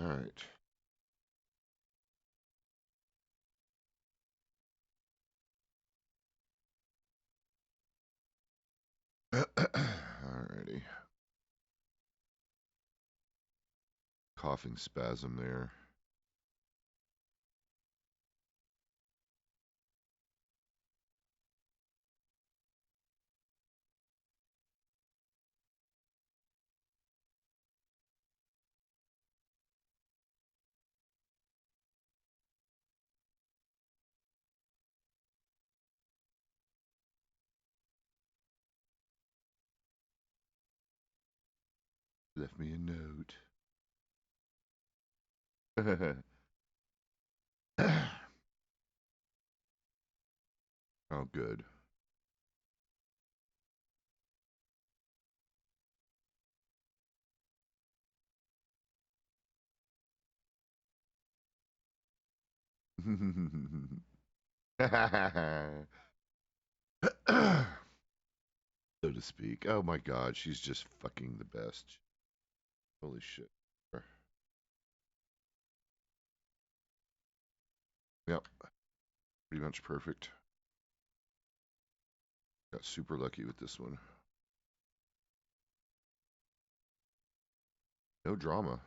All right. Alrighty. Coughing spasm there. Left me a note. Oh, good. So to speak. Oh my God, she's just fucking the best. Holy shit. Yep, pretty much perfect. Got super lucky with this one. No drama.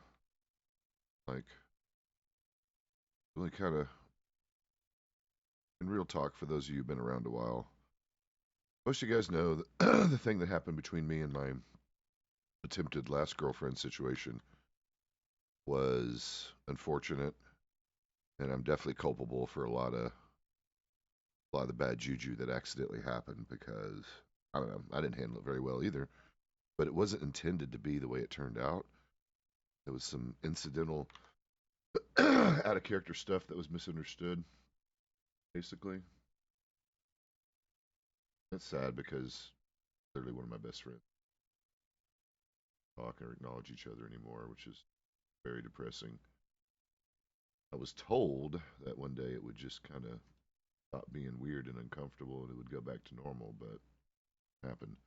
Like, really kind of, in real talk, for those of you who've been around a while, most of you guys know that the thing that happened between me and my attempted last girlfriend situation was unfortunate, and I'm definitely culpable for a lot of the bad juju that accidentally happened because I don't know, I didn't handle it very well either. But it wasn't intended to be the way it turned out. There was some incidental, out of character stuff that was misunderstood, basically. That's sad because clearly one of my best friends talk or acknowledge each other anymore, which is very depressing. I was told that one day it would just kind of stop being weird and uncomfortable and it would go back to normal, but it happened.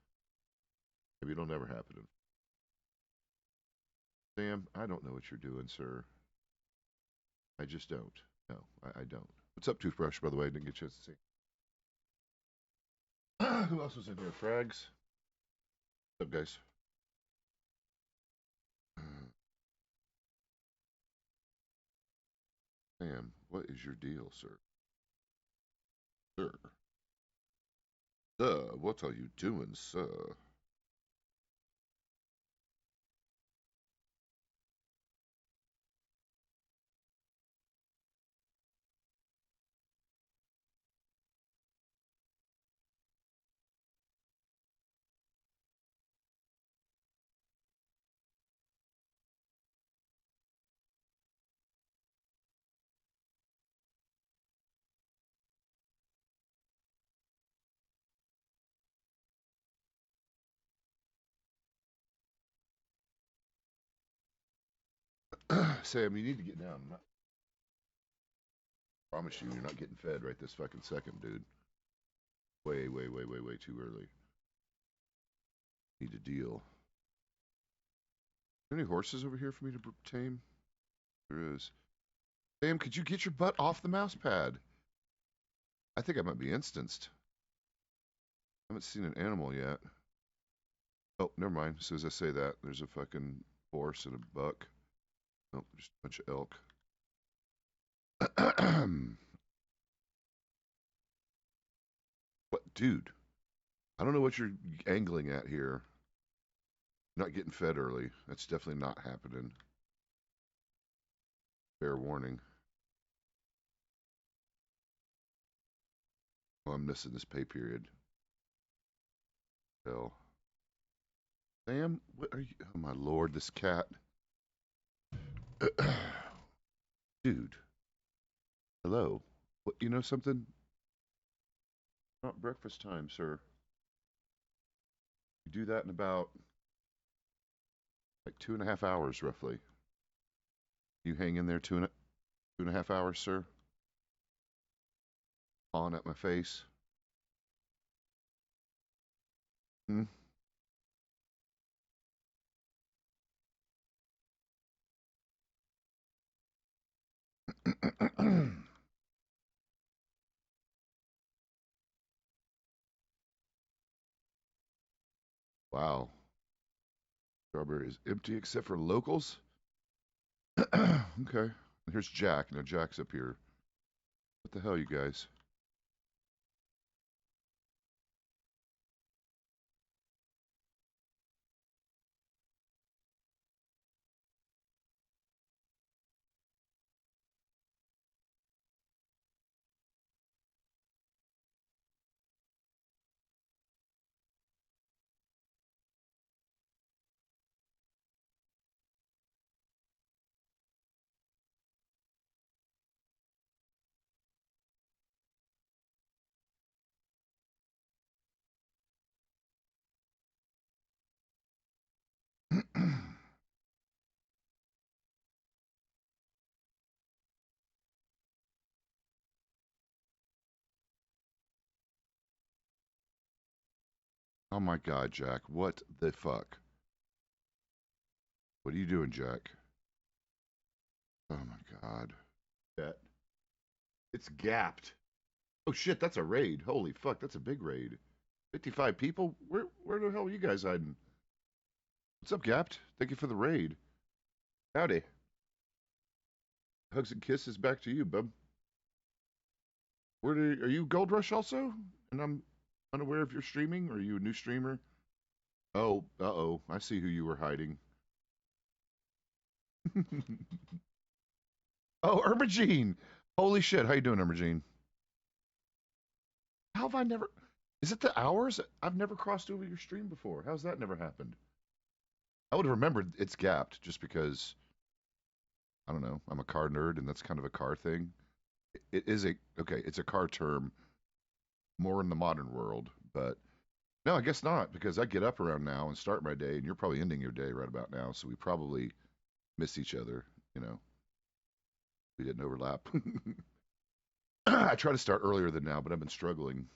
Maybe it'll never happen. Sam, I don't know what you're doing, sir. I just don't. No, I don't. What's up, Toothbrush, by the way? I didn't get a chance to see. Who else was in here? Frags? What's up, guys? Sam, what is your deal, sir? Sir. Sir, what are you doing, sir? Sam, you need to get down. I promise you, you're not getting fed right this fucking second, dude. Way, way, way, way, way too early. Need a deal. Are there any horses over here for me to tame? There is. Sam, could you get your butt off the mouse pad? I think I might be instanced. I haven't seen an animal yet. Oh, never mind. As soon as I say that, there's a fucking horse and a buck. Nope, just a bunch of elk. What, dude? I don't know what you're angling at here. Not getting fed early. That's definitely not happening. Fair warning. Oh, I'm missing this pay period. Hell. Sam, what are you? Oh my lord, this cat. Dude, hello. What? You know something? Not breakfast time, sir. You do that in about like 2.5 hours, roughly. You hang in there 2.5 hours, sir. On at my face. Hmm? Wow. Strawberry is empty except for locals? Okay. Here's Jack. Now Jack's up here. What the hell, you guys? Oh my god, Jack. What the fuck? What are you doing, Jack? Oh my god. Bet. It's gapped. Oh shit, that's a raid. Holy fuck, that's a big raid. 55 people? Where the hell are you guys hiding? What's up, Gapped? Thank you for the raid. Howdy. Hugs and kisses back to you, bub. Are you Goldrush also? And I'm unaware of your streaming? Or are you a new streamer? Oh, uh-oh. I see who you were hiding. Oh, Ermagene. Holy shit. How you doing, Ermagene? How have I never... Is it the hours? I've never crossed over your stream before. How's that never happened? I would have remembered it's gapped just because, I don't know, I'm a car nerd and that's kind of a car thing. It is a, okay, it's a car term more in the modern world, but no, I guess not because I get up around now and start my day and you're probably ending your day right about now. So we probably miss each other, you know, we didn't overlap. I try to start earlier than now, but I've been struggling.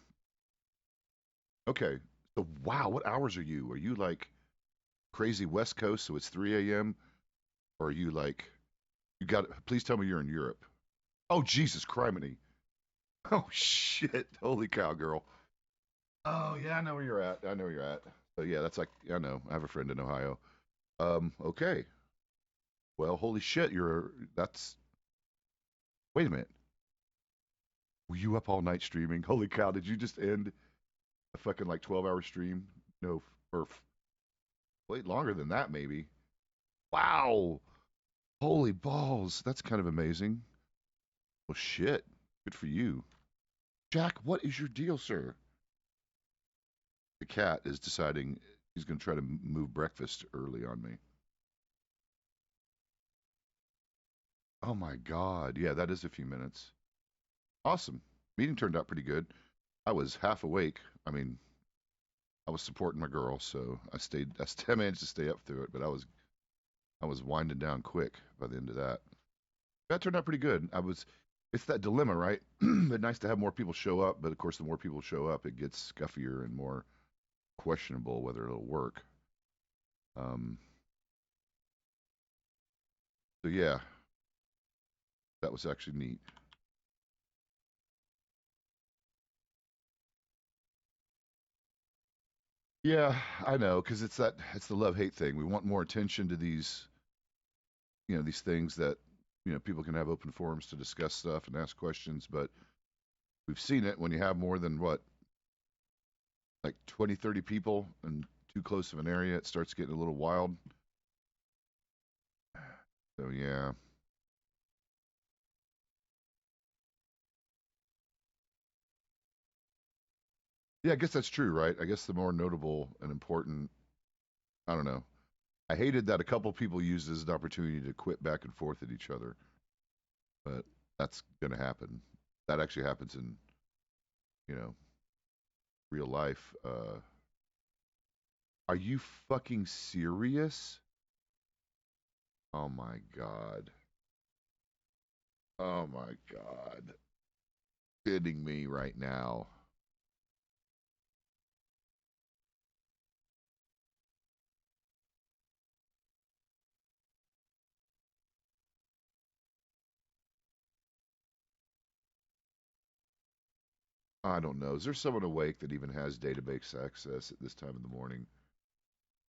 Okay. So, wow, what hours are you? Are you like crazy West Coast, so it's 3 a.m.? Or are you like, you got, please tell me you're in Europe. Oh, Jesus, criminy. Oh, shit. Holy cow, girl. Oh, yeah, I know where you're at. I know where you're at. So, yeah, that's like, I know. I have a friend in Ohio. Okay. Well, holy shit, that's, wait a minute. Were you up all night streaming? Holy cow, did you just end a fucking like 12-hour stream? No, or wait, longer than that, maybe. Wow. Holy balls. That's kind of amazing. Well, shit. Good for you. Jack, what is your deal, sir? The cat is deciding he's going to try to move breakfast early on me. Oh my God. Yeah, that is a few minutes. Awesome. Meeting turned out pretty good. I was half awake. I mean, I was supporting my girl, so I managed to stay up through it, but I was winding down quick by the end of that. That turned out pretty good. It's that dilemma, right? It's nice to have more people show up, but of course, the more people show up, it gets scuffier and more questionable whether it'll work. Um, so yeah, that was actually neat. Yeah, I know, because it's the love hate thing. We want more attention to these things that people can have open forums to discuss stuff and ask questions, but we've seen it when you have more than what, like 20, 30 people in too close of an area, it starts getting a little wild. So yeah. Yeah, I guess that's true, right? I guess the more notable and important, I don't know. I hated that a couple people used it as an opportunity to quit back and forth at each other, but that's going to happen. That actually happens in, you know, real life. Are you fucking serious? Oh my God. Oh my God. Kidding me right now. I don't know. Is there someone awake that even has database access at this time in the morning?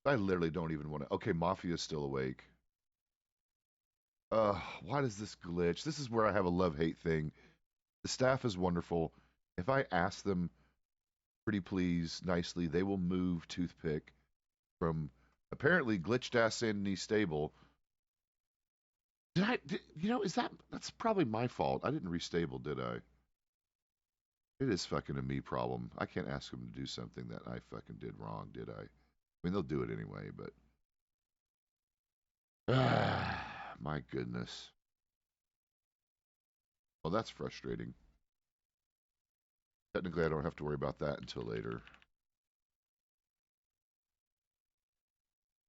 I literally don't even want to. Okay, Mafia's still awake. Why does this glitch? This is where I have a love-hate thing. The staff is wonderful. If I ask them pretty please, nicely, they will move Toothpick from apparently glitched ass Sandy stable. Is that's probably my fault. I didn't restable, did I? It is fucking a me problem. I can't ask them to do something that I fucking did wrong, did I? I mean, they'll do it anyway, but my goodness. Well, that's frustrating. Technically, I don't have to worry about that until later.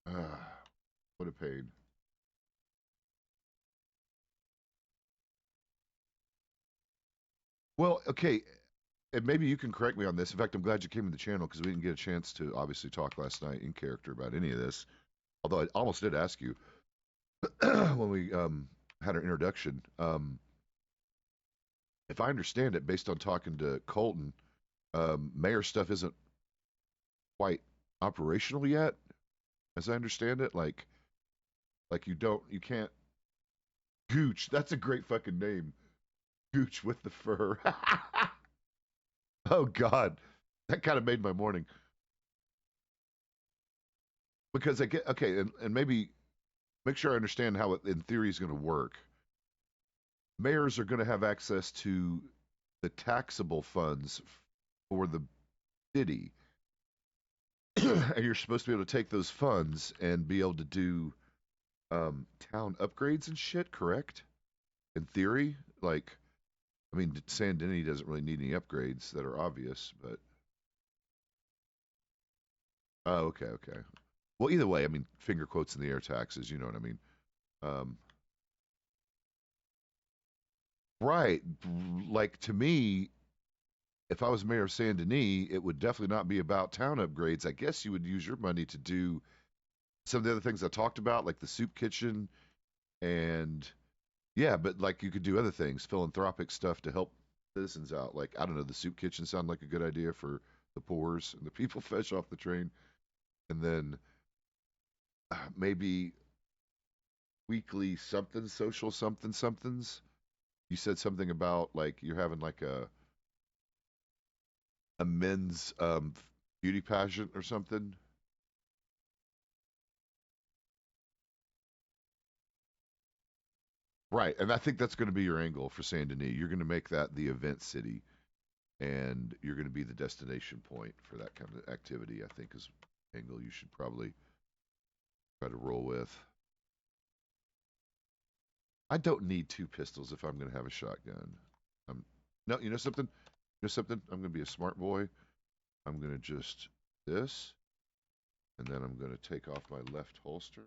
What a pain. Well, okay, and maybe you can correct me on this. In fact, I'm glad you came to the channel because we didn't get a chance to obviously talk last night in character about any of this. Although I almost did ask you when we had our introduction. If I understand it, based on talking to Colton, mayor stuff isn't quite operational yet, as I understand it. Like you can't Gooch. That's a great fucking name. Gooch with the fur. Oh God, that kind of made my morning because I get okay, and maybe make sure I understand how it in theory is going to work. Mayors are going to have access to the taxable funds for the city, and you're supposed to be able to take those funds and be able to do town upgrades and shit. Correct? In theory, like I mean, San Denny doesn't really need any upgrades that are obvious, but oh, okay, okay. Well, either way, I mean, finger quotes in the air taxes. You know what I mean? Um, right. Like to me, if I was mayor of Saint Denis, it would definitely not be about town upgrades. I guess you would use your money to do some of the other things I talked about, like the soup kitchen and yeah, but like you could do other things, philanthropic stuff to help citizens out. Like I don't know, the soup kitchen sound like a good idea for the poors and the people fresh off the train, and then maybe weekly something social something somethings. You said something about like you're having like a men's beauty pageant or something. Right, and I think that's going to be your angle for Saint Denis. You're going to make that the event city, and you're going to be the destination point for that kind of activity. I think is angle you should probably try to roll with. I don't need two pistols if I'm going to have a shotgun. No, you know something? You know something? I'm going to be a smart boy. I'm going to just this, and then I'm going to take off my left holster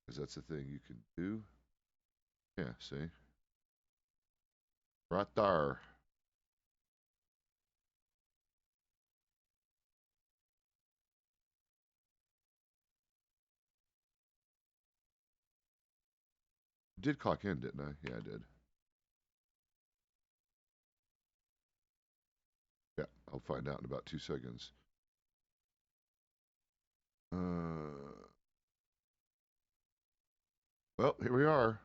because that's the thing you can do. Yeah, see, right there. Did clock in, didn't I? Yeah, I did. Yeah, I'll find out in about 2 seconds. Well, here we are.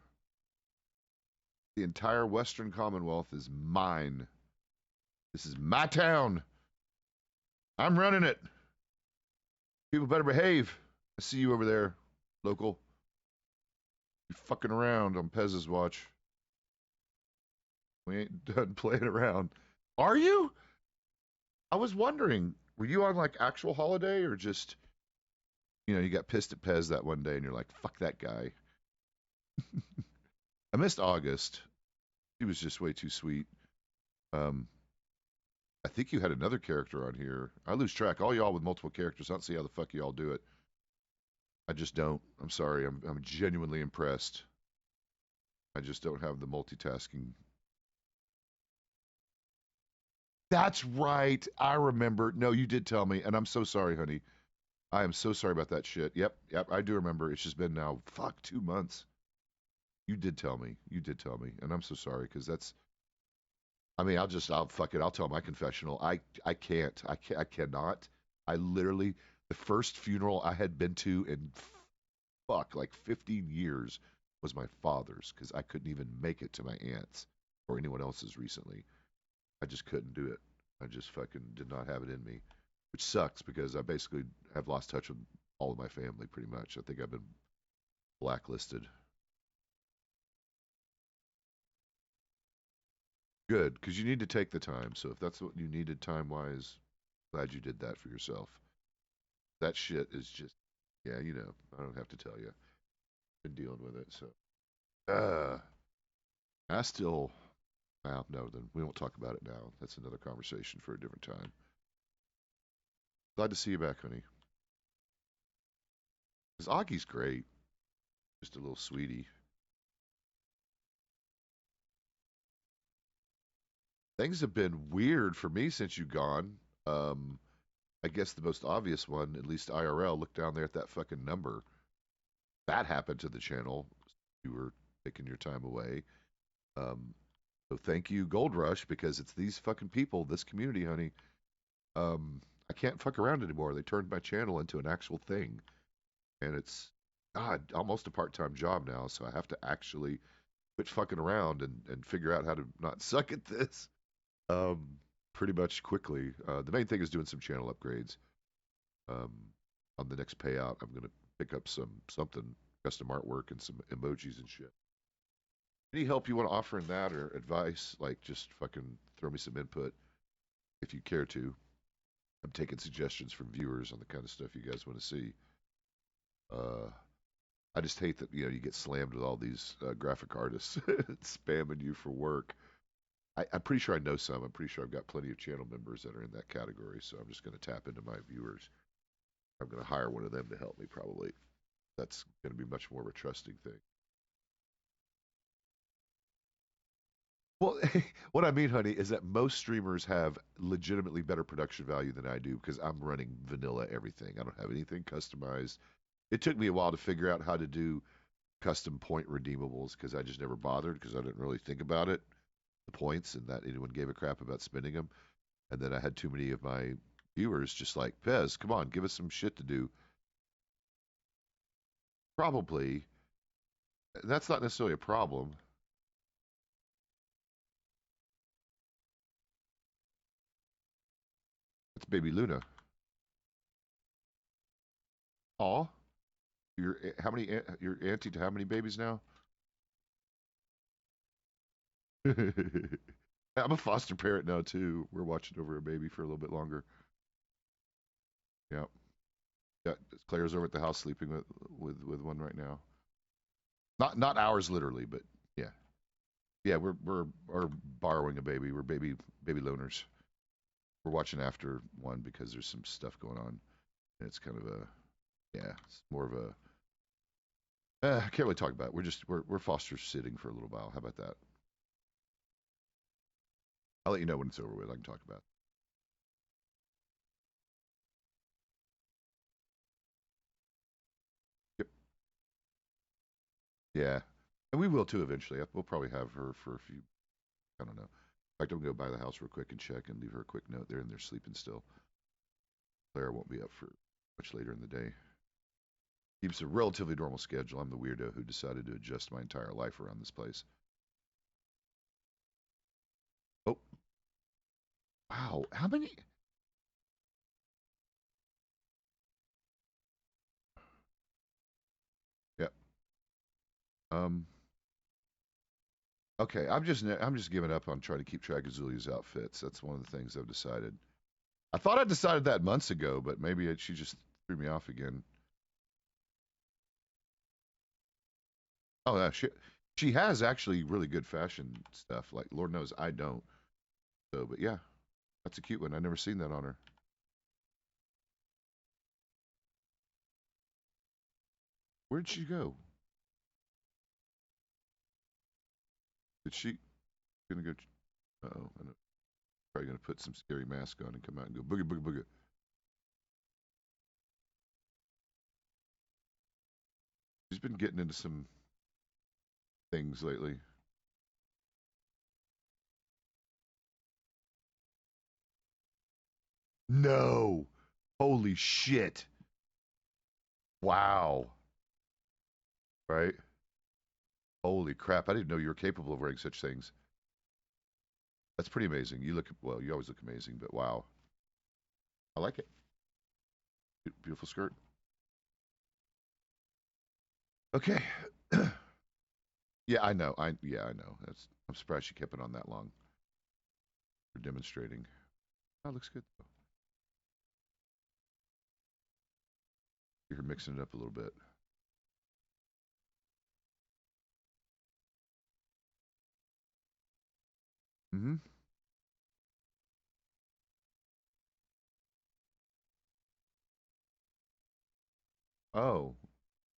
The entire Western Commonwealth is mine. This is my town. I'm running it. People better behave. I see you over there, local. You fucking around on Pezz's watch. We ain't done playing around. Are you? I was wondering, were you on like actual holiday or just, you got pissed at Pezz that one day and you're like, fuck that guy. I missed August. He was just way too sweet. Um, I think you had another character on here. I lose track. All y'all with multiple characters. I don't see how the fuck y'all do it. I just don't. I'm sorry. I'm genuinely impressed. I just don't have the multitasking. That's right. I remember. No, you did tell me, and I'm so sorry, honey. I am so sorry about that shit. Yep, yep. I do remember. It's just been now, fuck, 2 months. You did tell me. You did tell me, and I'm so sorry because that's I mean, I'll fuck it. I'll tell my confessional. I cannot. I literally, the first funeral I had been to in fuck like 15 years was my father's because I couldn't even make it to my aunt's or anyone else's recently. I just couldn't do it. I just fucking did not have it in me, which sucks because I basically have lost touch with all of my family pretty much. I think I've been blacklisted. Good, because you need to take the time. So if that's what you needed time wise, glad you did that for yourself. That shit is just, yeah, you know, I don't have to tell you. Been dealing with it. So, uh, I still, well, no, then we won't talk about it now. That's another conversation for a different time. Glad to see you back, honey. Because Augie's great. Just a little sweetie. Things have been weird for me since you gone. Um, I guess the most obvious one, at least IRL, look down there at that fucking number. That happened to the channel. You were taking your time away. Um, so thank you, Goldrush, because it's these fucking people, this community, honey. I can't fuck around anymore. They turned my channel into an actual thing, and it's God, almost a part-time job now. So I have to actually quit fucking around and figure out how to not suck at this. Um, Pretty much quickly. The main thing is doing some channel upgrades. Um, on the next payout, I'm gonna pick up something custom artwork and some emojis and shit. Any help you want to offer in that or advice? Like, just fucking throw me some input if you care to. I'm taking suggestions from viewers on the kind of stuff you guys want to see. Uh, I just hate that you get slammed with all these graphic artists spamming you for work. I'm pretty sure I know some. I'm pretty sure I've got plenty of channel members that are in that category. So I'm just going to tap into my viewers. I'm going to hire one of them to help me probably. That's going to be much more of a trusting thing. Well, what I mean, honey, is that most streamers have legitimately better production value than I do because I'm running vanilla everything. I don't have anything customized. It took me a while to figure out how to do custom point redeemables because I just never bothered because I didn't really think about it, the points, and that anyone gave a crap about spending them. And then I had too many of my viewers just like, Pez, come on, give us some shit to do. Probably. That's not necessarily a problem. It's baby Luna. Aw. You're how many? You're auntie to how many babies now? I'm a foster parent now too. We're watching over a baby for a little bit longer. Yeah, yeah. Claire's over at the house sleeping with one right now. Not ours literally, but yeah, yeah. We're borrowing a baby. We're baby loners. We're watching after one because there's some stuff going on, and it's kind of a yeah. It's more of a I can't really talk about it. We're foster sitting for a little while. How about that? I'll let you know when it's over with. I can talk about it. Yep. Yeah. And we will too eventually. We'll probably have her for a few, I don't know. In fact, I'm going to go by the house real quick and check and leave her a quick note there, and they're sleeping still. Claire won't be up for much later in the day. Keeps a relatively normal schedule. I'm the weirdo who decided to adjust my entire life around this place. Oh, wow. How many? Yeah. Um, okay. I'm just giving up on trying to keep track of Zulia's outfits. That's one of the things I've decided. I thought I decided that months ago, but maybe she just threw me off again. Oh, yeah, she has actually really good fashion stuff. Like Lord knows I don't. So, but yeah, that's a cute one. I never seen that on her. Where'd she go? Did she gonna go? Oh, I know. Probably gonna put some scary mask on and come out and go boogie boogie boogie. She's been getting into some things lately. No. Holy shit. Wow. Right? Holy crap. I didn't know you were capable of wearing such things. That's pretty amazing. You look, well, you always look amazing, but wow. I like it. Beautiful skirt. Okay. Yeah, I know. I know. I'm surprised she kept it on that long for demonstrating. Oh, it looks good though. You're mixing it up a little bit. Mm-hmm. Oh,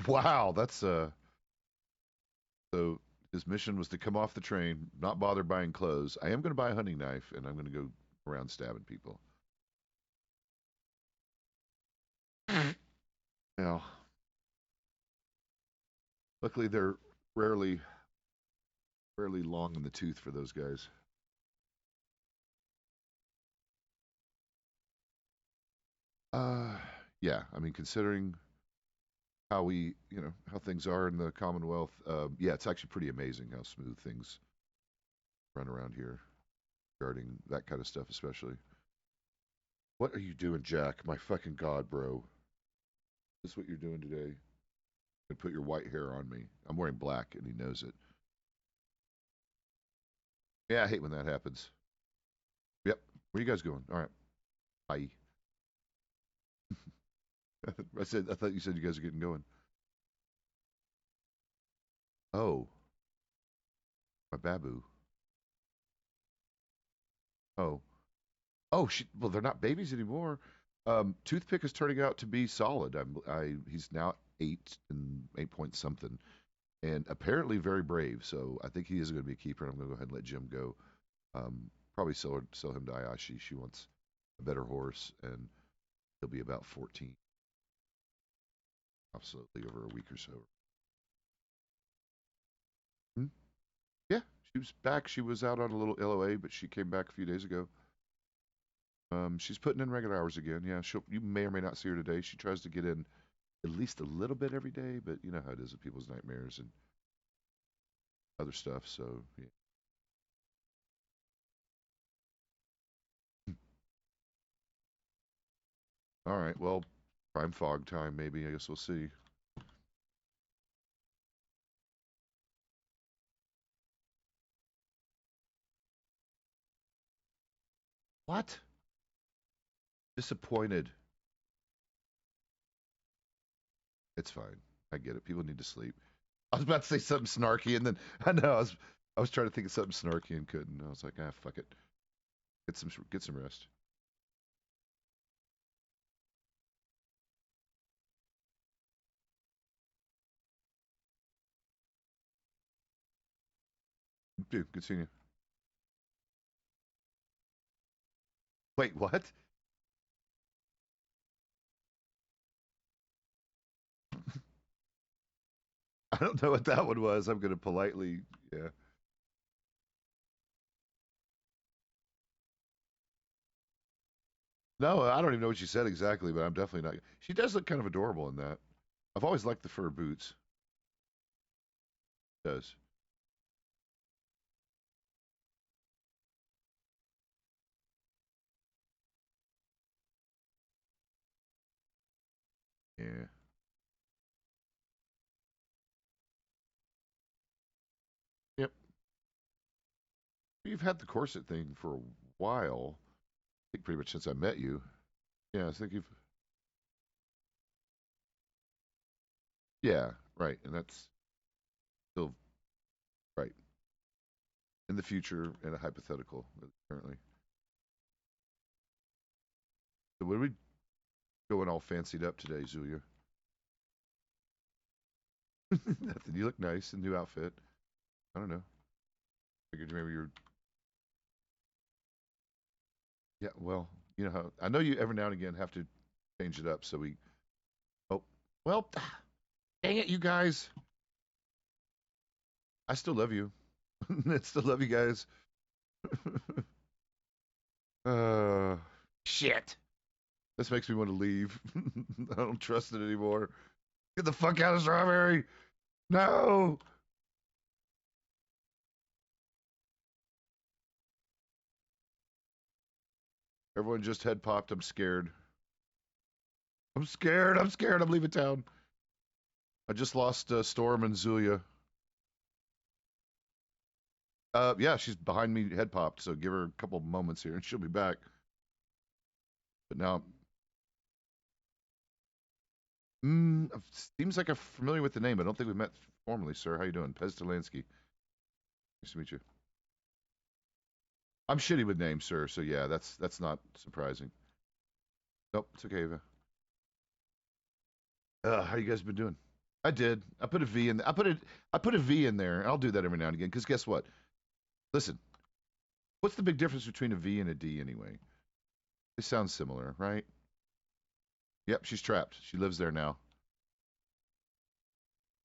wow. That's so his mission was to come off the train, not bother buying clothes. I am going to buy a hunting knife, and I'm going to go around stabbing people. Now, luckily they're rarely, rarely long in the tooth for those guys. Uh, yeah. I mean, considering how how things are in the Commonwealth, yeah, it's actually pretty amazing how smooth things run around here regarding that kind of stuff, especially. What are you doing, Jack? My fucking god, bro. Is this what you're doing today? And put your white hair on me. I'm wearing black, and he knows it. Yeah, I hate when that happens. Yep. Where you guys going? All right. Bye. I thought you said you guys are getting going. Oh, my babu. Oh. Oh, well, they're not babies anymore. Toothpick is turning out to be solid. He's now 8 point something, and apparently very brave. So I think he is going to be a keeper. And I'm going to go ahead and let Jim go. Probably sell him to Ayashi. She wants a better horse, and he'll be about 14, absolutely over a week or so. Hmm? Yeah, she was back. She was out on a little LOA, but she came back a few days ago. She's putting in regular hours again. Yeah, you may or may not see her today. She tries to get in at least a little bit every day, but you know how it is with people's nightmares and other stuff. So yeah. All right. Well, prime fog time. Maybe I guess we'll see. What? Disappointed. It's fine. I get it. People need to sleep. I was about to say something snarky, and then I know I was trying to think of something snarky and couldn't. I was like, ah, fuck it. Get some rest. Dude, good seeing you. Wait, what? I don't know what that one was. I'm gonna politely, yeah. No, I don't even know what she said exactly, but I'm definitely not. She does look kind of adorable in that. I've always liked the fur boots. It does. Yeah. Yep. You've had the corset thing for a while. I think pretty much since I met you. Yeah, I think you've. Yeah, right, and that's still right in the future and a hypothetical currently. So what are we going all fancied up today, Zulia? Nothing. You look nice in new outfit. I don't know. Figured maybe you're. Yeah, well, you know how I know you every now and again have to change it up. So we. Oh, well, dang it, you guys. I still love you. I still love you guys. uh, Shit. This makes me want to leave. I don't trust it anymore. Get the fuck out of Strawberry! No! Everyone just head popped. I'm scared. I'm scared. I'm scared. I'm leaving town. I just lost Storm and Zulia. Yeah, she's behind me, head popped. So give her a couple moments here, and she'll be back. But now, seems like I'm familiar with the name. I don't think we met formally, sir. How you doing, Pezz Delansky? Nice to meet you. I'm shitty with names, sir. So yeah, that's not surprising. Nope, it's okay, Eva. How you guys been doing? I did. I put a V in. I put a V in there. I'll do that every now and again. Because guess what? Listen, what's the big difference between a V and a D anyway? They sound similar, right? Yep, she's trapped. She lives there now.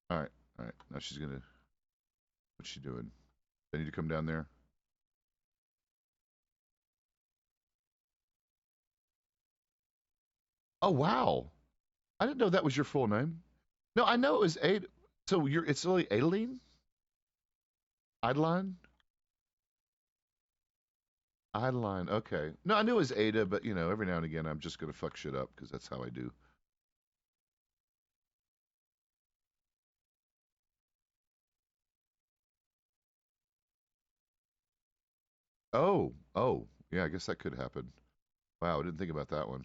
All right, all right. Now she's gonna. What's she doing? I need to come down there. Oh wow! I didn't know that was your full name. No, I know it was Ada. So you're. It's really Adeline. Adeline. Adeline. Okay. No, I knew it was Ada, but you know, every now and again, I'm just gonna fuck shit up because that's how I do. Oh, oh, yeah. I guess that could happen. Wow, I didn't think about that one.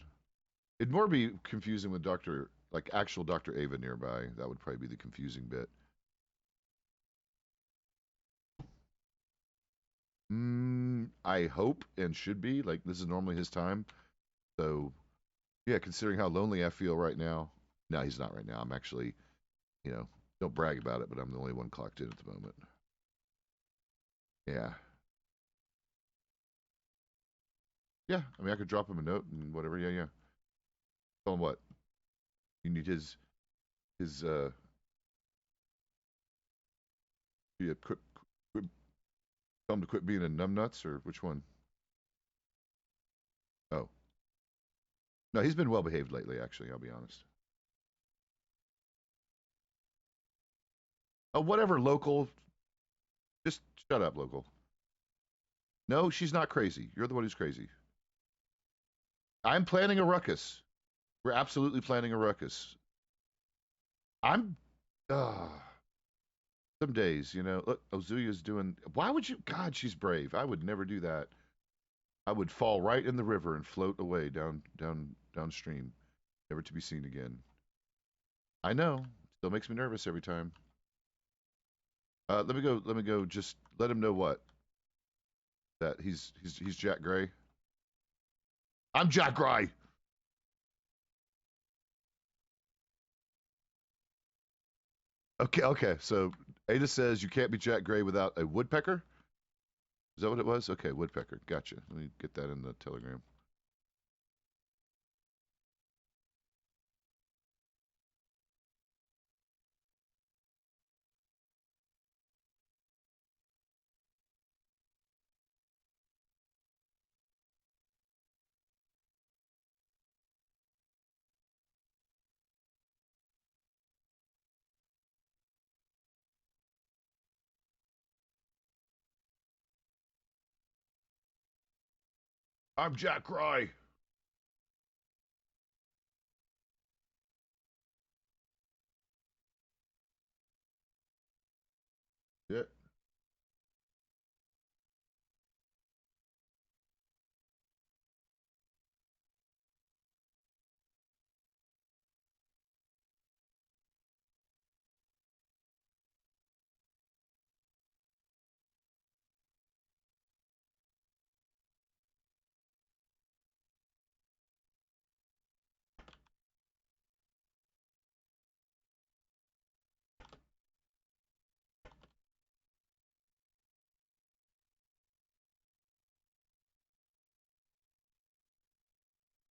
It'd more be confusing with Doctor, like actual Doctor Ava nearby. That would probably be the confusing bit. I hope and should be. Like this is normally his time. So yeah, considering how lonely I feel right now. No, he's not right now. I'm actually, you know, don't brag about it, but I'm the only one clocked in at the moment. Yeah. Yeah. I mean, I could drop him a note and whatever. Yeah, yeah. Tell him what? You need his yeah, quit, tell him to quit being a numbnuts or which one? Oh. No, he's been well behaved lately, actually, I'll be honest. Whatever, local. Just shut up, local. No, she's not crazy. You're the one who's crazy. I'm planning a ruckus. We're absolutely planning a ruckus. I'm. Uh, some days, you know. Look, Ozuya's doing. Why would you? God, she's brave. I would never do that. I would fall right in the river and float away downstream, never to be seen again. I know. Still makes me nervous every time. Let me go. Let me go. Just let him know what that he's Jack Gray. I'm Jack Gray. Okay, okay. So Ada says you can't be Jack Gray without a woodpecker. Is that what it was? Okay, woodpecker. Gotcha. Let me get that in the telegram. I'm Jack Gray. Yeah.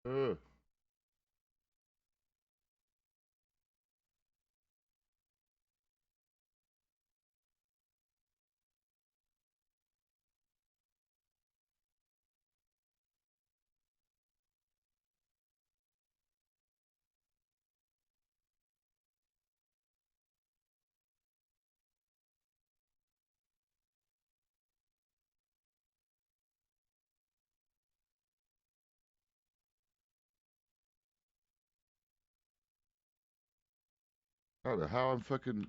Uh, I don't know how I'm fucking.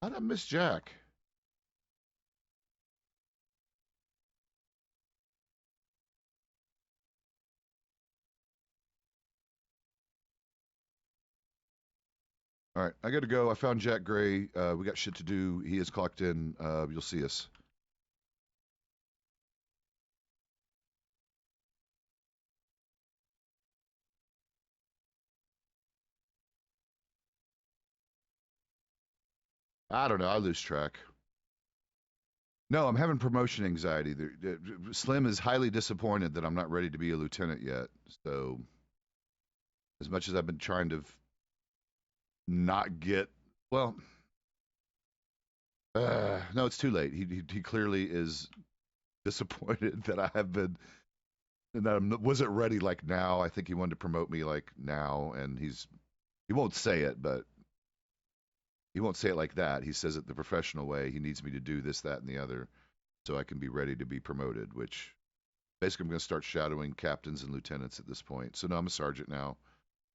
How'd I miss Jack? All right, I got to go. I found Jack Gray. We got shit to do. He is clocked in. You'll see us. I don't know. I lose track. No, I'm having promotion anxiety. Slim is highly disappointed that I'm not ready to be a lieutenant yet. So, as much as I've been trying to not get, well, no, it's too late. He clearly is disappointed that I have been and I wasn't ready like now. I think he wanted to promote me like now, and he won't say it, but he won't say it like that. He says it the professional way. He needs me to do this, that, and the other, so I can be ready to be promoted. Which basically I'm going to start shadowing captains and lieutenants at this point. So no, I'm a sergeant now.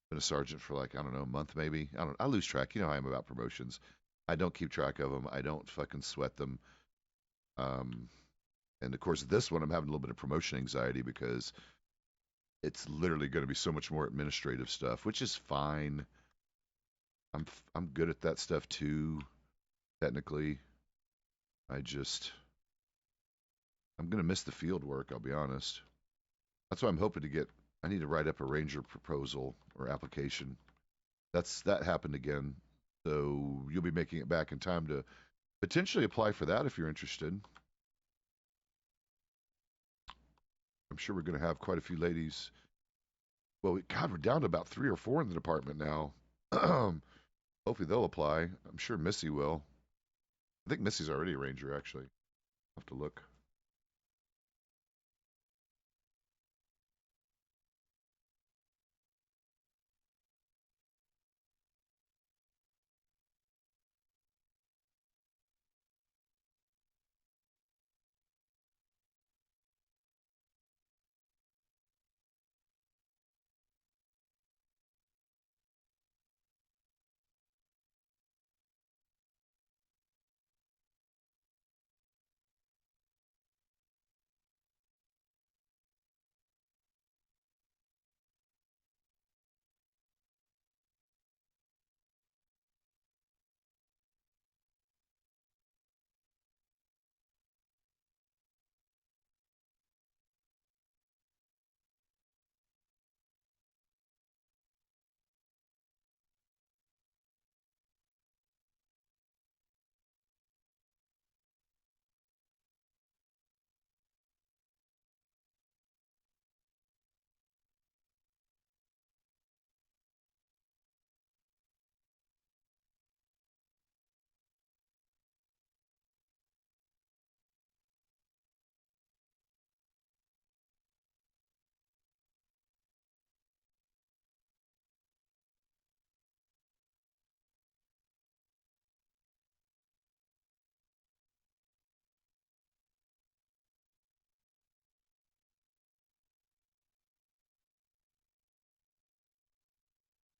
Been a sergeant for like I don't know a month maybe. I lose track. You know how I am about promotions. I don't keep track of them. I don't fucking sweat them. Um, and of course this one I'm having a little bit of promotion anxiety because it's literally going to be so much more administrative stuff, which is fine. I'm good at that stuff too. Technically, I just I'm going to miss the field work. I'll be honest. That's why I'm hoping to get. I need to write up a ranger proposal or application. That happened again, so you'll be making it back in time to potentially apply for that if you're interested. I'm sure we're going to have quite a few ladies. Well, God, we're down to about 3 or 4 in the department now. Hopefully they'll apply. I'm sure Missy will. I think Missy's already a ranger, actually. I'll have to look.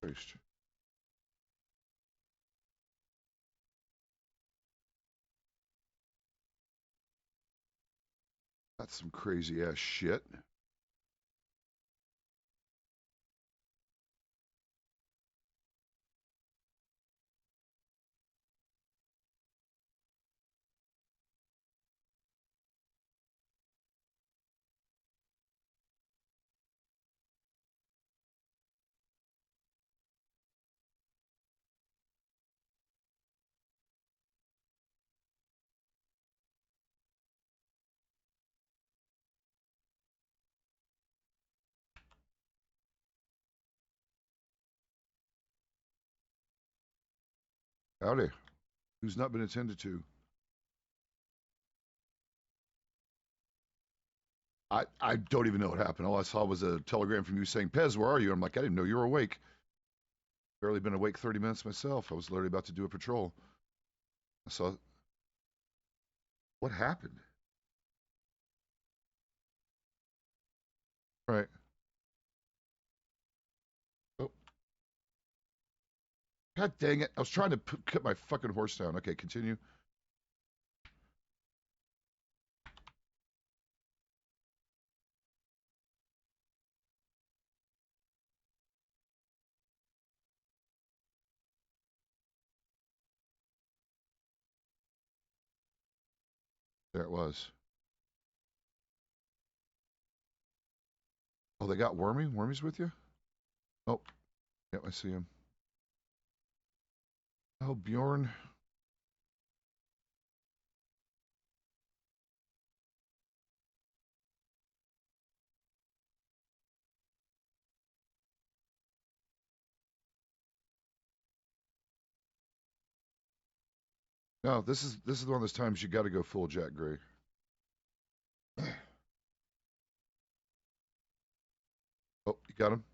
Christ. That's some crazy ass shit. Howdy. Who's not been attended to? I don't even know what happened. All I saw was a telegram from you saying, Pez, where are you? I'm like, I didn't know you were awake. Barely been awake 30 minutes myself. I was literally about to do a patrol. I saw, what happened? Right. Oh, God dang it. I was trying to cut my fucking horse down. Okay, continue. There it was. Oh, they got Wormy? Wormy's with you? Oh, yep, I see him. Oh, Bjorn. No, this is one of those times you got to go full Jack Gray. Oh, you got him.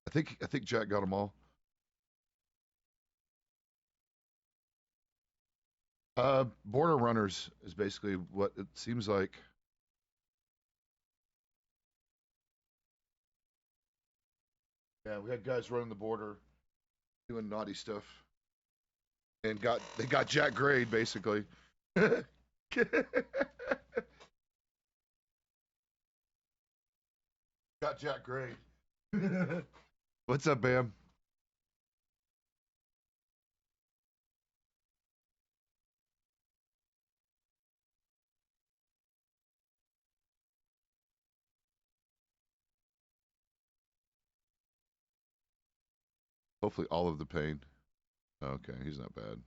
I think Jack got them all. Border runners is basically what it seems like. Yeah, we had guys running the border, doing naughty stuff, and they got Jack Grade basically. got Jack Grade. What's up, Bam? Hopefully, all of the pain. Okay, he's not bad.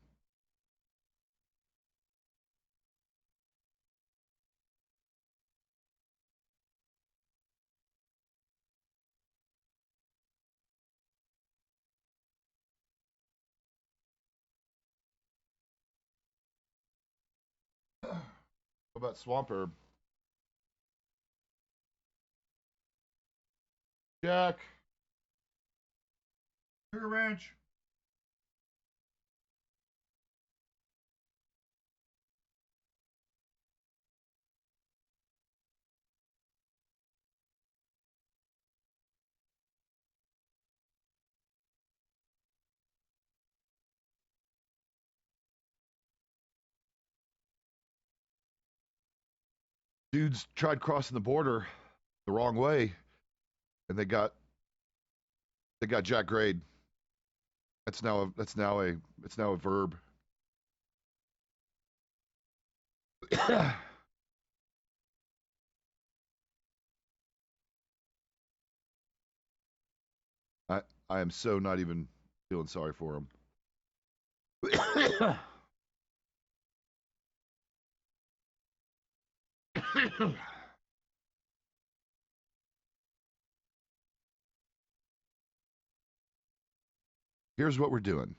What about Swamp Herb? Jack, Sugar Ranch. Dudes tried crossing the border the wrong way, and they got Jack Grade. That's now a verb. I I am so not even feeling sorry for him. Here's what we're doing.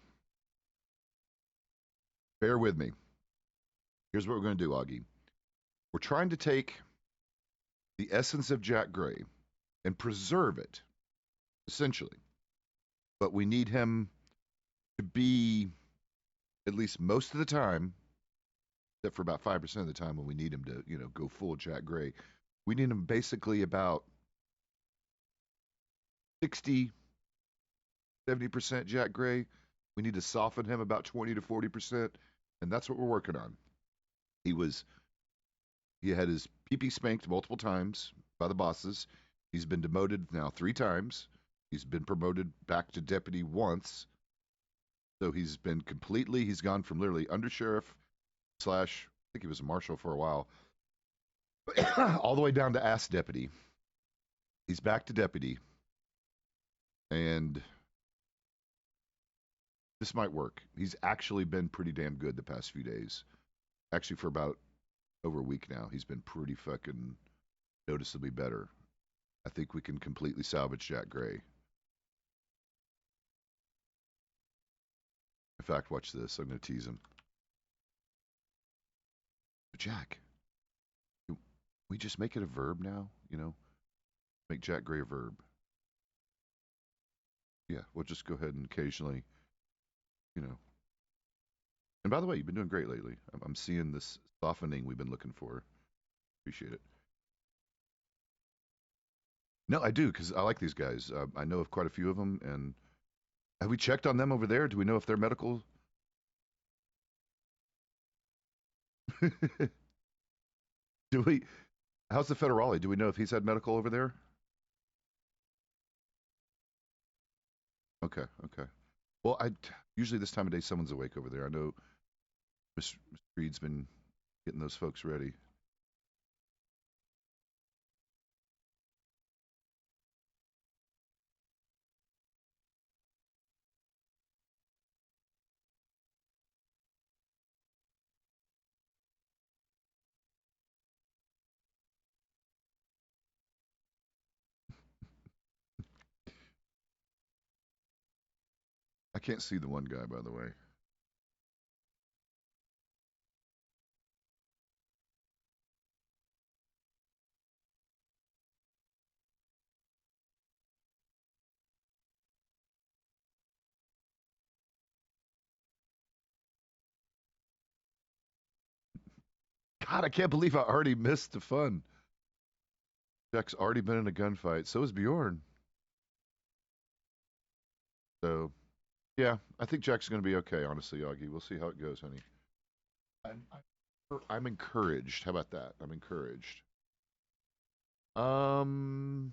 Bear with me. Here's what we're going to do, Augie. We're trying to take the essence of Jack Gray and preserve it, essentially. But we need him to be, at least most of the time, except for about 5% of the time when we need him to, go full Jack Gray, we need him basically about 60, 70% Jack Gray. We need to soften him about 20 to 40%. And that's what we're working on. He had his pee spanked multiple times by the bosses. He's been demoted now 3 times. He's been promoted back to deputy once. So he's gone from literally undersheriff slash, I think he was a marshal for a while, all the way down to ass deputy. He's back to deputy. And this might work. He's actually been pretty damn good the past few days. Actually, for about over a week now, he's been pretty fucking noticeably better. I think we can completely salvage Jack Gray. In fact, watch this. I'm going to tease him. Jack, can we just make it a verb now? Make Jack Gray a verb. Yeah, we'll just go ahead and occasionally, you know. And by the way, you've been doing great lately. I'm seeing this softening we've been looking for. Appreciate it. No, I do because I like these guys. I know of quite a few of them, and Have we checked on them over there? Do we know if they're medical? Do we? How's the federale? Do we know if he's had medical over there? Okay, okay. Well, I usually this time of day someone's awake over there. I know Miss Reed's been getting those folks ready. I can't see the one guy, by the way. God, I can't believe I already missed the fun. Jack's already been in a gunfight. So is Bjorn. So, yeah, I think Jack's going to be okay, honestly, Augie. We'll see how it goes, honey. I'm encouraged. How about that? I'm encouraged. Let me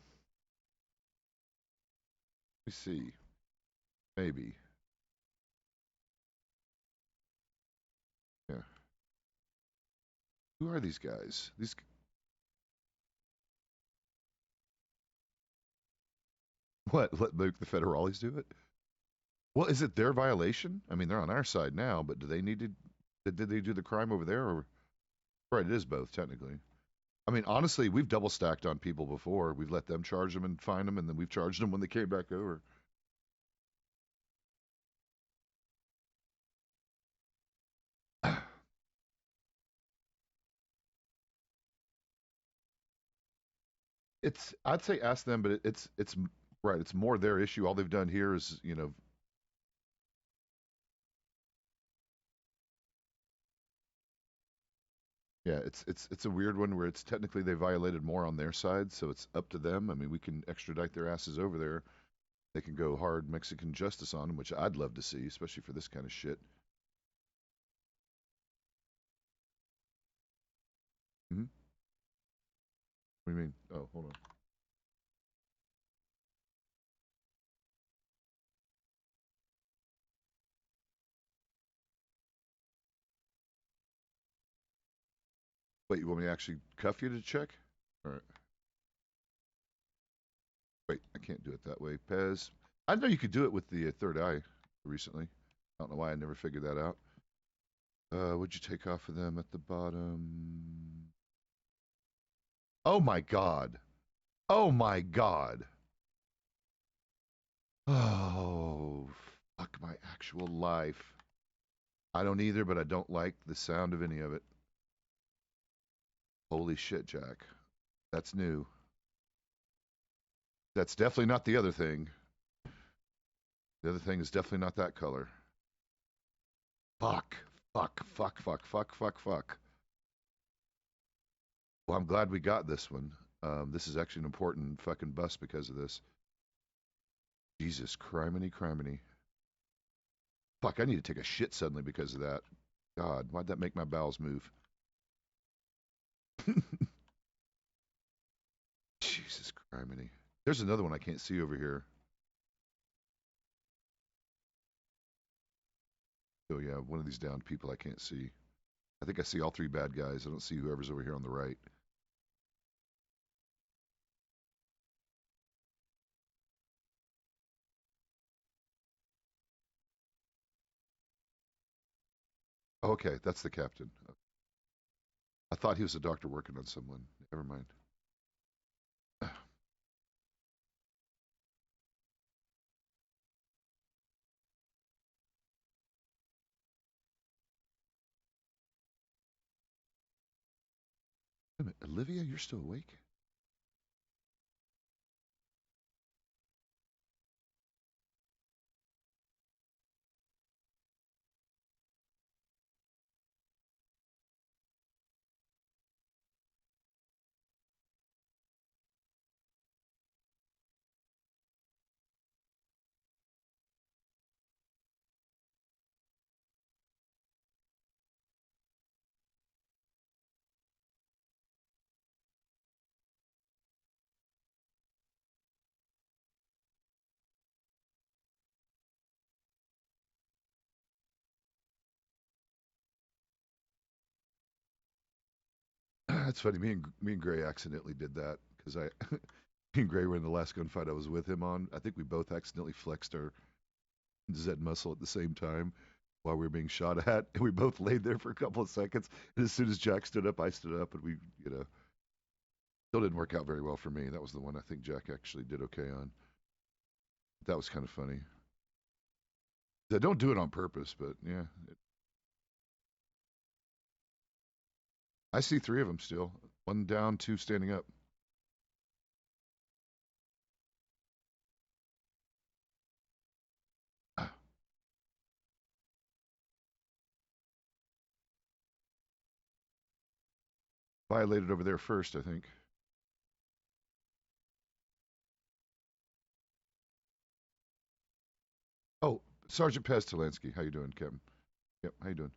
see. Maybe. Yeah. Who are these guys? These what? Let the federales do it? Well, is it their violation? I mean, they're on our side now, but do they need to? Did they do the crime over there? Or right, it is both technically. I mean, honestly, we've double stacked on people before. We've let them charge them and fine them, and then we've charged them when they came back over. I'd say ask them, but it's right. It's more their issue. All they've done here is, yeah, it's a weird one where it's technically they violated more on their side, so it's up to them. I mean, we can extradite their asses over there. They can go hard Mexican justice on them, which I'd love to see, especially for this kind of shit. Hmm. What do you mean? Oh, hold on. Wait, you want me to actually cuff you to check? All right. Wait, I can't do it that way. Pez. I know you could do it with the third eye recently. I don't know why I never figured that out. What'd you take off of them at the bottom? Oh my God. Oh my God. Oh, fuck my actual life. I don't either, but I don't like the sound of any of it. Holy shit, Jack. That's new. That's definitely not the other thing. The other thing is definitely not that color. Fuck. Fuck. Fuck. Fuck. Fuck. Fuck. Fuck. Well, I'm glad we got this one. This is actually an important fucking bust because of this. Jesus, criminy, criminy. Fuck, I need to take a shit suddenly because of that. God, why'd that make my bowels move? Jesus, criminy. There's another one I can't see over here. Oh, yeah, one of these downed people I can't see. I think I see all three bad guys. I don't see whoever's over here on the right. Oh, okay, that's the captain. I thought he was a doctor working on someone. Never mind. Wait a minute, Olivia, you're still awake? That's funny. Me and Gray accidentally did that because me and Gray were in the last gunfight I was with him on. I think we both accidentally flexed our Z muscle at the same time while we were being shot at, and we both laid there for a couple of seconds. And as soon as Jack stood up, I stood up, and we, still didn't work out very well for me. That was the one I think Jack actually did okay on. That was kind of funny. I don't do it on purpose, but yeah, I see three of them still. One down, two standing up. Violated over there first, I think. Oh, Sergeant Pez Talansky. How you doing, Kevin? Yep, how you doing?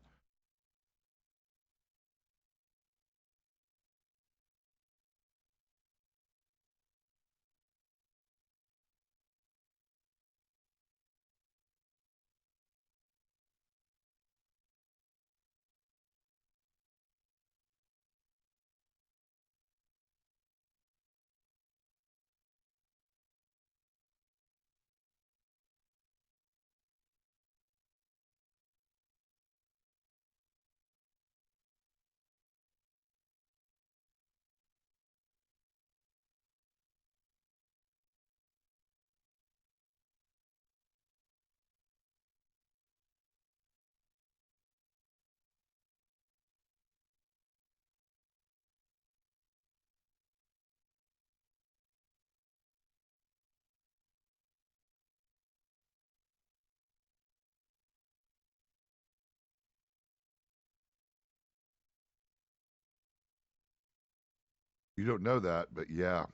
You don't know that, but yeah,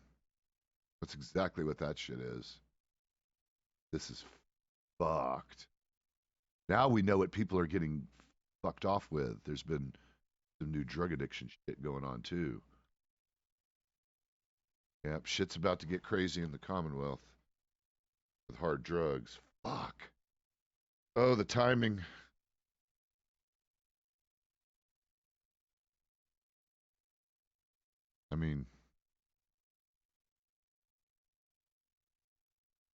that's exactly what that shit is. This is fucked. Now we know what people are getting fucked off with. There's been some new drug addiction shit going on too. Yep, shit's about to get crazy in the Commonwealth with hard drugs. Fuck. Oh, the timing. I mean,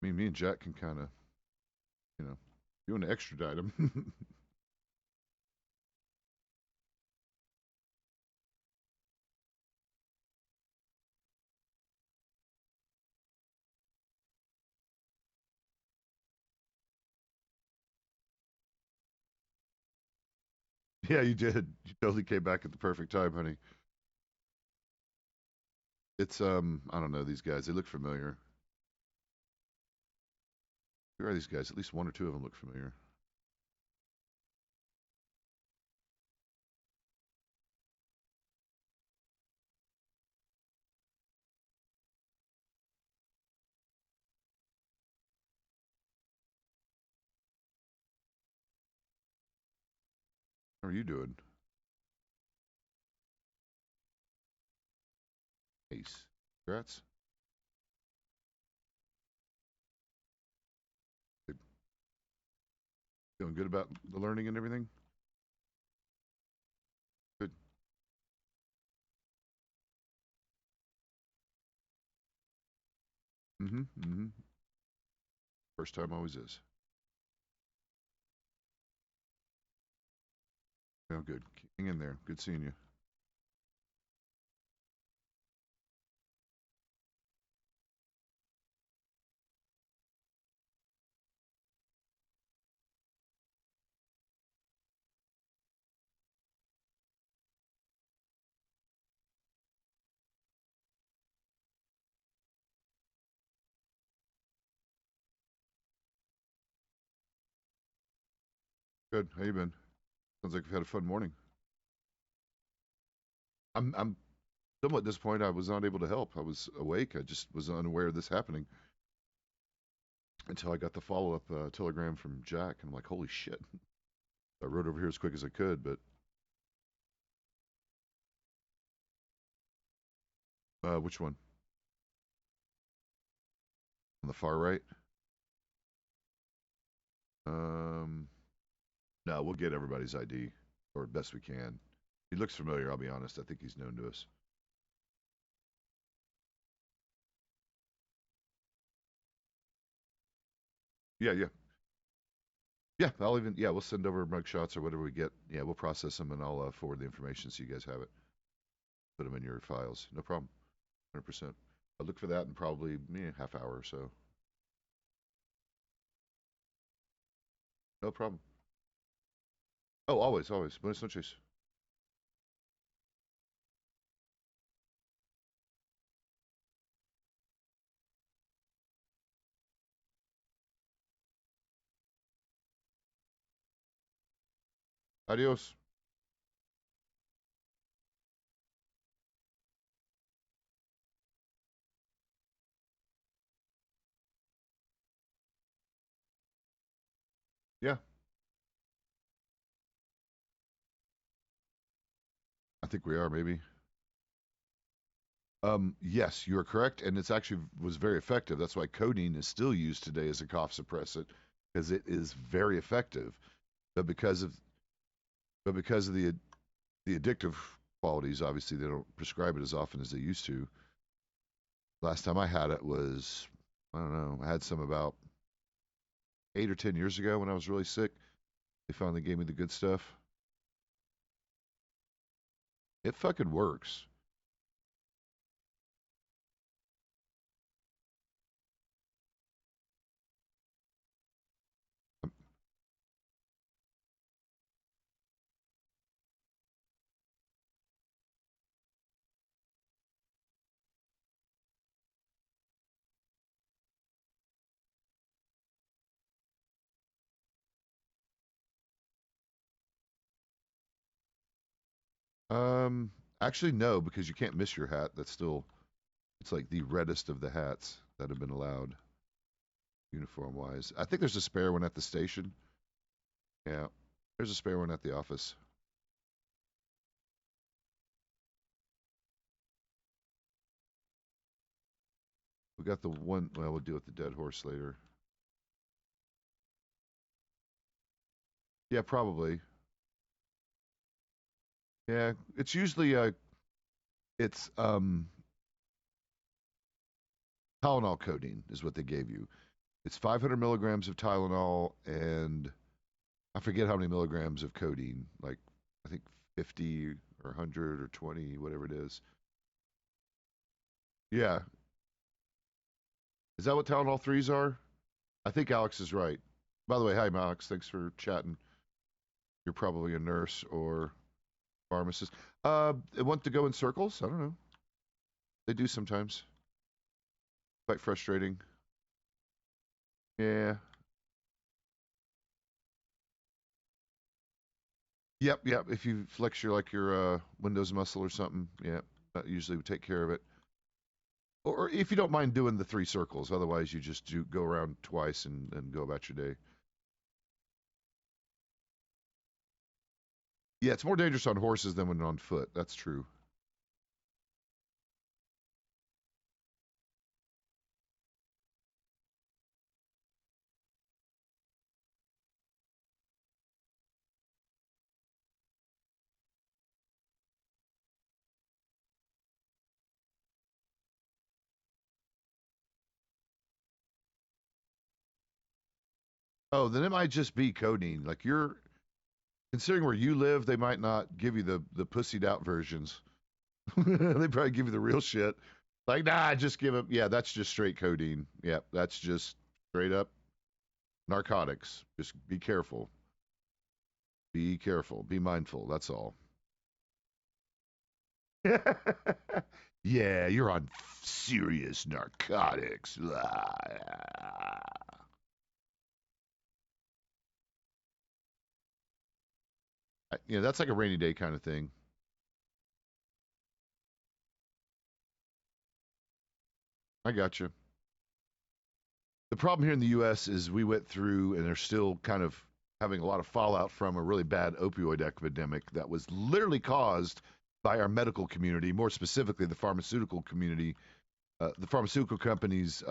me and Jack can kind of, you know, you want to extradite him. Yeah, you did. You totally came back at the perfect time, honey. It's I don't know these guys. They look familiar. Who are these guys? At least one or two of them look familiar. How are you doing? Ace. Congrats. Feeling good about the learning and everything? Good. Mm-hmm. Mm-hmm. First time always is. Oh, good. Hang in there. Good seeing you. Good. How you been? Sounds like you've had a fun morning. I'm somewhat disappointed I was not able to help. I was awake. I just was unaware of this happening until I got the follow-up telegram from Jack, and I'm like, holy shit. I rode over here as quick as I could, but which one? On the far right? Um, no, we'll get everybody's ID or best we can. He looks familiar. I'll be honest. I think he's known to us. Yeah, yeah. Yeah, I'll even, yeah, we'll send over mugshots or whatever we get. Yeah, we'll process them and I'll forward the information so you guys have it. Put them in your files. No problem. 100%. I'll look for that in probably half hour or so. No problem. Oh, always, always. Buenas noches. Adios. Yeah, I think we are maybe. Yes, you are correct, and it's actually was very effective. That's why codeine is still used today as a cough suppressant because it is very effective. But because of the addictive qualities, obviously they don't prescribe it as often as they used to. Last time I had it was I don't know. I had some about 8 or 10 years ago when I was really sick. They finally gave me the good stuff. It fucking works. Um, Actually, no, because you can't miss your hat. That's still it's like the reddest of the hats that have been allowed uniform wise. I think there's a spare one at the station. Yeah, there's a spare one at the office. We got the one. Well, we'll deal with the dead horse later. Yeah, probably. Yeah, it's usually it's Tylenol codeine is what they gave you. It's 500 milligrams of Tylenol and I forget how many milligrams of codeine. Like I think 50 or 100 or 20, whatever it is. Yeah, is that what Tylenol threes are? I think Alex is right. By the way, hi Alex. Thanks for chatting. You're probably a nurse or pharmacist. They want to go in circles. I don't know. They do sometimes. Quite frustrating. Yeah. Yep, yep. If you flex your Windows muscle or something, yeah, that usually would take care of it. Or if you don't mind doing the three circles, otherwise you just do go around twice and go about your day. Yeah, it's more dangerous on horses than when on foot. That's true. Oh, then it might just be codeine. Like you're considering where you live, they might not give you the pussied out versions. They probably give you the real shit. Like, nah, just give it. Yeah, that's just straight codeine. Yeah, that's just straight up narcotics. Just be careful. Be careful. Be mindful. That's all. Yeah, you're on serious narcotics. That's like a rainy day kind of thing. I got you. The problem here in the U.S. is we went through, and they're still kind of having a lot of fallout from a really bad opioid epidemic that was literally caused by our medical community, more specifically the pharmaceutical community, the pharmaceutical companies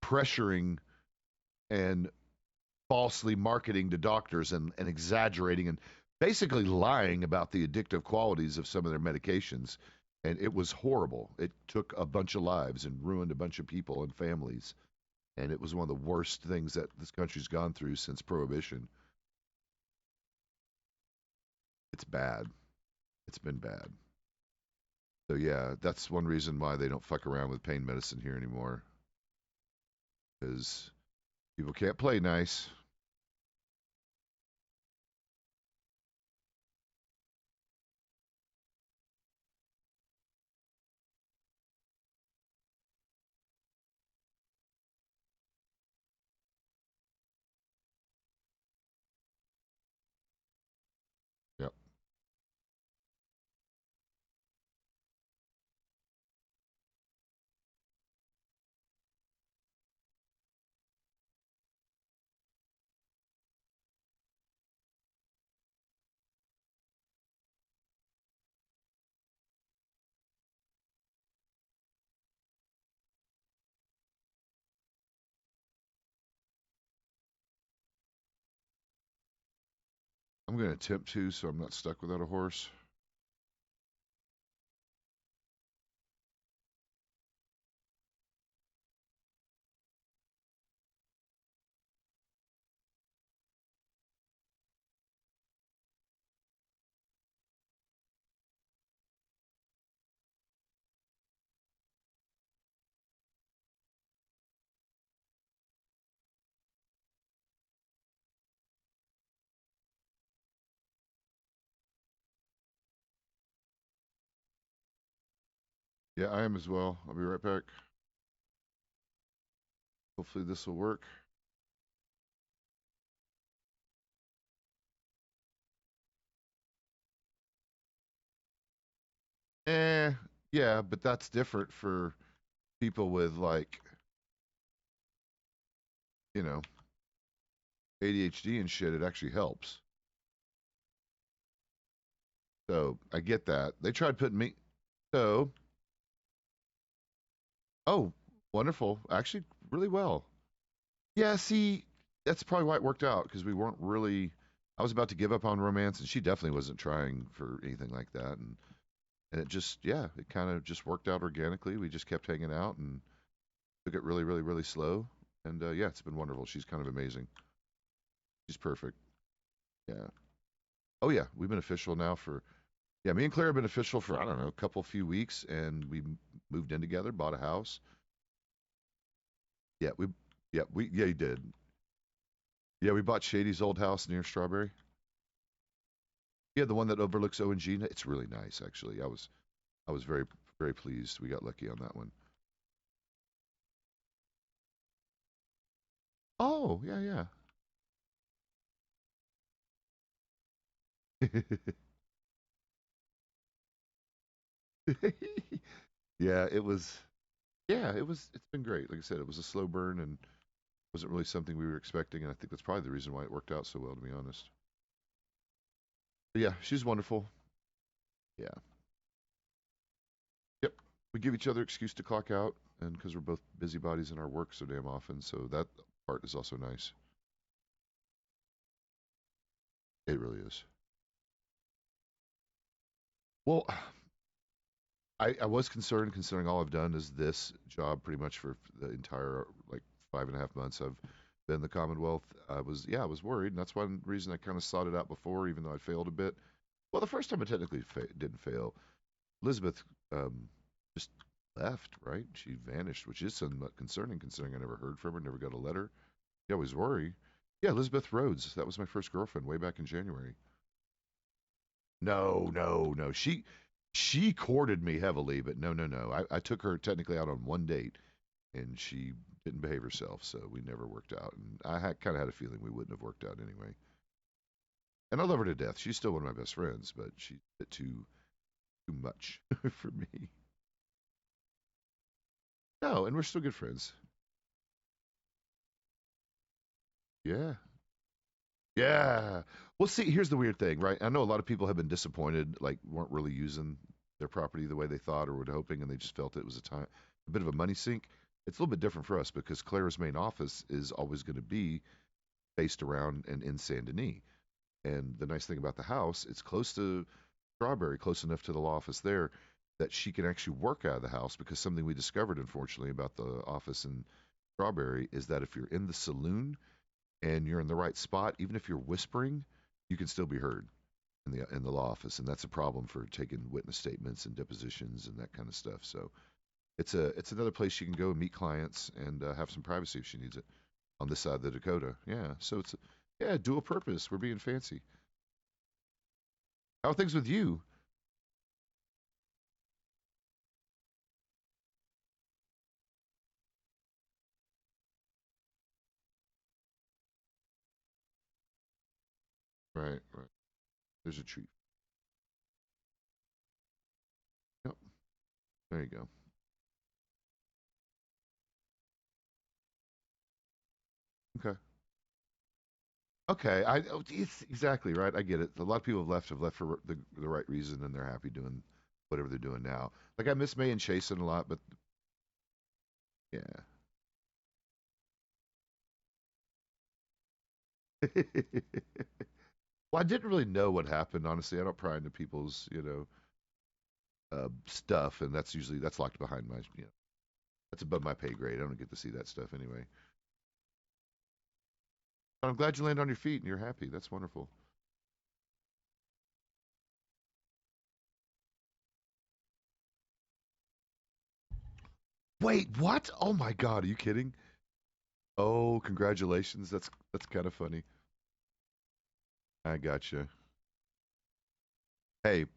pressuring and falsely marketing to doctors and exaggerating and basically lying about the addictive qualities of some of their medications. And it was horrible. It took a bunch of lives and ruined a bunch of people and families. and it was one of the worst things that this country's gone through since Prohibition. It's bad. It's been bad. So yeah, that's one reason why they don't fuck around with pain medicine here anymore, because people can't play nice. Yep. I'm going to attempt to, so I'm not stuck without a horse. Yeah, I am as well. I'll be right back. Hopefully this will work. Eh, yeah, but that's different for people with like, you know, ADHD and shit. It actually helps. So I get that. They tried putting me. So, oh, wonderful. Actually, really well. Yeah, see, that's probably why it worked out because we weren't really. I was about to give up on romance, and she definitely wasn't trying for anything like that. And it just, yeah, it kind of just worked out organically. We just kept hanging out and took it really, really, really slow. And yeah, it's been wonderful. She's kind of amazing. She's perfect. Yeah. Oh yeah, we've been official now for yeah. Me and Claire have been official for I don't know a couple few weeks, and we moved in together, bought a house. Yeah, we yeah, you did. Yeah, we bought Shady's old house near Strawberry. Yeah, the one that overlooks O&G. It's really nice, actually. I was very very pleased. We got lucky on that one. Oh yeah yeah. Yeah, it was. Yeah, it was. It's been great. Like I said, it was a slow burn and wasn't really something we were expecting, and I think that's probably the reason why it worked out so well, to be honest. But yeah, she's wonderful. Yeah. Yep. We give each other excuse to clock out, and because we're both busybodies in our work so damn often, so that part is also nice. It really is. Well, I was concerned considering all I've done is this job pretty much for the entire like 5.5 months I've been in the Commonwealth. I was worried, and that's one reason I kind of sought it out before, even though I failed a bit. Well, the first time I technically didn't fail. Elizabeth just left, right? She vanished, which is somewhat concerning considering I never heard from her, never got a letter. You always worry. Yeah, Elizabeth Rhodes. That was my first girlfriend way back in January. No, no, no. She courted me heavily, but no, no, no. I took her technically out on one date, and she didn't behave herself, so we never worked out. And kind of had a feeling we wouldn't have worked out anyway. And I love her to death. She's still one of my best friends, but she's a bit too much for me. No, and we're still good friends. Yeah, yeah. Well, see, here's the weird thing, right? I know a lot of people have been disappointed, like weren't really using their property the way they thought or were hoping, and they just felt it was a bit of a money sink. It's a little bit different for us because Claire's main office is always going to be based around and in Saint Denis. And the nice thing about the house, it's close to Strawberry, close enough to the law office there that she can actually work out of the house because something we discovered, unfortunately, about the office in strawberry is that if you're in the saloon and you're in the right spot, even if you're whispering, you can still be heard in the law office, and that's a problem for taking witness statements and depositions and that kind of stuff. So it's another place she can go and meet clients and have some privacy if she needs it on this side of the Dakota. Yeah, so it's yeah, dual purpose. We're being fancy. How are things with you? Right, right. There's a treat. Yep. There you go. Okay. Okay. It's exactly right. I get it. A lot of people have left for the right reason, and they're happy doing whatever they're doing now. Like I miss May and Chasen a lot, but yeah. Well, I didn't really know what happened, honestly. I don't pry into people's, stuff, and that's locked behind that's above my pay grade. I don't get to see that stuff anyway. But I'm glad you landed on your feet and you're happy. That's wonderful. Wait, what? Oh my God, are you kidding? Oh, congratulations. That's kind of funny. I gotcha. Hey,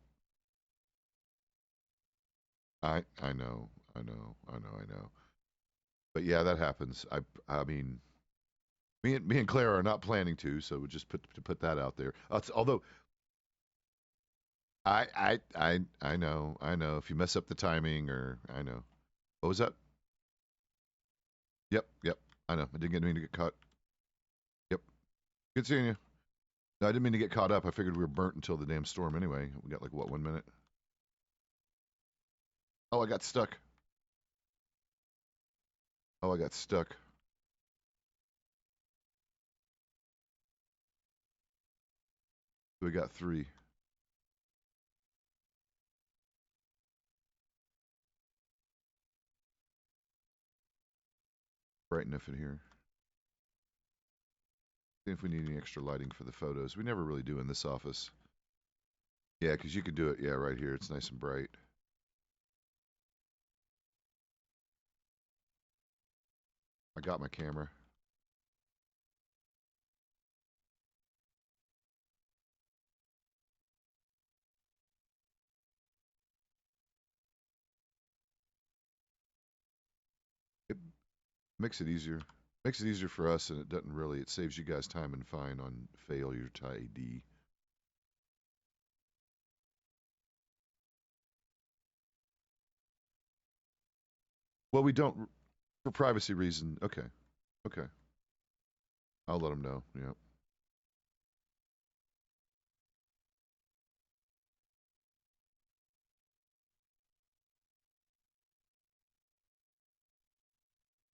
I know, I know. But yeah, that happens. I mean, me and Claire are not planning to, so we just put that out there. Although I know, I know. If you mess up the timing, or I know. What was that? Yep, yep. I know. I didn't mean to get caught. Yep. Good seeing you. No, I didn't mean to get caught up. I figured we were burnt until the damn storm anyway. We got like what, 1 minute? Oh, I got stuck. Oh, I got stuck. We got three. Bright enough in here. See if we need any extra lighting for the photos. We never really do in this office. Yeah, because you could do it. Yeah, right here. It's nice and bright. I got my camera. It makes it easier. Makes it easier for us, and it doesn't really. It saves you guys time and fine on failure to ID. Well, we don't for privacy reason. Okay, okay. I'll let them know. Yeah.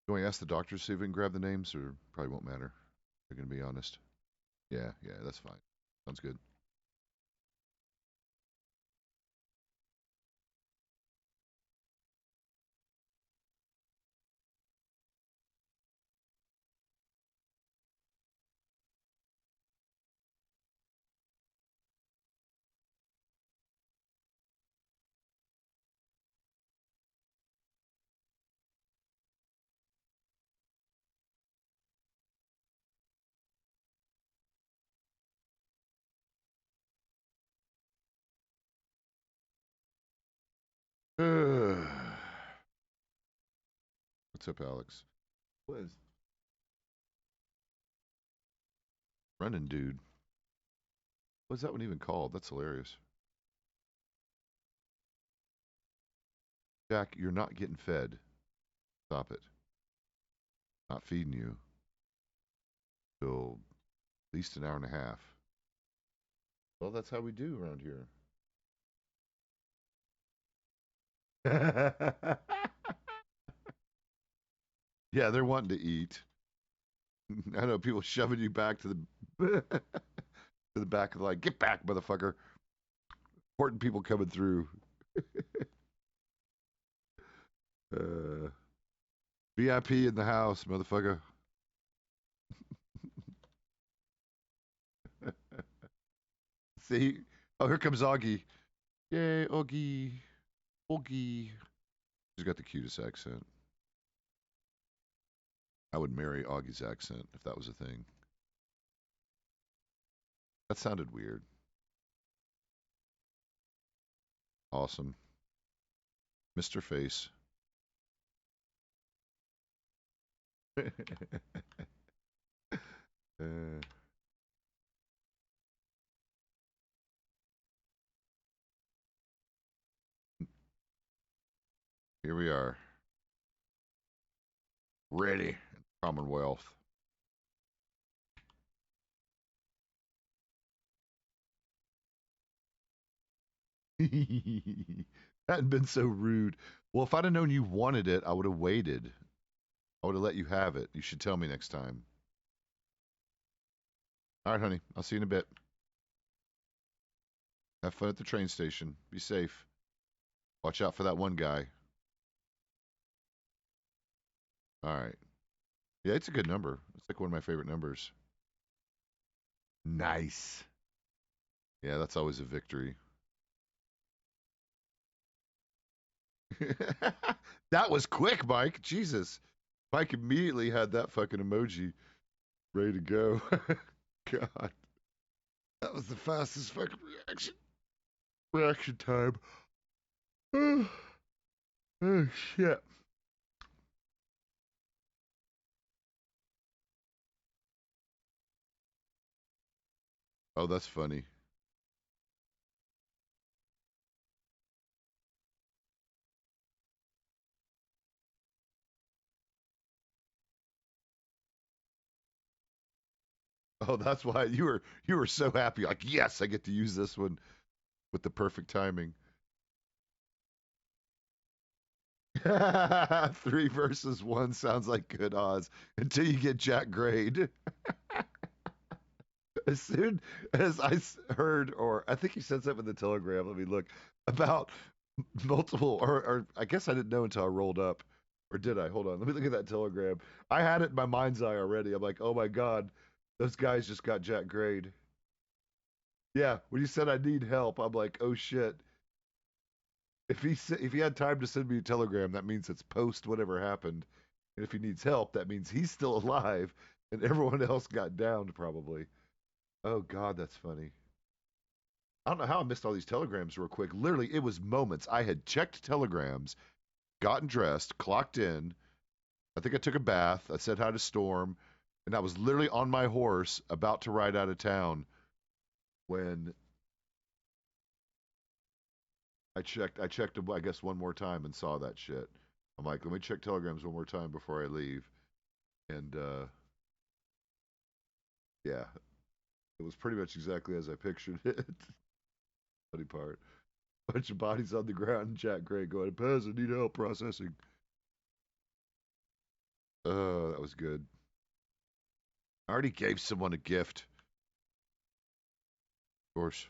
Can we ask the doctor to see if we can grab the names, or probably won't matter? They're gonna be honest. Yeah, yeah, that's fine. Sounds good. What's up, Alex? What is Brennan, dude? What's that one even called? That's hilarious. Jack, you're not getting fed. Stop it. Not feeding you till at least an hour and a half. Well, that's how we do around here. Yeah, they're wanting to eat. I know people shoving you back to the to the back of the like, get back, motherfucker. Important people coming through. Uh, VIP in the house, motherfucker. See? Oh, here comes Augie. Yay, Augie. Augie. He's got the cutest accent. I would marry Augie's accent if that was a thing. That sounded weird. Awesome. Mr. Face. uh, here we are. Ready. Commonwealth. Hadn't been so rude. Well, if I'd have known you wanted it, I would have waited. I would have let you have it. You should tell me next time. All right, honey. I'll see you in a bit. Have fun at the train station. Be safe. Watch out for that one guy. All right. Yeah, it's a good number. It's like one of my favorite numbers. Nice. Yeah, that's always a victory. That was quick, Mike. Jesus. Mike immediately had that fucking emoji ready to go. God. That was the fastest fucking reaction. Reaction time. Oh, shit. Oh, that's funny. Oh, that's why you were so happy. Like, yes, I get to use this one with the perfect timing. 3 versus 1 sounds like good odds until you get Jack Grade. As soon as heard, or I think he said something in the Telegram. Let me look about multiple, or I guess I didn't know until I rolled up, or did I? Hold on, let me look at that Telegram. I had it in my mind's eye already. I'm like, oh my god, those guys just got Jack Grade. Yeah, when you said I need help, I'm like, oh shit. If he had time to send me a telegram, that means it's post whatever happened. And if he needs help, that means he's still alive, and everyone else got downed probably. Oh God, that's funny. I don't know how I missed all these telegrams real quick. Literally, it was moments. I had checked telegrams, gotten dressed, clocked in. I think I took a bath. I said hi to Storm, and I was literally on my horse about to ride out of town when I checked them, I guess, one more time and saw that shit. I'm like, let me check telegrams one more time before I leave. And yeah, it was pretty much exactly as I pictured it. Funny part. Bunch of bodies on the ground and Jack Gray going, Pezz, I need help processing. Oh, that was good. I already gave someone a gift. Of course.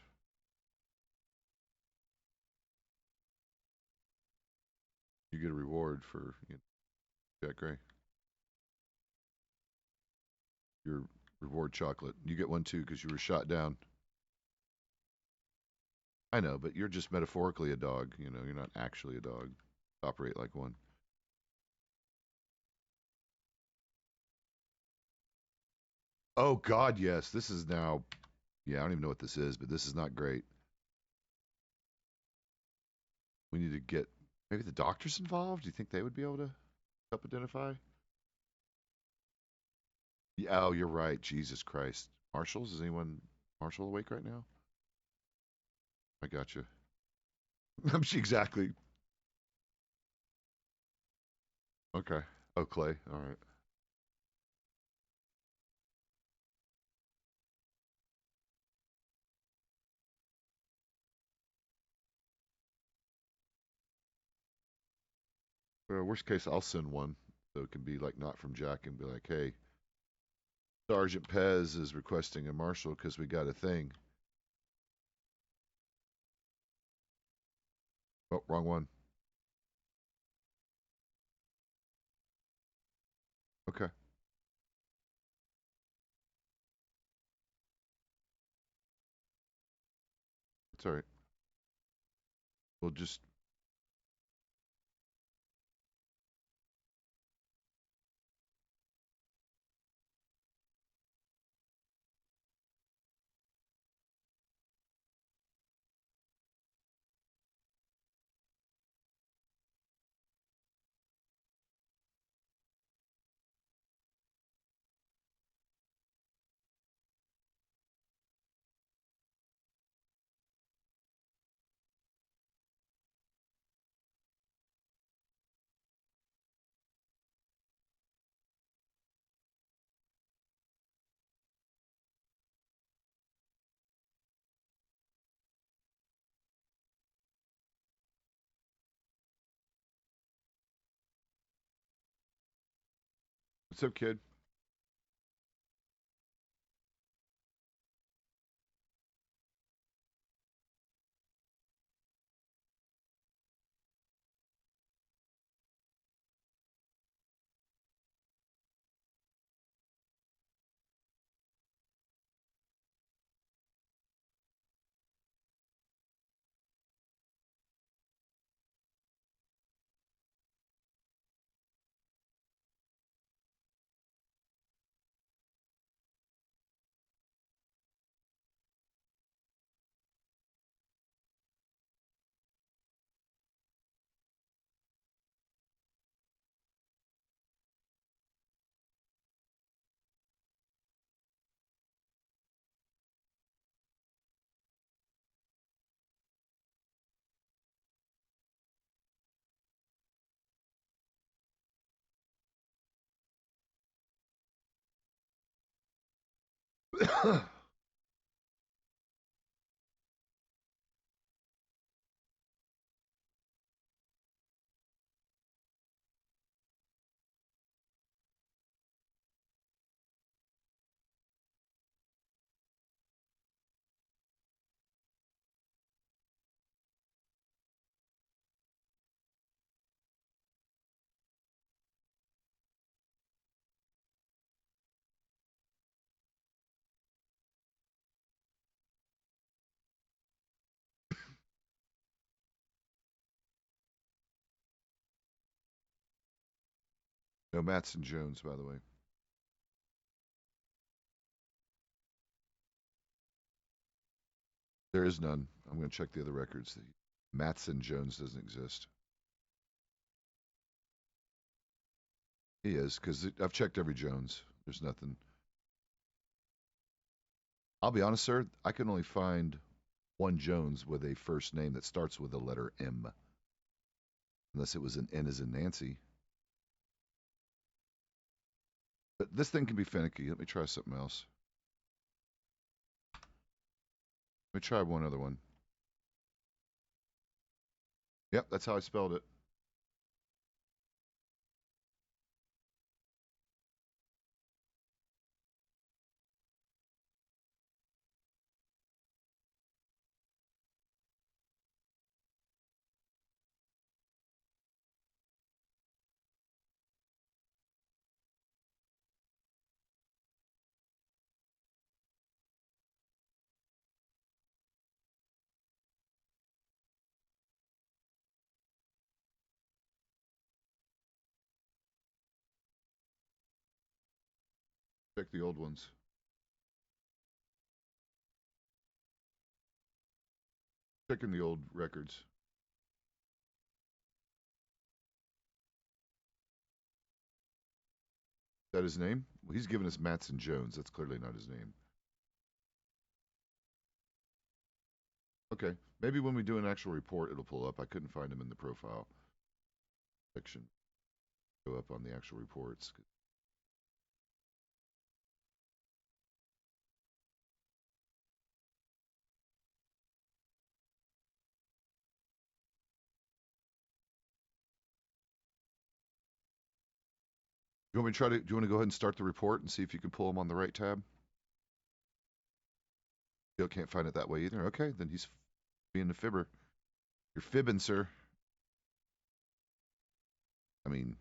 You get a reward for Jack Gray. Your reward chocolate. You get one too because you were shot down. I know, but you're just metaphorically a dog. You're not actually a dog. Operate like one. Oh God, yes. This is now. Yeah, I don't even know what this is, but this is not great. We need to get maybe the doctors involved. Do you think they would be able to help identify? Yeah, oh, you're right. Jesus Christ. Marshals? Is anyone Marshall awake right now? I got you. Exactly. Okay. Oh, Clay. All right. Well, worst case, I'll send one. So it can be like not from Jack and be like, hey, Sergeant Pezz is requesting a marshal because we got a thing. Oh, wrong one. Okay. It's all right. We'll just. What's up, kid? No, Matson Jones, by the way. There is none. I'm going to check the other records. Matson Jones doesn't exist. He is, because I've checked every Jones. There's nothing. I'll be honest, sir. I can only find one Jones with a first name that starts with the letter M, unless it was an N as in Nancy. But this thing can be finicky. Let me try something else. Let me try one other one. Yep, that's how I spelled it. Check the old ones. Checking the old records. Is that his name? Well, he's given us Matson Jones. That's clearly not his name. Okay. Maybe when we do an actual report, it'll pull up. I couldn't find him in the profile section. Go up on the actual reports. Do you want me to try to? Do you want to go ahead and start the report and see if you can pull him on the right tab? You can't find it that way either. Okay, then he's being a fibber. You're fibbing, sir. I mean,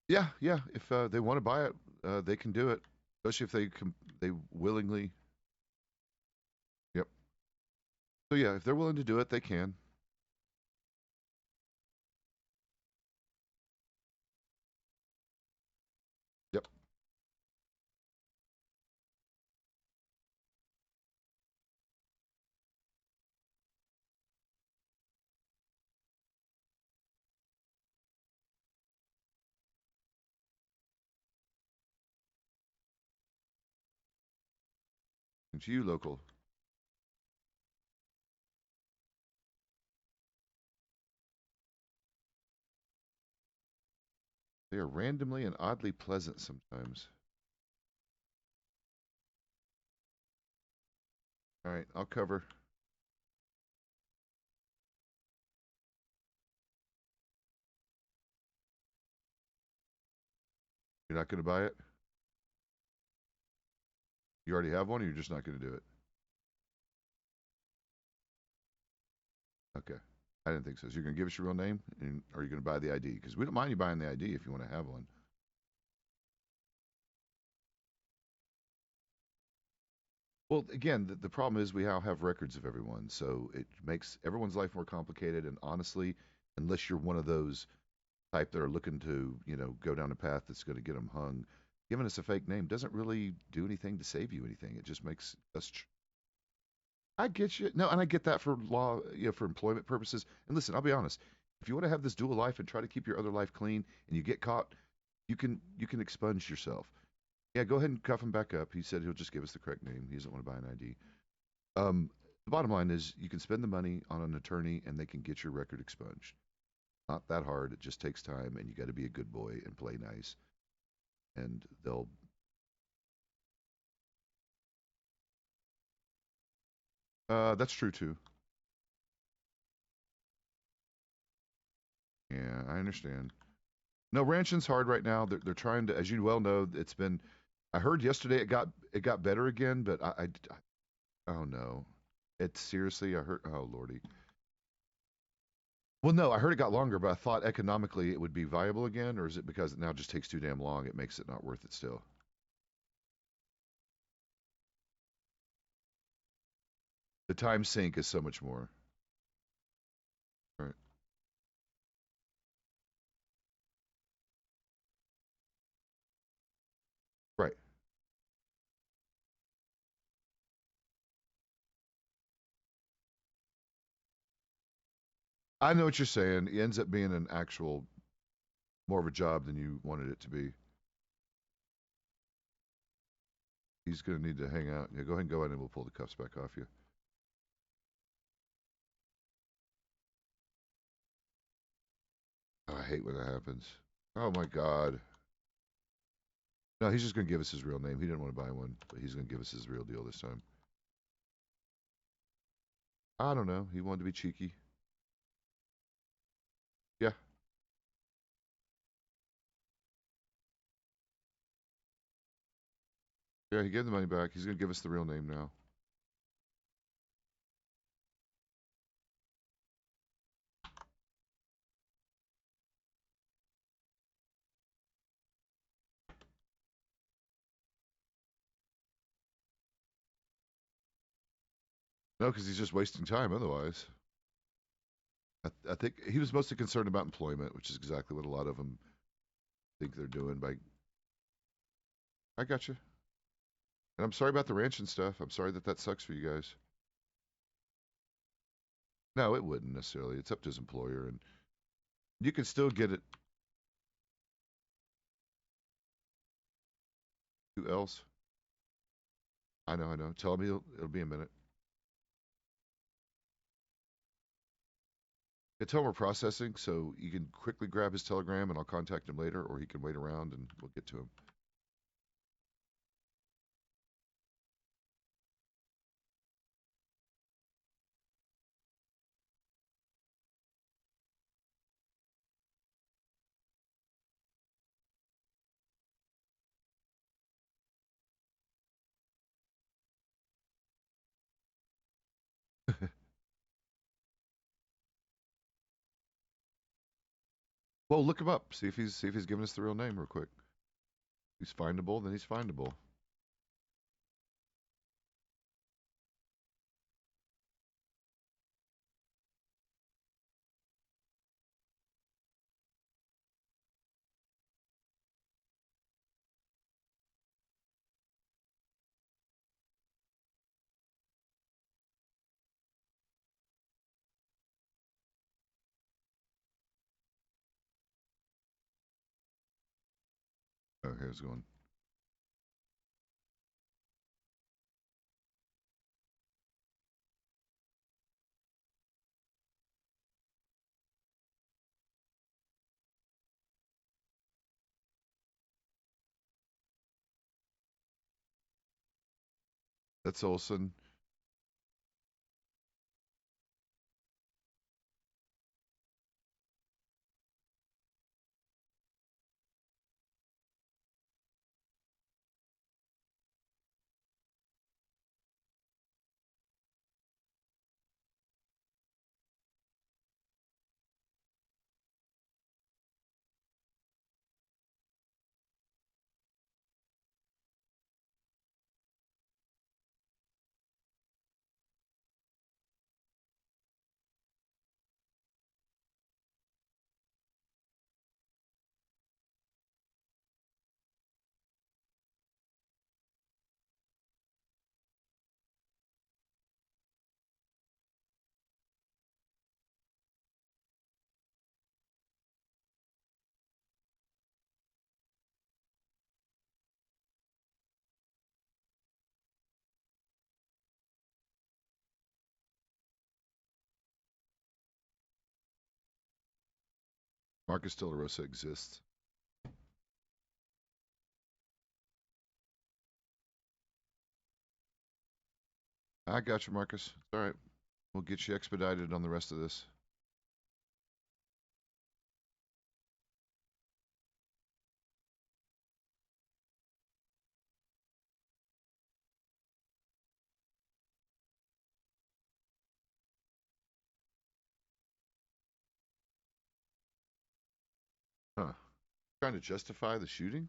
Yeah, yeah. If they want to buy it, they can do it, especially if they willingly. Yep. So yeah, if they're willing to do it, they can. Yep. And to you, local, they are randomly and oddly pleasant sometimes. All right, I'll cover. You're not going to buy it. You already have one, or you're just not going to do it. Okay. I didn't think so. So you're going to give us your real name, and are you going to buy the ID? Because we don't mind you buying the ID if you want to have one. Well, again, the problem is we now have records of everyone, so it makes everyone's life more complicated. And honestly, unless you're one of those type that are looking to, go down a path that's going to get them hung, giving us a fake name doesn't really do anything to save you anything. It just makes us. I get you. No, and I get that for law, for employment purposes. And listen, I'll be honest. If you want to have this dual life and try to keep your other life clean, and you get caught, you can expunge yourself. Yeah, go ahead and cuff him back up. He said he'll just give us the correct name. He doesn't want to buy an ID. The bottom line is you can spend the money on an attorney and they can get your record expunged. Not that hard. It just takes time, and you got to be a good boy and play nice. And they'll. That's true too. Yeah, I understand. No, ranching's hard right now. They're trying to, as you well know, it's been. I heard yesterday it got better again, but oh no, it's seriously. I heard. Oh lordy. Well, no, I heard it got longer, but I thought economically it would be viable again, or is it because it now just takes too damn long? It makes it not worth it still. The time sink is so much more. Right. Right. I know what you're saying. It ends up being an actual more of a job than you wanted it to be. He's going to need to hang out. Yeah, go ahead and go in and we'll pull the cuffs back off you. Oh, I hate when that happens. Oh my God. No, he's just going to give us his real name. He didn't want to buy one, but he's going to give us his real deal this time. I don't know. He wanted to be cheeky. Yeah. Yeah, he gave the money back. He's going to give us the real name now. No, because he's just wasting time otherwise. I think he was mostly concerned about employment, which is exactly what a lot of them think they're doing. I got you. And I'm sorry about the ranch and stuff. I'm sorry that that sucks for you guys. No, it wouldn't necessarily. It's up to his employer, and you can still get it. Who else? I know, I know. Tell him it'll be a minute. Yeah, tell him we're processing, so you can quickly grab his telegram, and I'll contact him later, or he can wait around, and we'll get to him. Well, look him up. See if he's giving us the real name real quick. If he's findable, then he's findable. Oh, here's one. That's Olson. Marcus De La Rosa exists. I got you, Marcus. It's all right. We'll get you expedited on the rest of this. Huh. Trying to justify the shooting?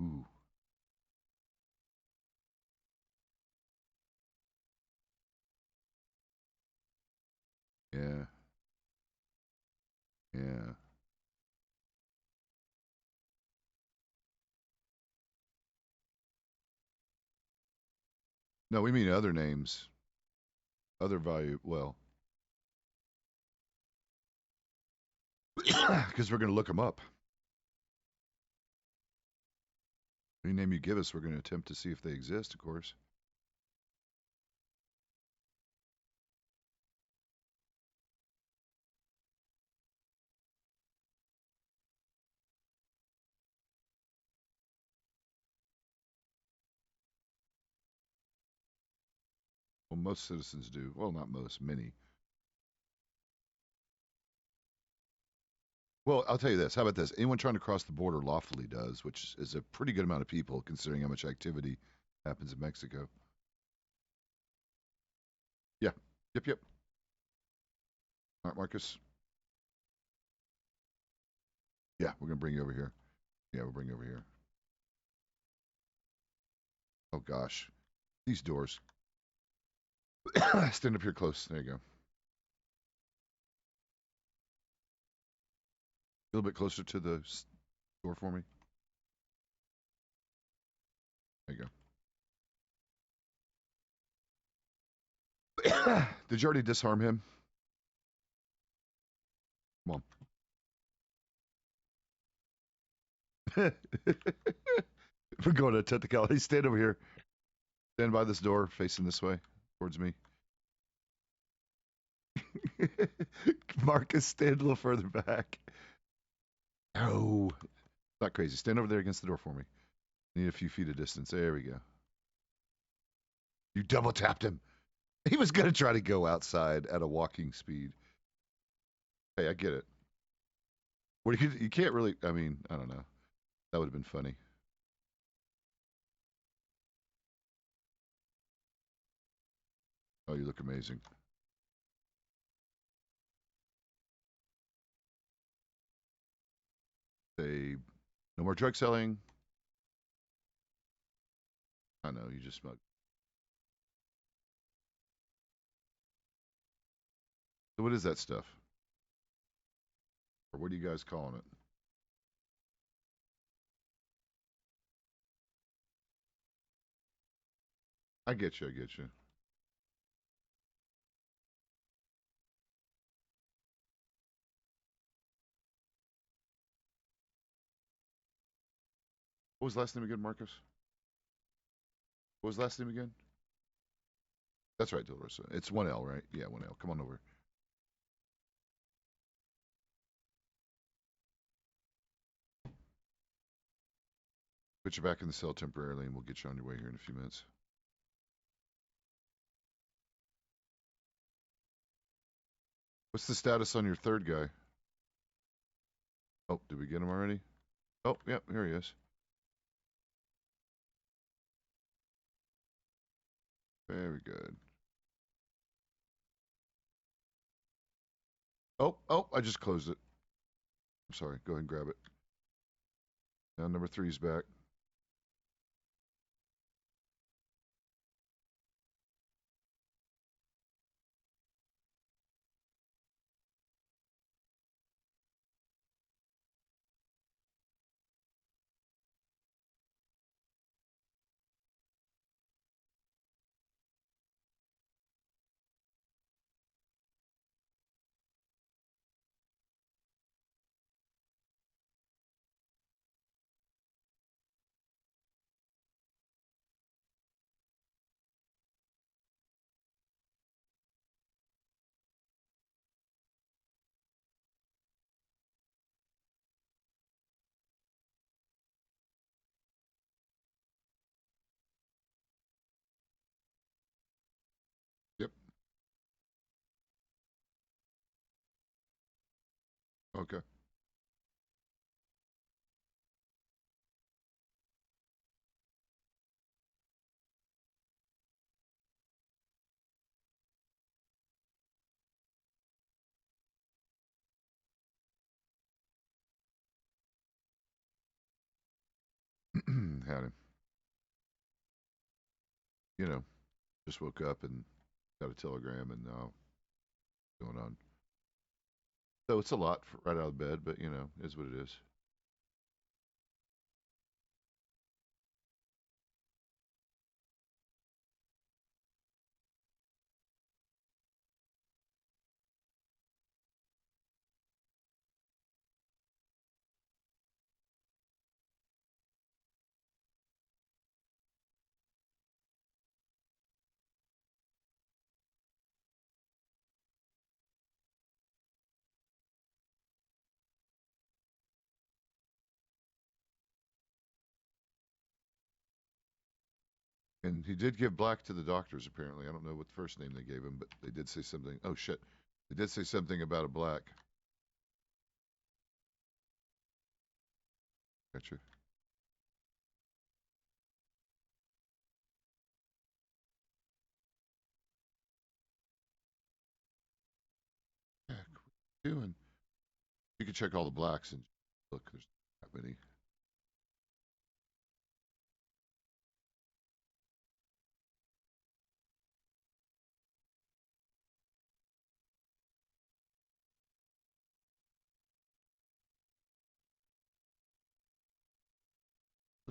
Ooh, yeah, yeah. No, we mean other names, other value. Well, because we're going to look them up. Any name you give us, we're going to attempt to see if they exist, of course. Well, most citizens do. Well, not most, many. Well, I'll tell you this. How about this? Anyone trying to cross the border lawfully does, which is a pretty good amount of people considering how much activity happens in Mexico. Yeah. Yep, yep. All right, Marcus. Yeah, we're going to bring you over here. Yeah, we'll bring you over here. Oh gosh, these doors. Stand up here close. There you go. A little bit closer to the door for me. There you go. Did you already disarm him? Come on. We're going to technicality. Stand over here. Stand by this door, facing this way, towards me. Marcus, stand a little further back. Oh, not crazy. Stand over there against the door for me. Need a few feet of distance. There we go. You double tapped him. He was going to try to go outside at a walking speed. Hey, I get it. Well, you can't really. I mean, I don't know. That would have been funny. Oh, you look amazing. Say, no more drug selling. I know you just smoked. So what is that stuff? Or what are you guys calling it? I get you. I get you. What was the last name again, Marcus? What was the last name again? That's right, Dolorosa. It's 1L, right? Yeah, 1L. Come on over. Put you back in the cell temporarily, and we'll get you on your way here in a few minutes. What's the status on your third guy? Oh, did we get him already? Oh, yep, here he is. Very good. Oh, I just closed it. I'm sorry. Go ahead and grab it. Now number three's back. Yep. Okay. Had him. You know, just woke up and got a telegram and now going on. So it's a lot for right out of bed, but you know, is what it is. And he did give black to the doctors, apparently. I don't know what the first name they gave him, but they did say something. Oh, shit. They did say something about a black. Gotcha. Heck, what are you doing? You can check all the blacks and look, there's not that many.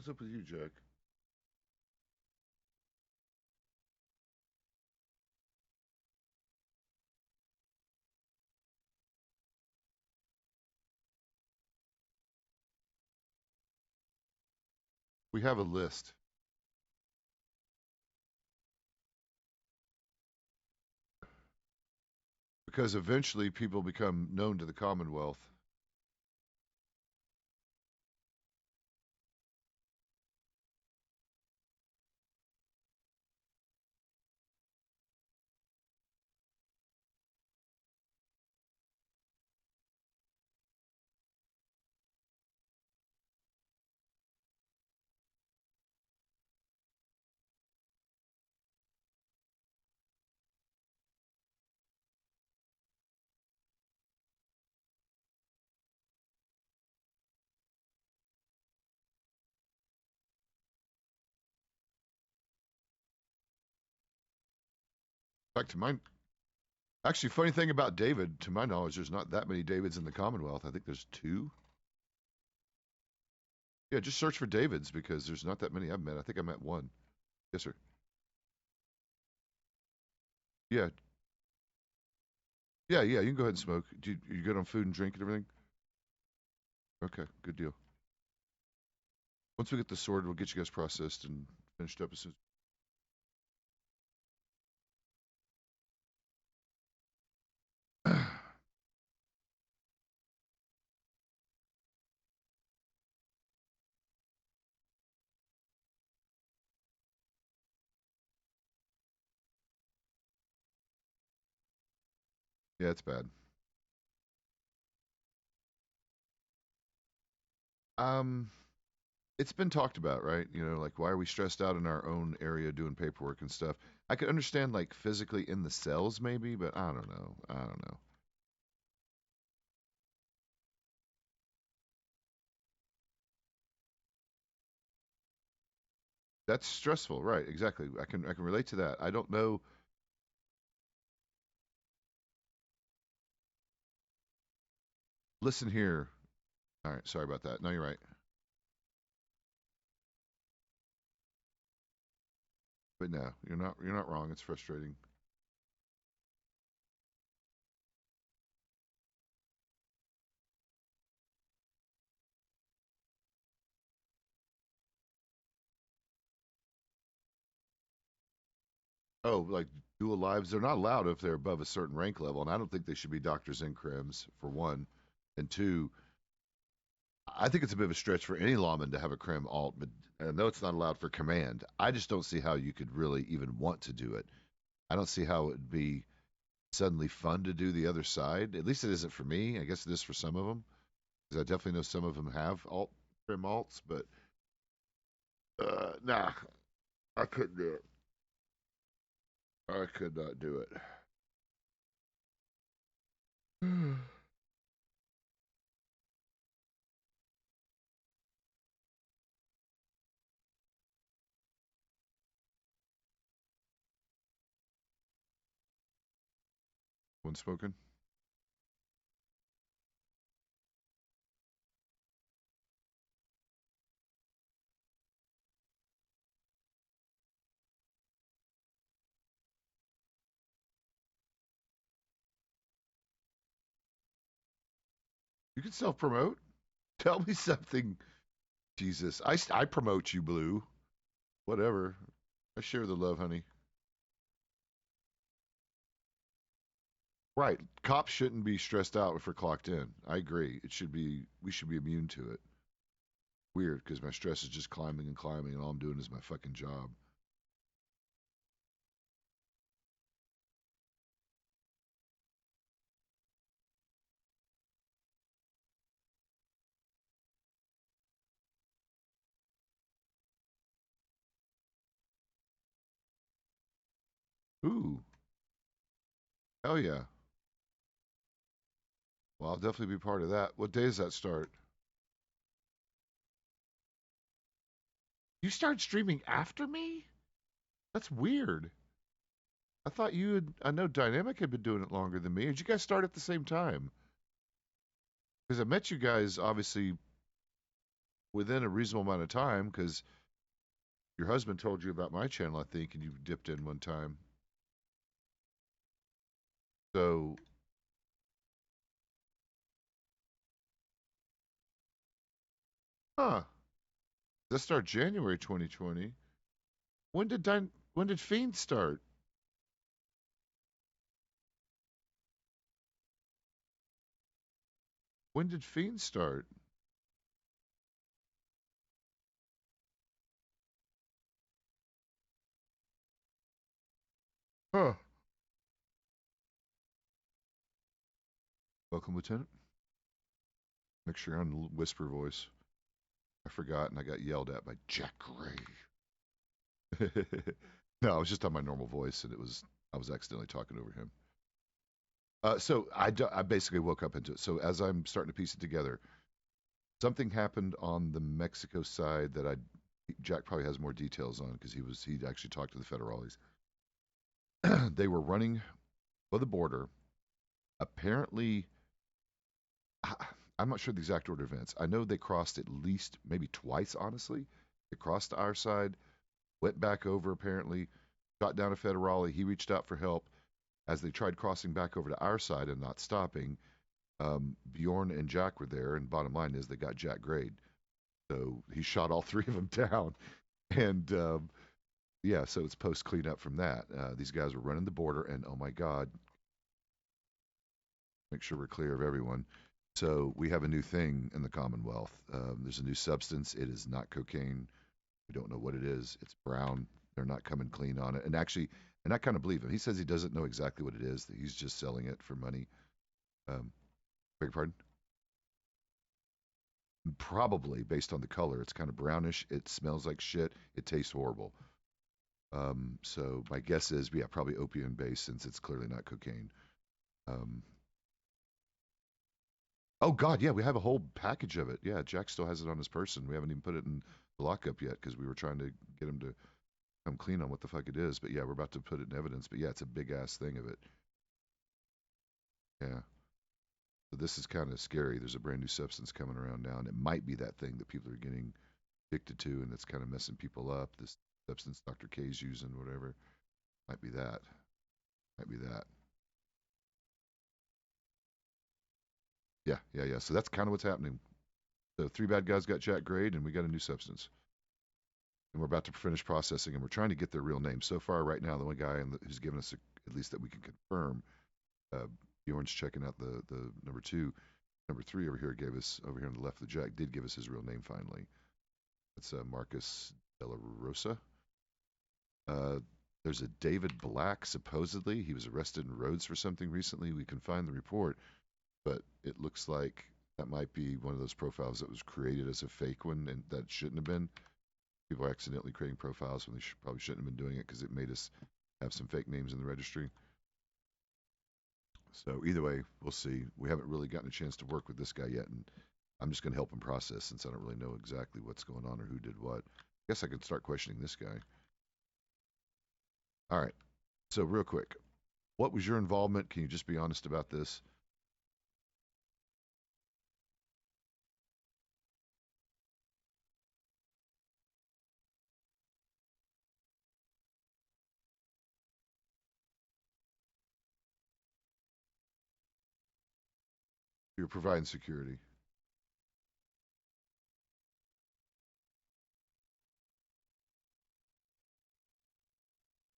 What's up with you, Jack? We have a list because eventually people become known to the Commonwealth. Back to mine. Actually, funny thing about David, to my knowledge, there's not that many Davids in the Commonwealth. I think there's two. Yeah, just search for Davids because there's not that many I've met. I think I met one. Yes, sir. Yeah, yeah. You can go ahead and smoke. You good on food and drink and everything? Okay, good deal. Once we get the sword, we'll get you guys processed and finished up as soon. Yeah, it's bad. Um, it's been talked about, right? You know, like why are we stressed out in our own area doing paperwork and stuff? I could understand like physically in the cells maybe, but I don't know. I don't know. That's stressful, right? Exactly. I can relate to that. I don't know. Listen here. All right, sorry about that. No, you're right. But no, you're not wrong. It's frustrating. Oh, like dual lives, they're not allowed if they're above a certain rank level, and I don't think they should be doctors in crims for one. And two, I think it's a bit of a stretch for any lawman to have a crim alt, but I know it's not allowed for command. I just don't see how you could really even want to do it. I don't see how it would be suddenly fun to do the other side. At least it isn't for me. I guess it is for some of them, because I definitely know some of them have alt crim alts, but nah, I couldn't do it. I could not do it. One spoken. You can self promote. Tell me something. Jesus, I promote you, Blue. Whatever. I share the love, honey. Right. Cops shouldn't be stressed out if we're clocked in. I agree. It should be. We should be immune to it. Weird, because my stress is just climbing and climbing, and all I'm doing is my fucking job. Ooh, hell yeah. Well, I'll definitely be part of that. What day does that start? You started streaming after me? That's weird. I thought you had. I know Dynamic had been doing it longer than me. Did you guys start at the same time? Because I met you guys obviously within a reasonable amount of time because your husband told you about my channel, I think, and you dipped in one time. So, huh? That start January 2020. When did Fiend start? When did Fiend start? Huh? Welcome, Lieutenant. Make sure you're on whisper voice. I forgot, and I got yelled at by Jack Gray. No, I was just on my normal voice, and I was accidentally talking over him. I basically woke up into it. So as I'm starting to piece it together, something happened on the Mexico side that Jack probably has more details on because he'd actually talked to the federales. They were running for the border. Apparently, I'm not sure the exact order of events. I know they crossed at least maybe twice. Honestly, they crossed to our side, went back over. Apparently, shot down a federale. He reached out for help as they tried crossing back over to our side and not stopping. Bjorn and Jack were there, and bottom line is they got Jack grade. So he shot all three of them down. And yeah, so it's post cleanup from that. These guys were running the border, and oh my God, make sure we're clear of everyone. So we have a new thing in the Commonwealth. There's a new substance. It is not cocaine. We don't know what it is. It's brown. They're not coming clean on it. And actually, and I kind of believe him. He says he doesn't know exactly what it is. That he's just selling it for money. Beg your pardon? Probably based on the color. It's kind of brownish. It smells like shit. It tastes horrible. So my guess is, yeah, probably opium based since it's clearly not cocaine. Um, oh God, yeah, we have a whole package of it. Yeah, Jack still has it on his person. We haven't even put it in the lockup yet because we were trying to get him to come clean on what the fuck it is. But yeah, we're about to put it in evidence. But yeah, it's a big ass thing of it. Yeah. So this is kind of scary. There's a brand new substance coming around now, and it might be that thing that people are getting addicted to, and it's kind of messing people up. This substance Dr. K's using, whatever. Might be that. Might be that. Yeah, yeah, yeah. So that's kind of what's happening. The three bad guys got Jack grade, and we got a new substance. And we're about to finish processing, and we're trying to get their real names. So far, right now, the only guy who's given us at least that we can confirm, uh, Bjorn's checking out the number two. Number three over here gave us, over here on the left of the Jack, did give us his real name finally. That's Marcus De La Rosa. Uh, there's a David Black, supposedly. He was arrested in Rhodes for something recently. We can find the report, but it looks like that might be one of those profiles that was created as a fake one and that shouldn't have been. People are accidentally creating profiles when they probably shouldn't have been doing it because it made us have some fake names in the registry. So either way, we'll see. We haven't really gotten a chance to work with this guy yet, and I'm just going to help him process since I don't really know exactly what's going on or who did what. I guess I could start questioning this guy. All right. So real quick, what was your involvement? Can you just be honest about this? You're providing security.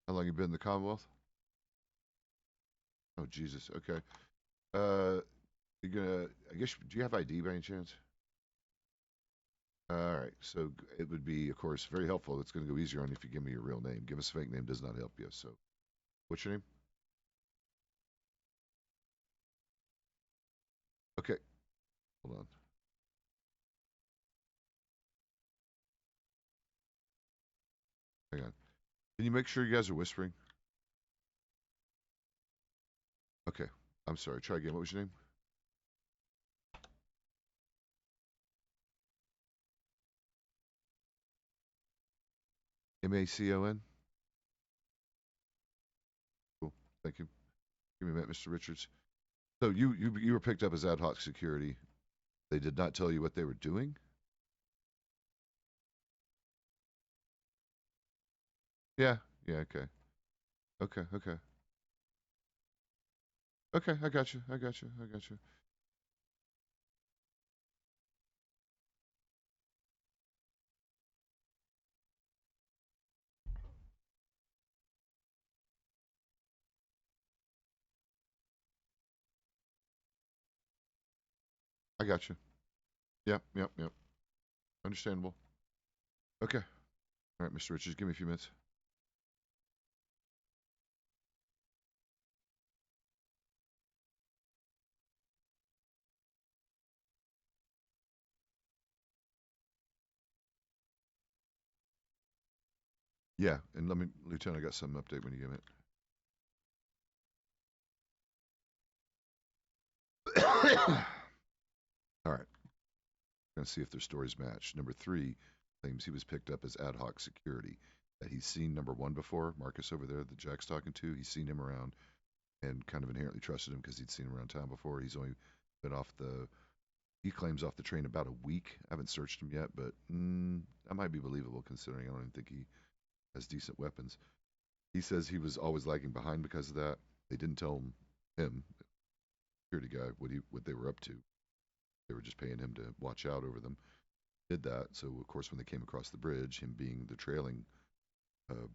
How long you been in the Commonwealth? Oh Jesus. Okay. Uh, you're gonna. I guess. Do you have ID by any chance? All right. So it would be, of course, very helpful. It's going to go easier on you if you give me your real name. Give us a fake name does not help you. So, what's your name? Okay. Hold on. Hang on. Can you make sure you guys are whispering? Okay. I'm sorry. Try again. What was your name? Macon. Cool. Thank you. Give me a minute, Mr. Richards. So you were picked up as ad hoc security. They did not tell you what they were doing. Yeah. Yeah. Okay. Okay. Okay. Okay. I got you. I got you. I got you. I got you. Yep. Yep. Yep. Understandable. Okay. All right, Mr. Richards, give me a few minutes. Yeah, and let me, Lieutenant, I got some update when you give it. All right. Going to see if their stories match. Number three claims he was picked up as ad hoc security. That he's seen number one before, Marcus over there that Jack's talking to. He's seen him around and kind of inherently trusted him because he'd seen him around town before. He's only been off the, he claims off the train about a week. I haven't searched him yet, but that might be believable considering I don't even think he has decent weapons. He says he was always lagging behind because of that. They didn't tell him, security guy, what they were up to. They were just paying him to watch out over them. Did that. So of course, when they came across the bridge, him being the uh,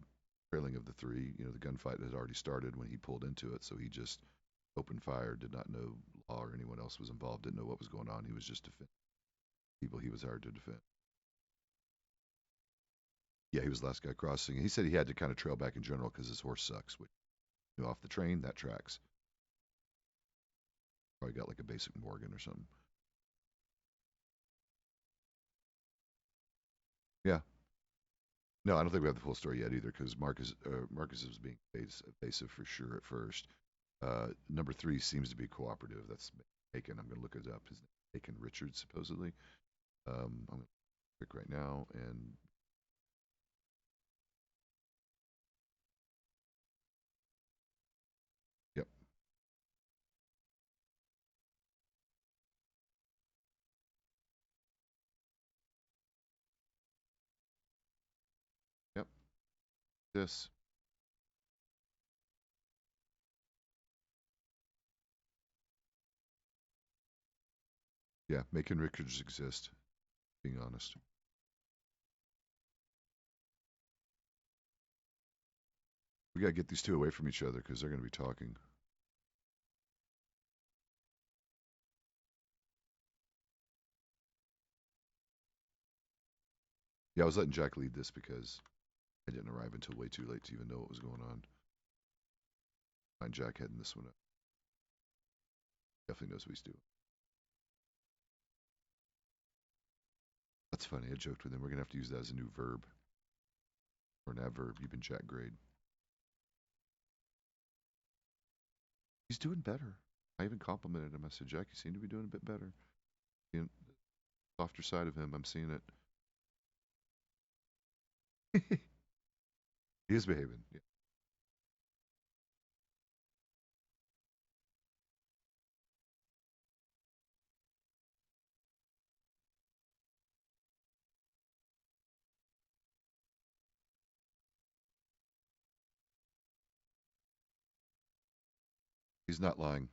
trailing of the three, the gunfight had already started when he pulled into it. So he just opened fire. Did not know law or anyone else was involved. Didn't know what was going on. He was just defending people he was hired to defend. Yeah, he was the last guy crossing. He said he had to kind of trail back in general because his horse sucks. Which, off the train, that tracks. Probably got like a basic Morgan or something. Yeah. No, I don't think we have the full story yet either because Marcus was being evasive for sure at first. Number three seems to be cooperative. That's Aiken. I'm going to look it up. His name is Aiken Richards, supposedly. I'm going to click right now and yep, yep. This, yeah, making Richards exist. Being honest, we got to get these two away from each other because they're going to be talking. Yeah, I was letting Jack lead this because I didn't arrive until way too late to even know what was going on. Find Jack heading this one up. Definitely knows what he's doing. That's funny. I joked with him. We're gonna have to use that as a new verb or an adverb. You've been Jack grade. He's doing better. I even complimented him. I said, Jack, you seem to be doing a bit better. You know, softer side of him. I'm seeing it. He is behaving. Yeah. He's not lying.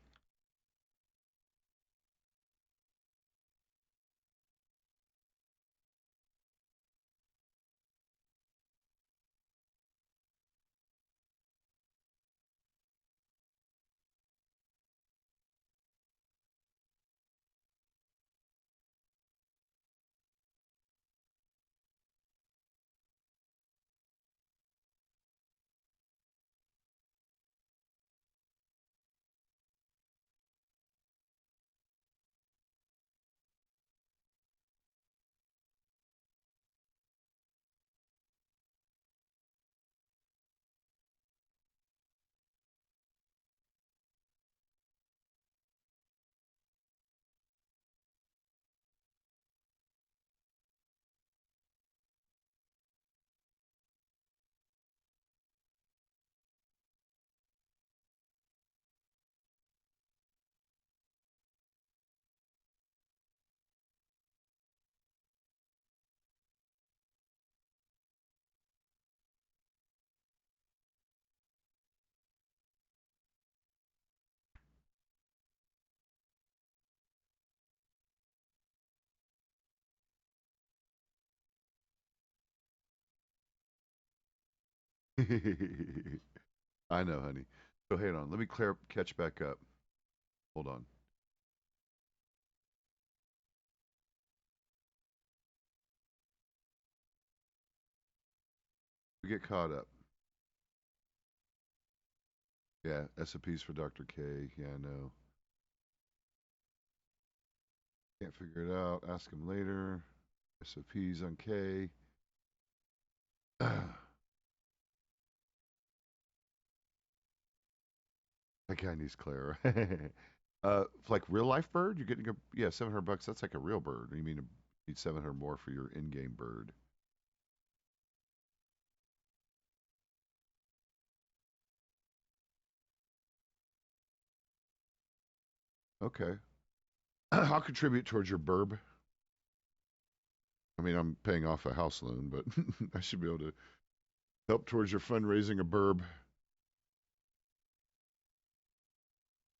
I know, honey. So hang on. Let me catch back up. Hold on. We get caught up. Yeah, SOPs for Dr. K. Yeah, I know. Can't figure it out. Ask him later. SOPs on K. That guy needs Clara. Like real life bird, you're getting a yeah, $700. That's like a real bird. You mean you need 700 more for your in-game bird? Okay, I'll contribute towards your burb. I mean, I'm paying off a house loan, but I should be able to help towards your fundraising a burb.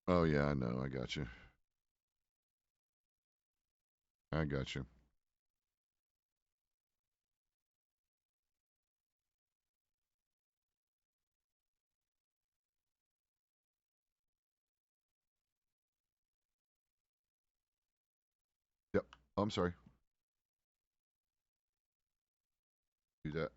Oh yeah, I know. I got you. I got you. Yep. Oh, I'm sorry. Do that.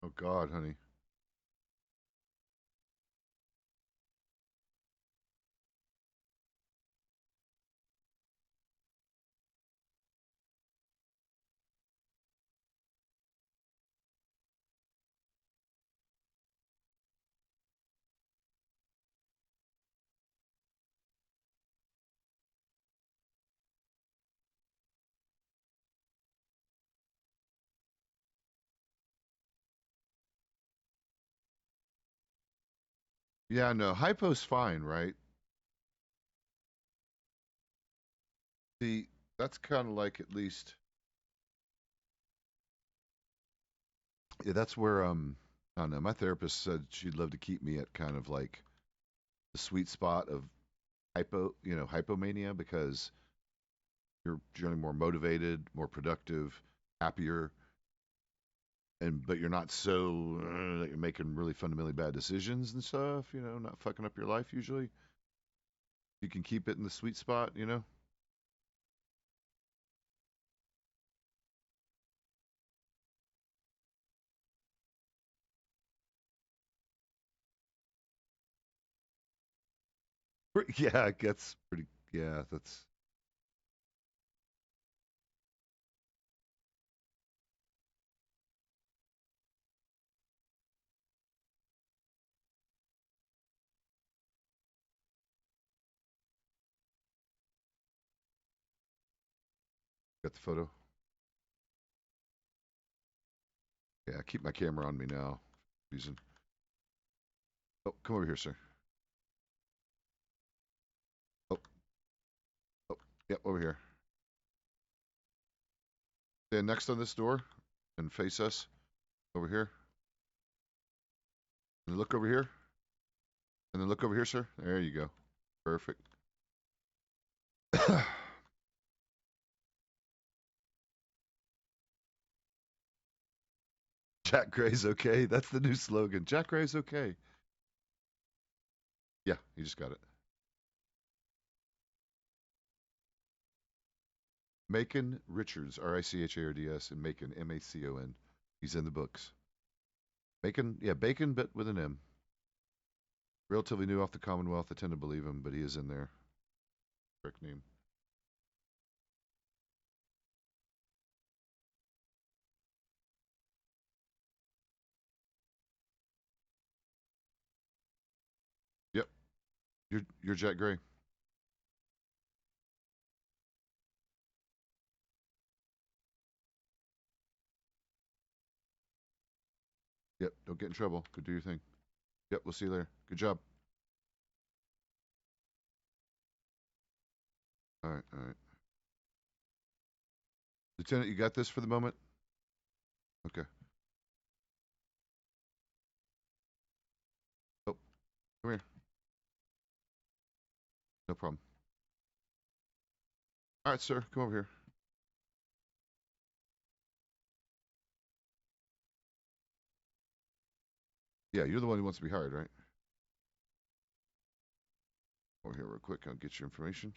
Oh God, honey. Yeah, no. Hypo's fine, right? See, that's kind of like at least. Yeah, that's where I don't know. My therapist said she'd love to keep me at kind of like the sweet spot of hypomania because you're generally more motivated, more productive, happier, and but you're not so that you're making really fundamentally bad decisions and stuff. Not fucking up your life usually. You can keep it in the sweet spot. Yeah, it gets pretty. Yeah, that's got the photo. Yeah, keep my camera on me now. Reason. Oh, come over here, sir. Oh, oh, yep, over here. Stand next on this door and face us over here. And look over here. And then look over here, sir. There you go. Perfect. Jack Gray's okay. That's the new slogan. Jack Gray's okay. Yeah, he just got it. Macon Richards, Richards, and Macon, Macon. He's in the books. Bacon, yeah, Bacon, but with an M. Relatively new off the Commonwealth. I tend to believe him, but he is in there. Correct name. Yep, you're Jack Gray. Yep, don't get in trouble. Go do your thing. Yep, we'll see you later. Good job. All right, all right. Lieutenant, you got this for the moment? Okay. Come here. No problem. All right, sir. Come over here. Yeah, you're the one who wants to be hired, right? Over here real quick. I'll get your information.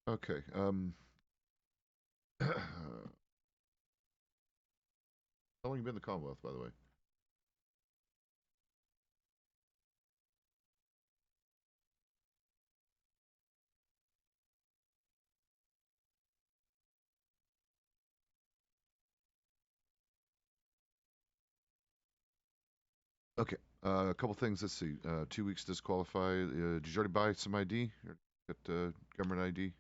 Okay. How long you been in the Commonwealth, by the way? Okay. A couple things. Let's see. 2 weeks disqualify. Did you already buy some ID? Or get government ID?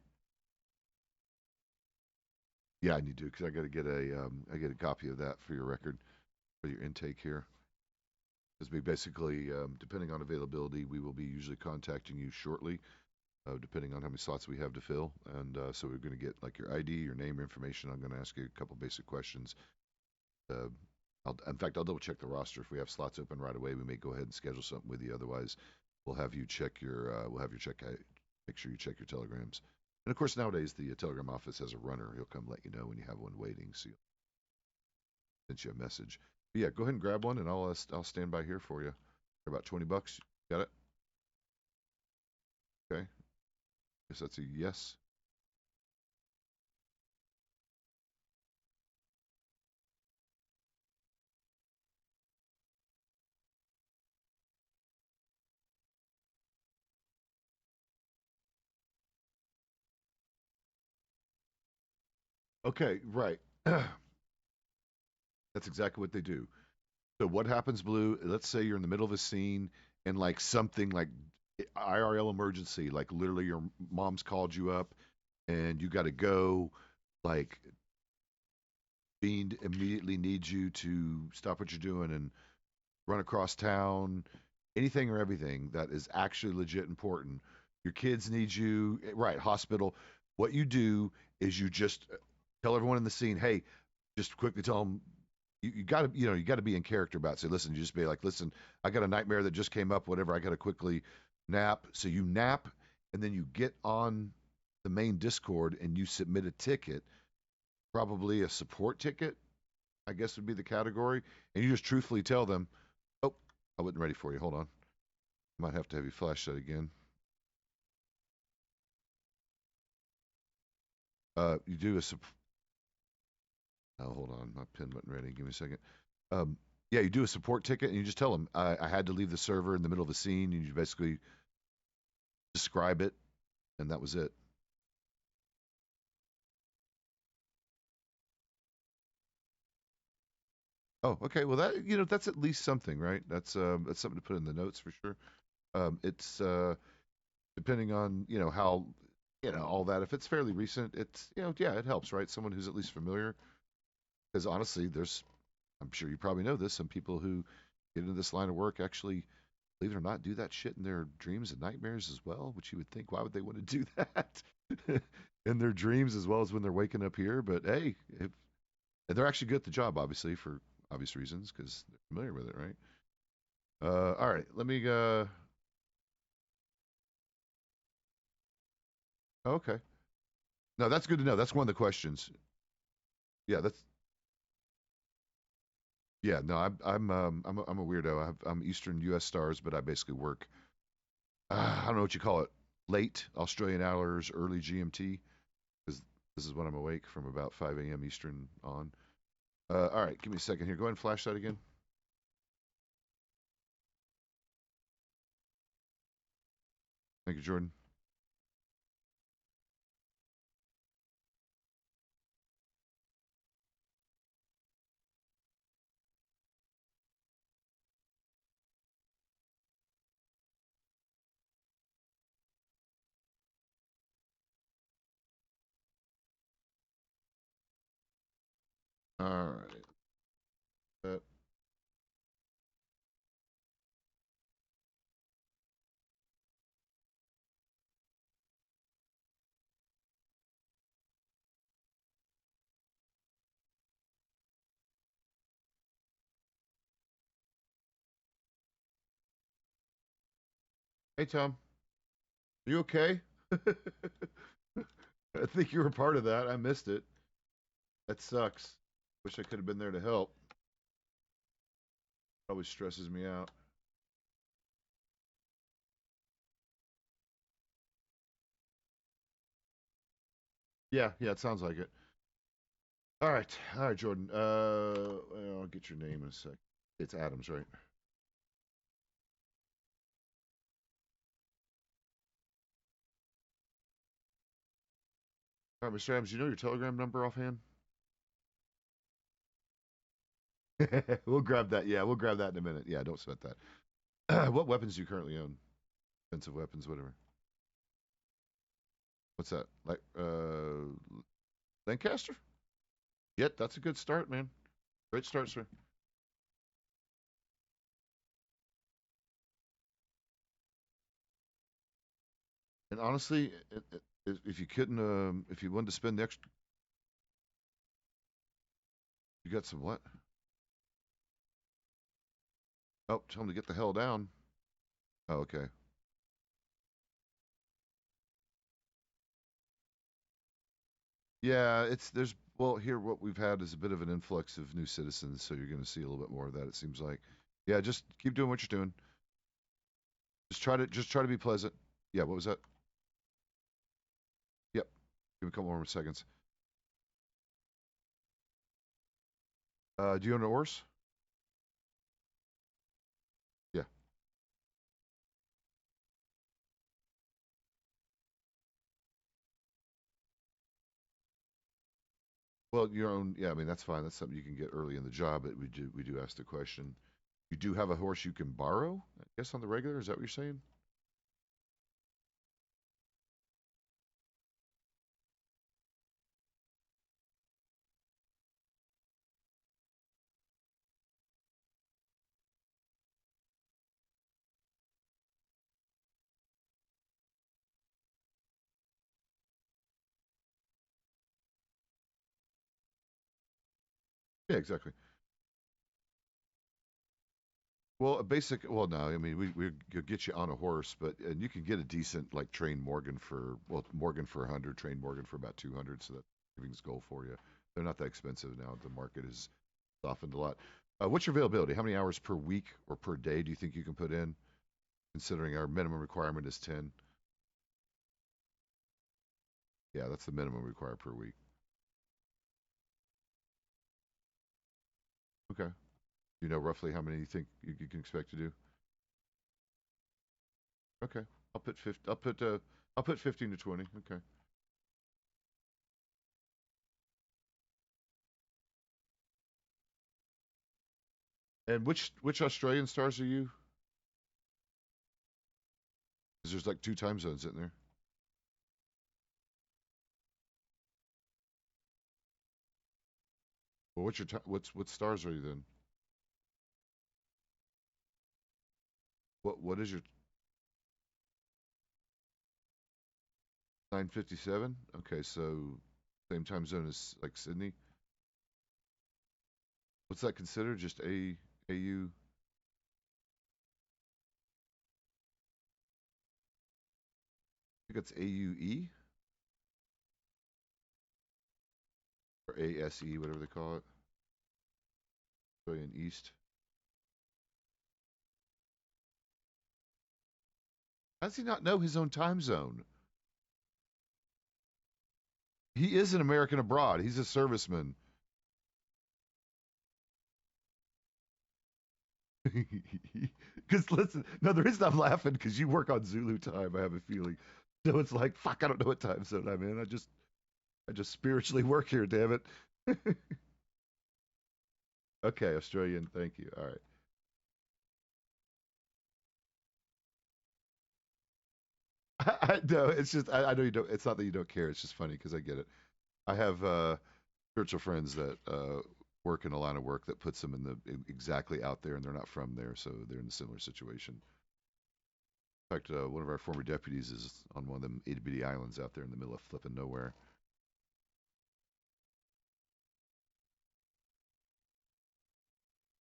Yeah, I need to because I got to get I get a copy of that for your record for your intake here. Because we basically, depending on availability, we will be usually contacting you shortly, depending on how many slots we have to fill. And so we're going to get like your ID, your name, your information. I'm going to ask you a couple basic questions. Uh, in fact, I'll double check the roster. If we have slots open right away, we may go ahead and schedule something with you. Otherwise, we'll have you check your, make sure you check your telegrams. And of course, nowadays the telegram office has a runner. He'll come let you know when you have one waiting. So he'll send you a message. But yeah, go ahead and grab one, and I'll stand by here for you. For about $20. Got it? Okay. Guess that's a yes. Okay, right. That's exactly what they do. So what happens, Blue? Let's say you're in the middle of a scene and like something like IRL emergency, like literally your mom's called you up and you got to go. Like Bean immediately needs you to stop what you're doing and run across town. Anything or everything that is actually legit important. Your kids need you, right? Hospital. What you do is you just tell everyone in the scene, hey, just quickly tell them you got to you got to be in character about it. Say, listen, you just be like, listen, I got a nightmare that just came up, whatever, I got to quickly nap. So you nap and then you get on the main Discord and you submit a ticket, probably a support ticket, I guess would be the category, and you just truthfully tell them, oh, I wasn't ready for you, hold on, might have to have you flash that again. You do a oh, hold on, my pen wasn't ready, give me a second. um, yeah, you do a support ticket and you just tell them, I had to leave the server in the middle of a scene, and you basically describe it, and that was it. Oh, okay. Well, that that's at least something, right? That's something to put in the notes for sure. It's depending on how all that. If it's fairly recent, it's yeah, it helps, right? Someone who's at least familiar. Because honestly, I'm sure you probably know this. Some people who get into this line of work actually, believe it or not, do that shit in their dreams and nightmares as well. Which you would think, why would they want to do that in their dreams as well as when they're waking up here? But hey, and they're actually good at the job, obviously, for obvious reasons, because they're familiar with it, right? All right, let me. Okay, no, that's good to know. That's one of the questions. Yeah, that's yeah. No, I'm a weirdo. I'm Eastern U.S. stars, but I basically work. I don't know what you call it. Late Australian hours, early GMT, because this is when I'm awake from about 5 a.m. Eastern on. All right, give me a second here. Go ahead and flash that again. Thank you, Jordan. All right. Hey, Tom. Are you okay? I think you were part of that. I missed it. That sucks. Wish I could have been there to help. Always stresses me out. Yeah, yeah, it sounds like it. All right, Jordan. I'll get your name in a sec. It's Adams, right? All right, Mr. Adams. You know your Telegram number offhand? We'll grab that. Yeah, we'll grab that in a minute. Yeah, don't sweat that. What weapons do you currently own? Offensive weapons, whatever. What's that? Like Lancaster? Yep, that's a good start, man. Great start, sir. And honestly, if you couldn't, if you wanted to spend the extra, you got some what? Oh, tell him to get the hell down. Oh, okay. Yeah, it's there's well here what we've had is a bit of an influx of new citizens, so you're going to see a little bit more of that. It seems like. Yeah, just keep doing what you're doing. Just try to be pleasant. Yeah, what was that? Yep. Give me a couple more seconds. Do you own a horse? Yeah. Well, your own. Yeah, I mean that's fine. That's something you can get early in the job. But we do ask the question. You do have a horse you can borrow, I guess, on the regular. Is that what you're saying? Yeah, exactly. Well, a basic. Well, no, I mean we could get you on a horse, but and you can get a decent like trained Morgan for Morgan for 100, trained Morgan for about 200, so that savings goal for you. They're not that expensive now. The market has softened a lot. What's your availability? How many hours per week or per day do you think you can put in? Considering our minimum requirement is 10. Yeah, that's the minimum required per week. Okay. You know roughly how many you think you can expect to do? Okay. I'll put 50. I'll put 15 to 20. Okay. And which Australian stars are you? Because there's like two time zones in there. Well, what stars are you then? What is your 957? Okay, so same time zone as like Sydney. What's that considered? Just AU? I think it's AUE or ASE, whatever they call it. Australian East. How does he not know his own time zone? He is an American abroad. He's a serviceman. Because listen, no, the reason I'm laughing because you work on Zulu time. I have a feeling, so it's like fuck. I don't know what time zone I'm in. I just spiritually work here. Damn it. Okay, Australian. Thank you. All right. No, it's just I know you don't. It's not that you don't care. It's just funny because I get it. I have spiritual friends that work in a line of work that puts them in exactly out there, and they're not from there, so they're in a similar situation. In fact, one of our former deputies is on one of them itty bitty islands out there in the middle of flipping nowhere.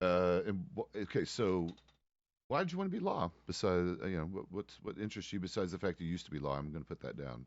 Okay, so Why did you want to be law? Besides, what interests you besides the fact that you used to be law? I'm going to put that down.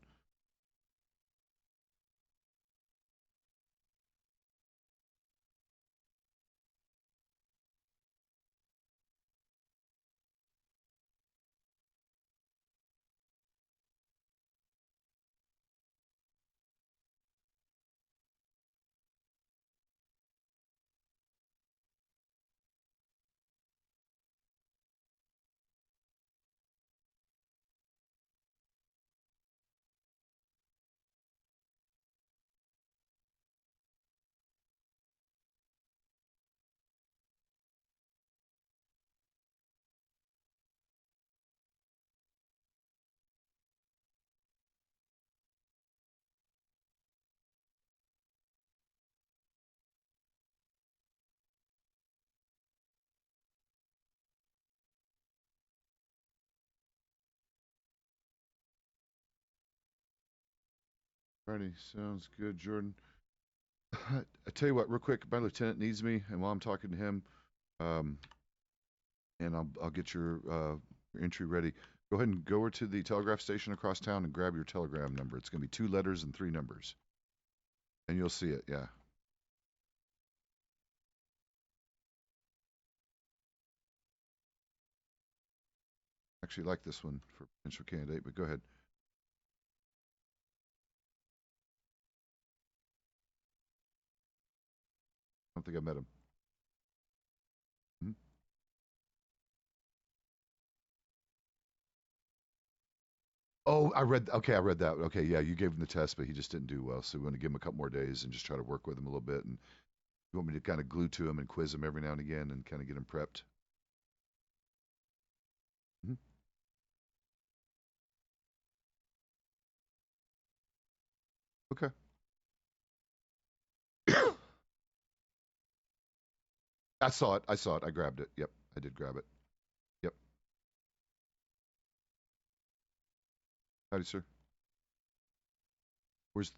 Alrighty, sounds good, Jordan. I tell you what, real quick, my lieutenant needs me, and while I'm talking to him, um, and I'll get your entry ready. Go ahead and go over to the telegraph station across town and grab your telegram number. It's going to be 2 letters and 3 numbers, and you'll see it. Yeah, actually like this one for potential candidate, but go ahead. I don't think I met him. Hmm? Oh, I read. Okay, I read that. Okay, yeah, you gave him the test, but he just didn't do well. So we want to give him a couple more days and just try to work with him a little bit. And you want me to kind of glue to him and quiz him every now and again and kind of get him prepped. Hmm. Okay. I saw it. I saw it. I grabbed it. Yep, I did grab it. Yep. Howdy, sir. Where's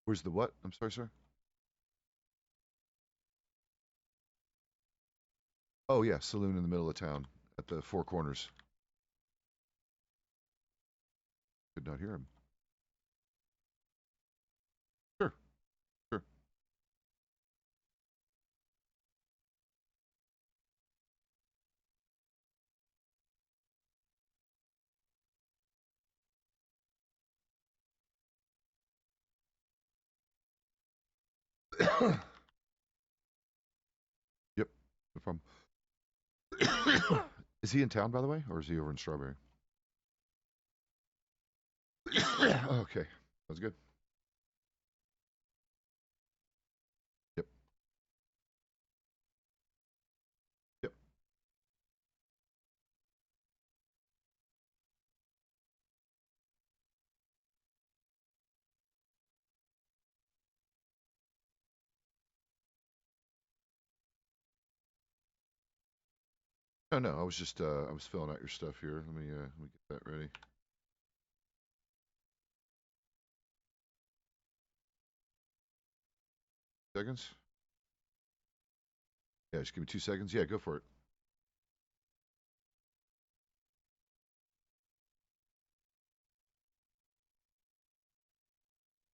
where's the what? I'm sorry, sir. Oh yeah, saloon in the middle of town at the Four Corners. Could not hear him. Sure, sure. Yep, no problem. Is he in town, by the way, or is he over in Strawberry? Okay, that's good. Yep, yep. Oh no, I was just I was filling out your stuff here. Let me get that ready. Seconds. Yeah, just give me 2 seconds. Yeah, go for it.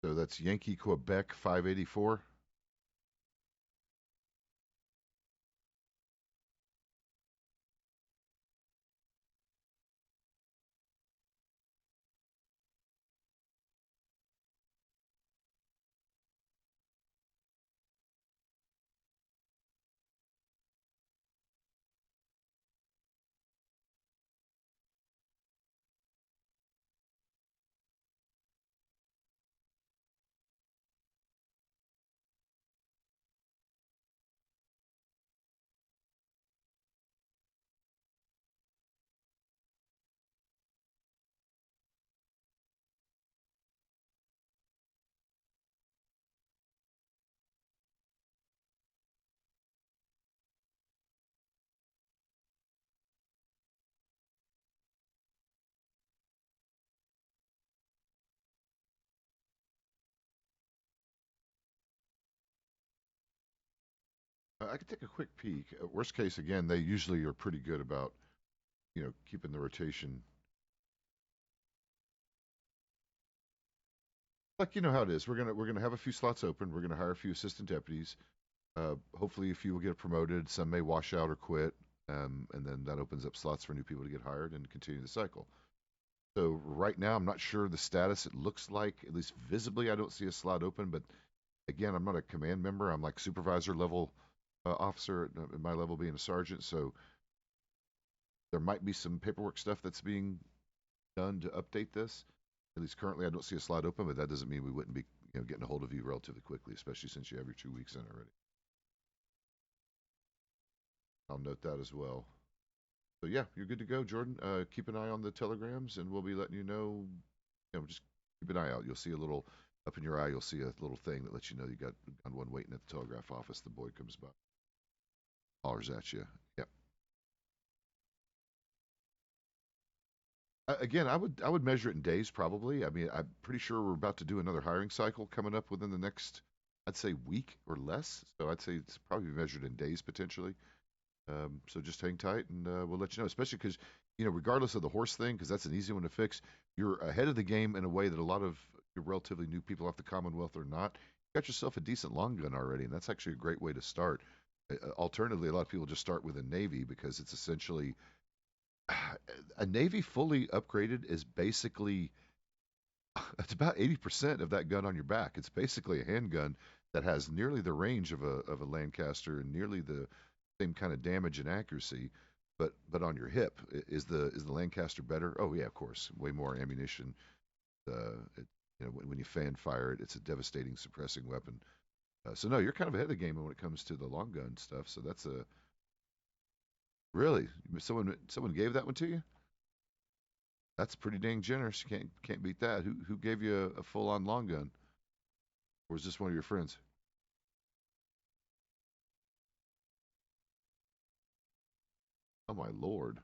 So that's Yankee Quebec 584. I could take a quick peek. Worst case, again, they usually are pretty good about, keeping the rotation. Like you know how it is. We're gonna have a few slots open. We're gonna hire a few assistant deputies. Hopefully, a few will get promoted. Some may wash out or quit, and then that opens up slots for new people to get hired and continue the cycle. So right now, I'm not sure the status. It looks like, at least visibly, I don't see a slot open. But again, I'm not a command member. I'm like supervisor level officer at my level, being a sergeant. So there might be some paperwork stuff that's being done to update this. At least currently, I don't see a slot open, but that doesn't mean we wouldn't be, getting a hold of you relatively quickly, especially since you have your 2 weeks in already. I'll note that as well. So yeah, you're good to go, Jordan. Keep an eye on the telegrams, and we'll be letting you know. Just keep an eye out. You'll see a little up in your eye. You'll see a little thing that lets you know you got on one waiting at the telegraph office. The boy comes by, hollers at you. Yep. Again, I would measure it in days probably. I mean, I'm pretty sure we're about to do another hiring cycle coming up within the next, I'd say, week or less. So I'd say it's probably measured in days potentially. So just hang tight, and we'll let you know. Especially because, regardless of the horse thing, because that's an easy one to fix, you're ahead of the game in a way that a lot of your relatively new people off the Commonwealth are not. You got yourself a decent long gun already, and that's actually a great way to start. Alternatively, a lot of people just start with a Navy because it's essentially a Navy fully upgraded is basically it's about 80% of that gun on your back. It's basically a handgun that has nearly the range of a Lancaster and nearly the same kind of damage and accuracy, but on your hip. Is the Lancaster better? Oh yeah, of course, way more ammunition. It, when you fan fire it, it's a devastating suppressing weapon. So no, you're kind of ahead of the game when it comes to the long gun stuff. So that's a really someone gave that one to you. That's pretty dang generous. You can't beat that. Who gave you a full on long gun? Or was this one of your friends? Oh my lord.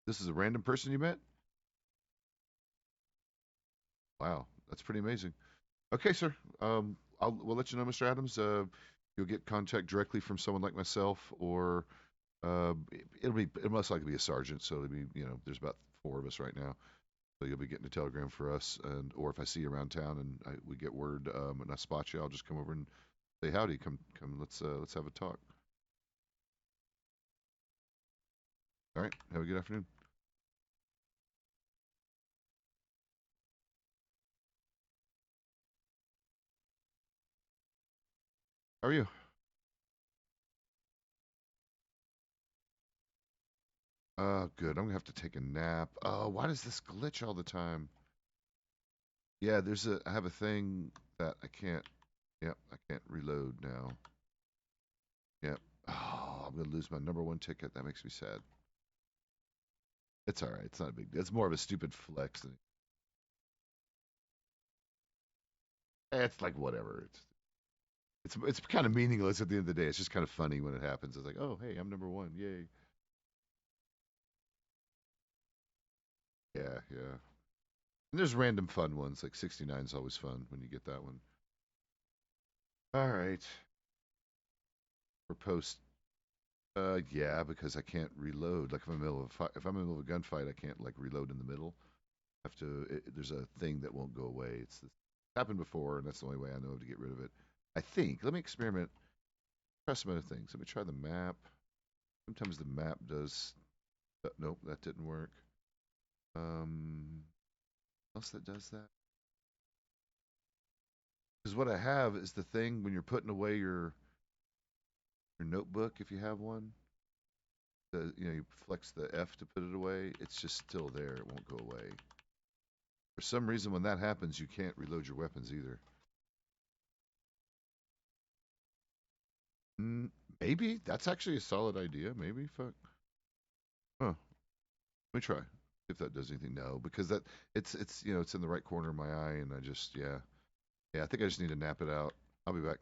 This is a random person you met? Wow, that's pretty amazing. Okay, sir. We'll let you know, Mr. Adams. You'll get contact directly from someone like myself, or it'll most likely be a sergeant. So it'll be, there's about four of us right now. So you'll be getting a telegram for us, or if I see you around town and we get word and I spot you, I'll just come over and say howdy. Come. Let's have a talk. All right. Have a good afternoon. How are you? Good. I'm gonna have to take a nap. Why does this glitch all the time? Yeah, I have a thing that I can't. Yep, I can't reload now. Yep. Oh, I'm gonna lose my number one ticket. That makes me sad. It's all right. It's not a big deal. It's more of a stupid flex than it's like whatever. It's kind of meaningless at the end of the day. It's just kind of funny when it happens. It's like, oh, hey, I'm number one. Yay. Yeah, yeah. And there's random fun ones. Like 69 is always fun when you get that one. All right. For post. Yeah, because I can't reload. Like if I'm in the middle of a fight, if I'm in the middle of a gunfight, I can't like reload in the middle. I have to. There's a thing that won't go away. It's happened before, and that's the only way I know to get rid of it. I think. Let me experiment. Try some other things. Let me try the map. Sometimes the map does. Nope, that didn't work. Else that does that? Because what I have is the thing when you're putting away your notebook, if you have one. You flex the F to put it away. It's just still there. It won't go away. For some reason, when that happens, you can't reload your weapons either. Mm, maybe that's actually a solid idea. Maybe fuck. Huh. Let me try. If that does anything. No, because it's in the right corner of my eye, and I just yeah. I think I just need to nap it out. I'll be back.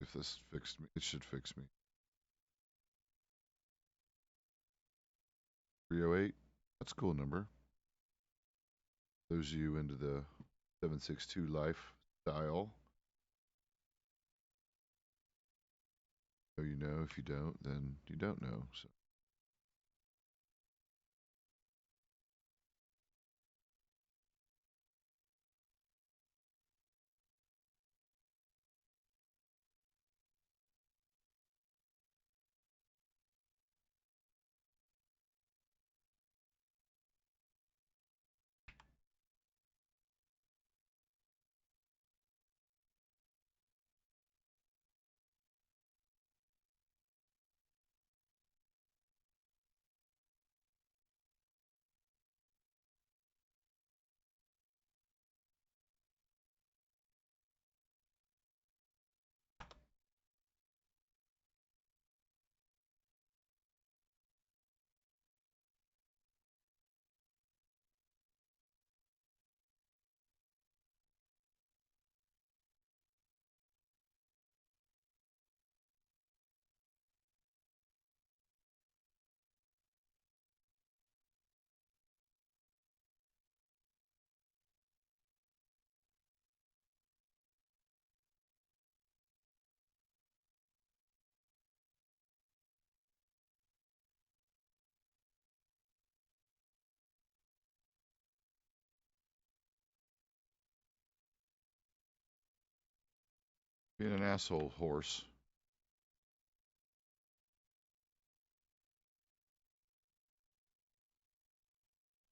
If this fixed me, it should fix me. 308. That's a cool number. Those of you into the 762 lifestyle. So you know. If you don't, then you don't know. So. Being an asshole horse.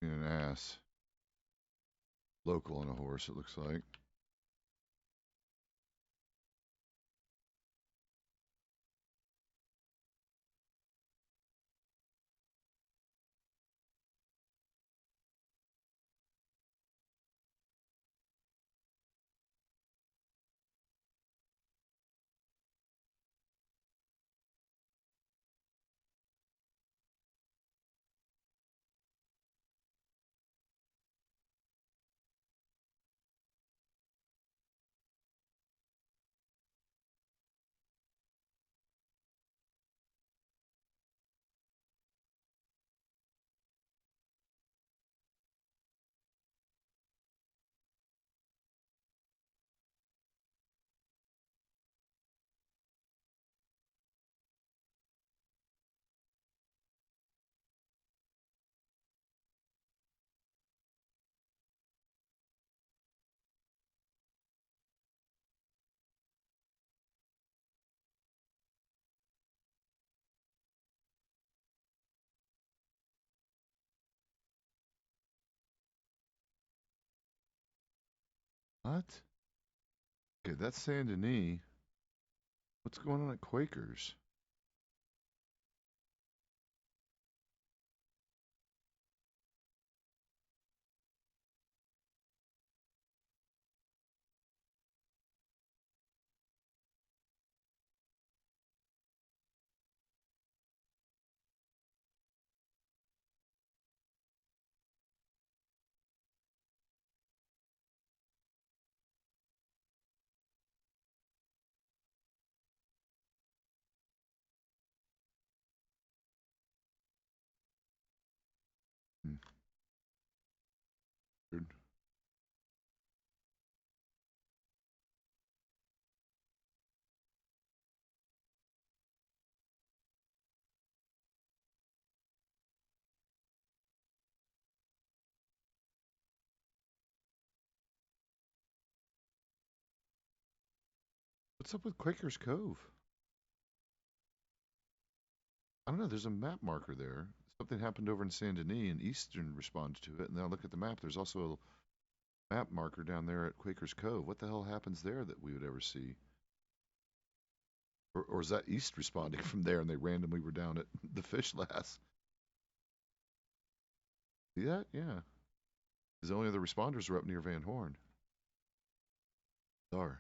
Being an ass. Local on a horse, it looks like. What? Okay, that's Saint Denis. What's going on at Quakers? Hmm. Weird. What's up with Quakers Cove? I don't know. There's a map marker there. Something happened over in Saint Denis, and Eastern responded to it. And now look at the map. There's also a map marker down there at Quakers Cove. What the hell happens there that we would ever see? Or is that East responding from there, and they randomly were down at the fish last? See that? Yeah. Because the only other responders were up near Van Horn. Are.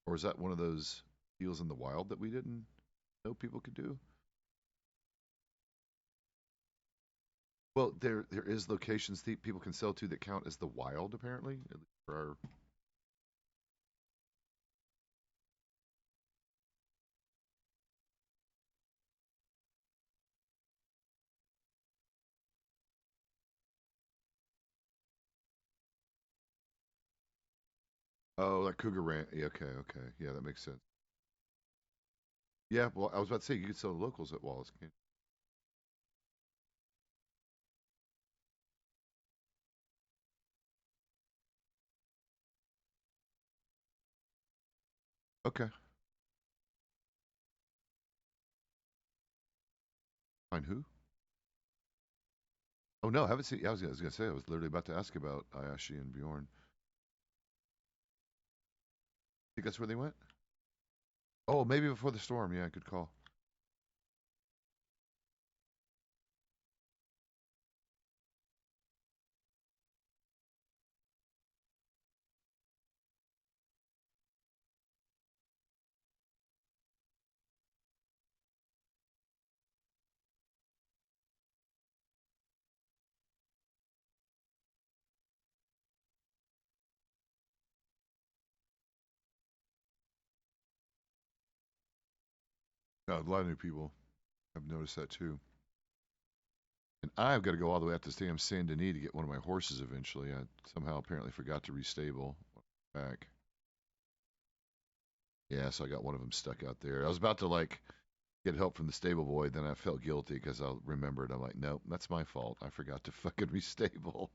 Or is that one of those deals in the wild that we didn't know people could do? Well, there is locations that people can sell to that count as the wild, apparently. At least for our Oh, like Cougar Ranch. Yeah, okay, okay. Yeah, that makes sense. Yeah, well, I was about to say you could sell locals at Wallace. Can't you? Okay. Find who? Oh no, I haven't seen. Yeah, I was gonna say. I was literally about to ask about Ayashi and Bjorn. Think that's where they went? Oh, maybe before the storm. Yeah, good call. A lot of new people. I've noticed that too. And I've got to go all the way out to Sam Saint Denis to get one of my horses eventually. I somehow apparently forgot to restable back. Yeah, so I got one of them stuck out there. I was about to like get help from the stable boy, then I felt guilty because I remembered. I'm like, nope, that's my fault. I forgot to fucking restable.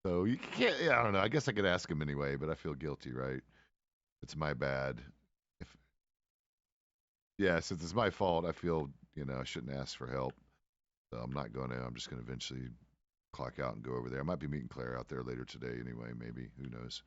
So you can't. Yeah, I don't know. I guess I could ask him anyway, but I feel guilty, right? It's my bad. If yeah, since it's my fault, I feel I shouldn't ask for help. So I'm not going to. I'm just going to eventually clock out and go over there. I might be meeting Claire out there later today anyway. Maybe who knows?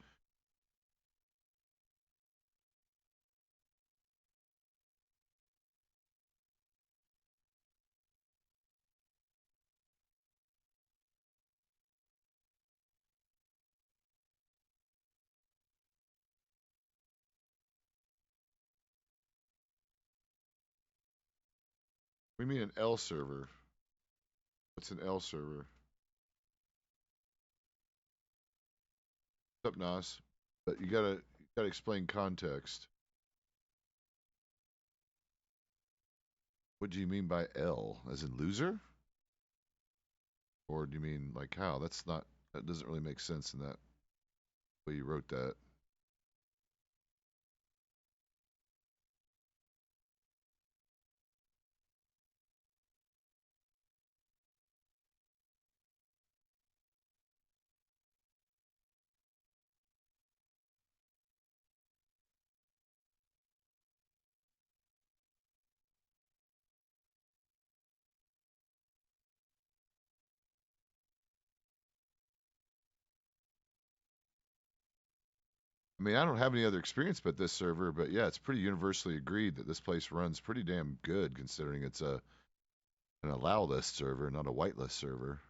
We mean an L server. What's an L server? What's up, Nas? But you gotta explain context. What do you mean by L? As in loser? Or do you mean like how? That doesn't really make sense in that way you wrote that. I mean, I don't have any other experience but this server, but yeah, it's pretty universally agreed that this place runs pretty damn good considering it's an allow list server, not a whitelist server.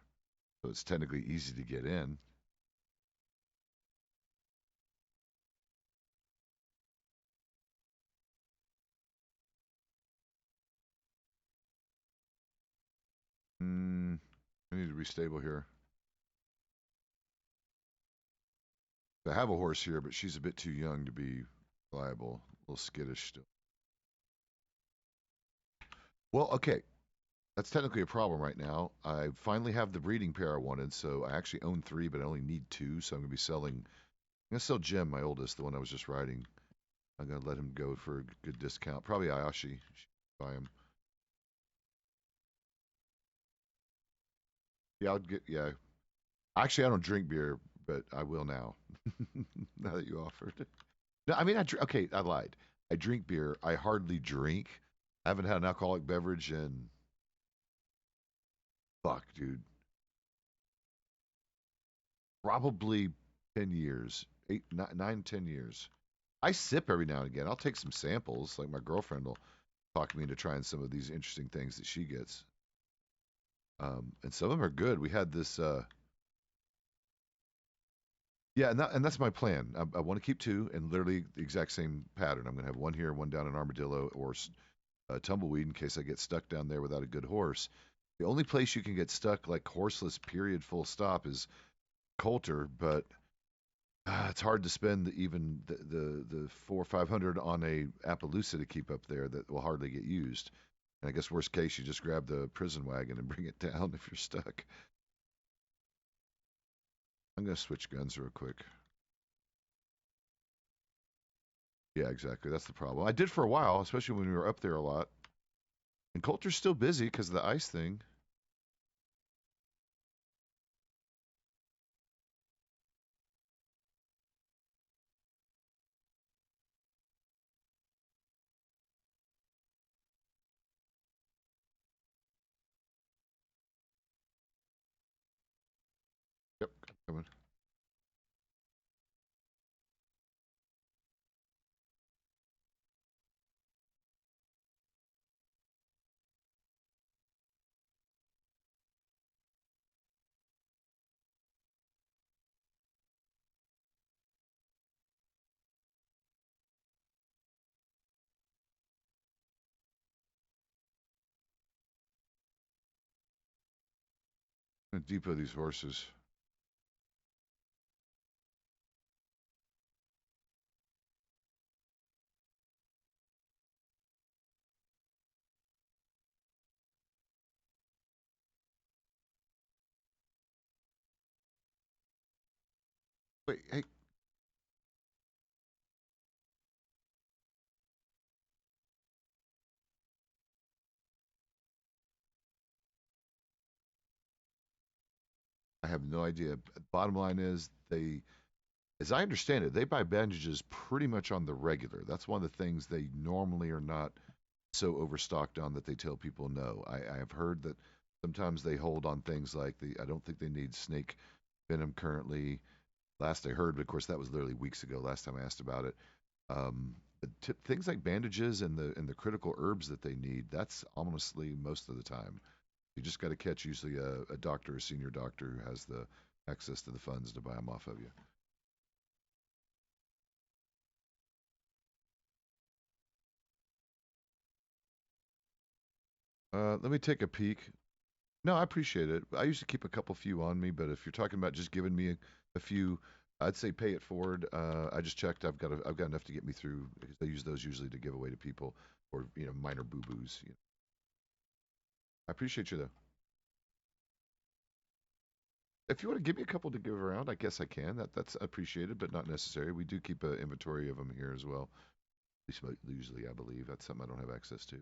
So it's technically easy to get in. I need to restable here. I have a horse here, but she's a bit too young to be reliable. A little skittish still. Well, okay. That's technically a problem right now. I finally have the breeding pair I wanted, so I actually own three, but I only need two. So I'm gonna be selling. I'm gonna sell Jim, my oldest, the one I was just riding. I'm gonna let him go for a good discount. Probably Ayashi. Buy him. Yeah, I'll get. Yeah. Actually, I don't drink beer, but I will now. Now that you offered. No, I mean, okay, I lied. I drink beer. I hardly drink. I haven't had an alcoholic beverage in fuck, dude. Probably 10 years, eight, 9, 10 years. I sip every now and again. I'll take some samples. Like my girlfriend will talk me into trying some of these interesting things that she gets. And some of them are good. We had this. Yeah, and that's my plan. I want to keep two, and literally the exact same pattern. I'm going to have one here, one down in Armadillo or Tumbleweed in case I get stuck down there without a good horse. The only place you can get stuck like horseless, period, full stop, is Coulter, but it's hard to spend even the 400 or 500 on a Appaloosa to keep up there that will hardly get used. And I guess worst case, you just grab the prison wagon and bring it down if you're stuck. I'm gonna switch guns real quick. Yeah, exactly. That's the problem. I did for a while, especially when we were up there a lot. And Coulter's still busy because of the ice thing. Yep, coming. I'm gonna depot these horses. Wait, hey, I have no idea. Bottom line is they, as I understand it, they buy bandages pretty much on the regular. That's one of the things they normally are not so overstocked on that they tell people no. I have heard that sometimes they hold on things like I don't think they need snake venom currently. Last I heard, but of course that was literally weeks ago. Last time I asked about it, but things like bandages and the critical herbs that they need. That's honestly most of the time. You just got to catch usually a doctor, a senior doctor who has the access to the funds to buy them off of you. Let me take a peek. No, I appreciate it. I usually keep a couple few on me, but if you're talking about just giving me a few, I'd say pay it forward. I just checked. I've got enough to get me through because I use those usually to give away to people or minor boo boos. I appreciate you though. If you want to give me a couple to give around, I guess I can. That's appreciated, but not necessary. We do keep an inventory of them here as well. At least usually, I believe that's something I don't have access to.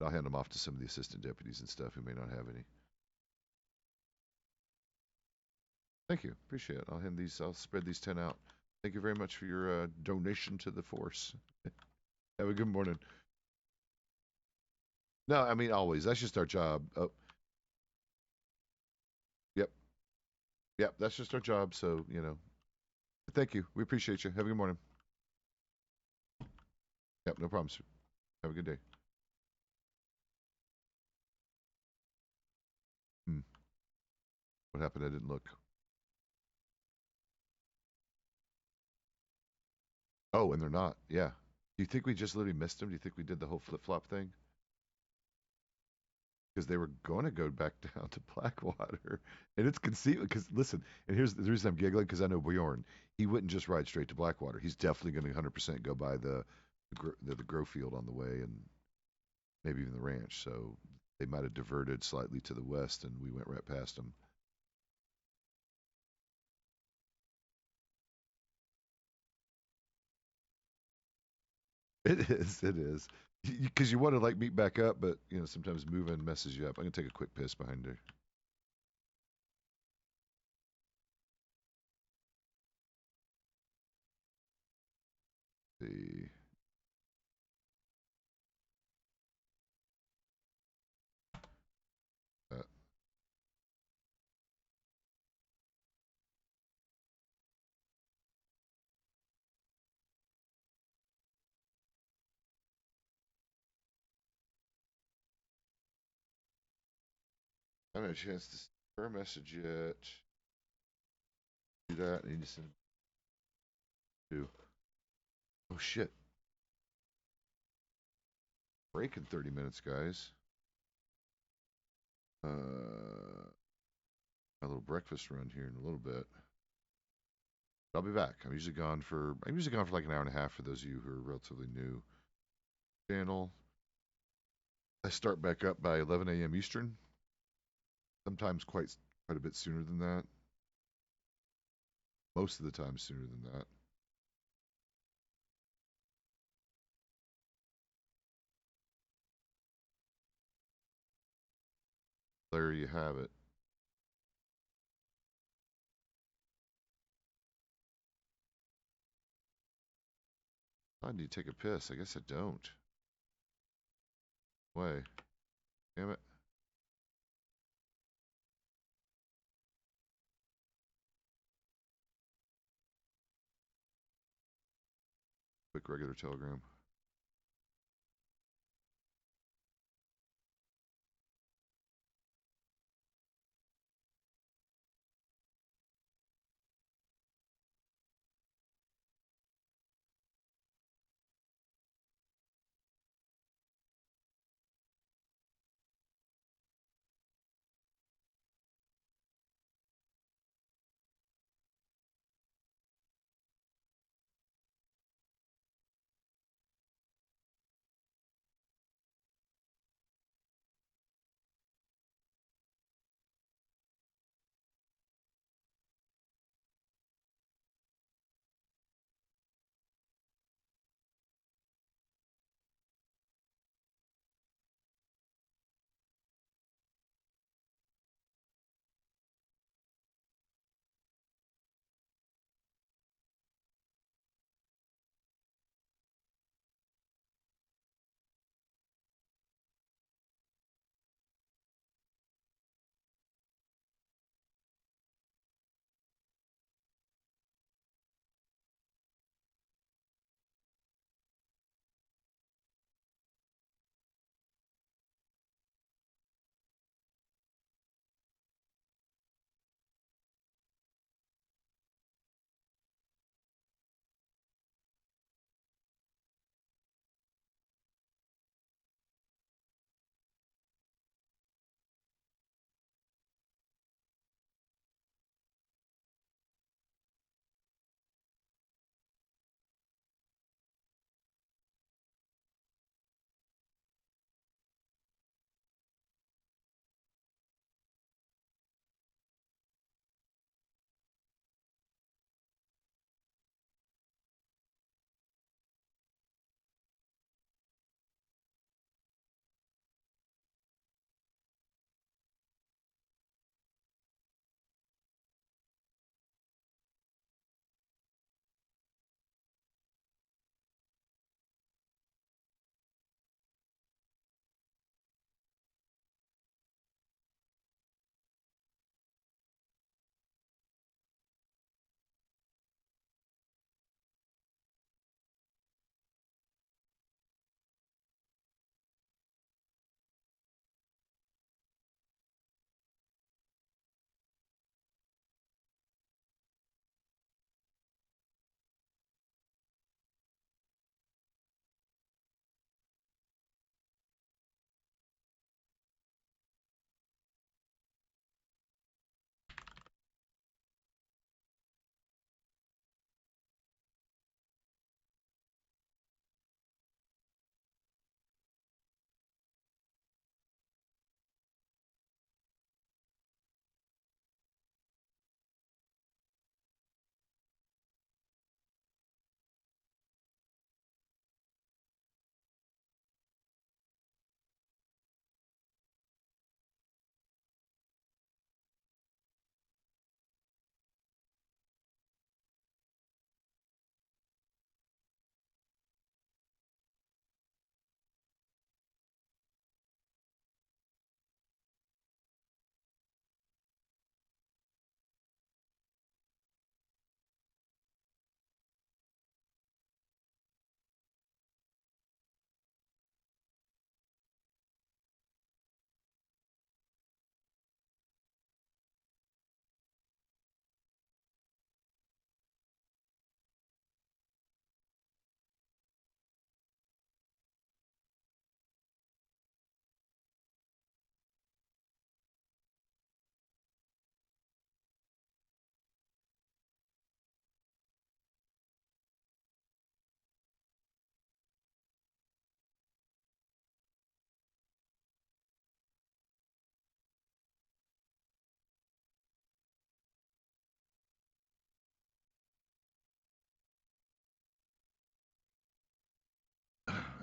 I'll hand them off to some of the assistant deputies and stuff who may not have any. Thank you. Appreciate it. I'll spread these 10 out. Thank you very much for your donation to the force. Have a good morning. No, I mean, always. That's just our job. Oh, yep. Yep. That's just our job. So, thank you. We appreciate you. Have a good morning. Yep. No problem, sir. Have a good day. Hmm. What happened? I didn't look. Oh, and they're not. Yeah. Do you think we just literally missed them? Do you think we did the whole flip flop thing? Because they were going to go back down to Blackwater. And it's conceivable. Because listen, and here's the reason I'm giggling because I know Bjorn. He wouldn't just ride straight to Blackwater. He's definitely going to 100% go by the grow field on the way and maybe even the ranch. So they might have diverted slightly to the west, and we went right past them. It is. It is. Because you want to like meet back up, but sometimes moving messes you up. I'm gonna take a quick piss behind her. See. Uh, I haven't had a chance to see her message yet. Do that. I need to send two. Oh shit! Break in 30 minutes, guys. My little breakfast run here in a little bit. I'll be back. I'm usually gone for like an hour and a half for those of you who are relatively new. Channel. I start back up by 11 a.m. Eastern. Sometimes quite a bit sooner than that. Most of the time sooner than that. There you have it. I need to take a piss. I guess I don't. Way. Damn it. Quick regular telegram.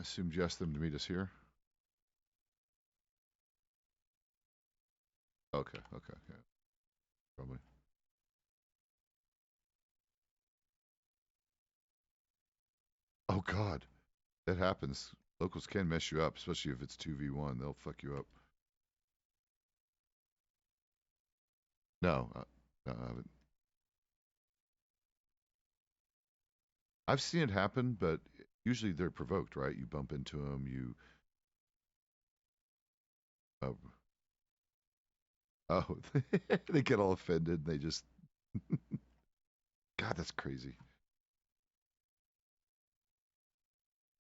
assumed you asked them to meet us here. Okay, okay, yeah, probably. Oh God, that happens. Locals can mess you up, especially if it's 2v1. They'll fuck you up. No, no, I haven't. I've seen it happen, but usually they're provoked, right? You bump into them, you. Uh, oh, they get all offended. They just. God, that's crazy.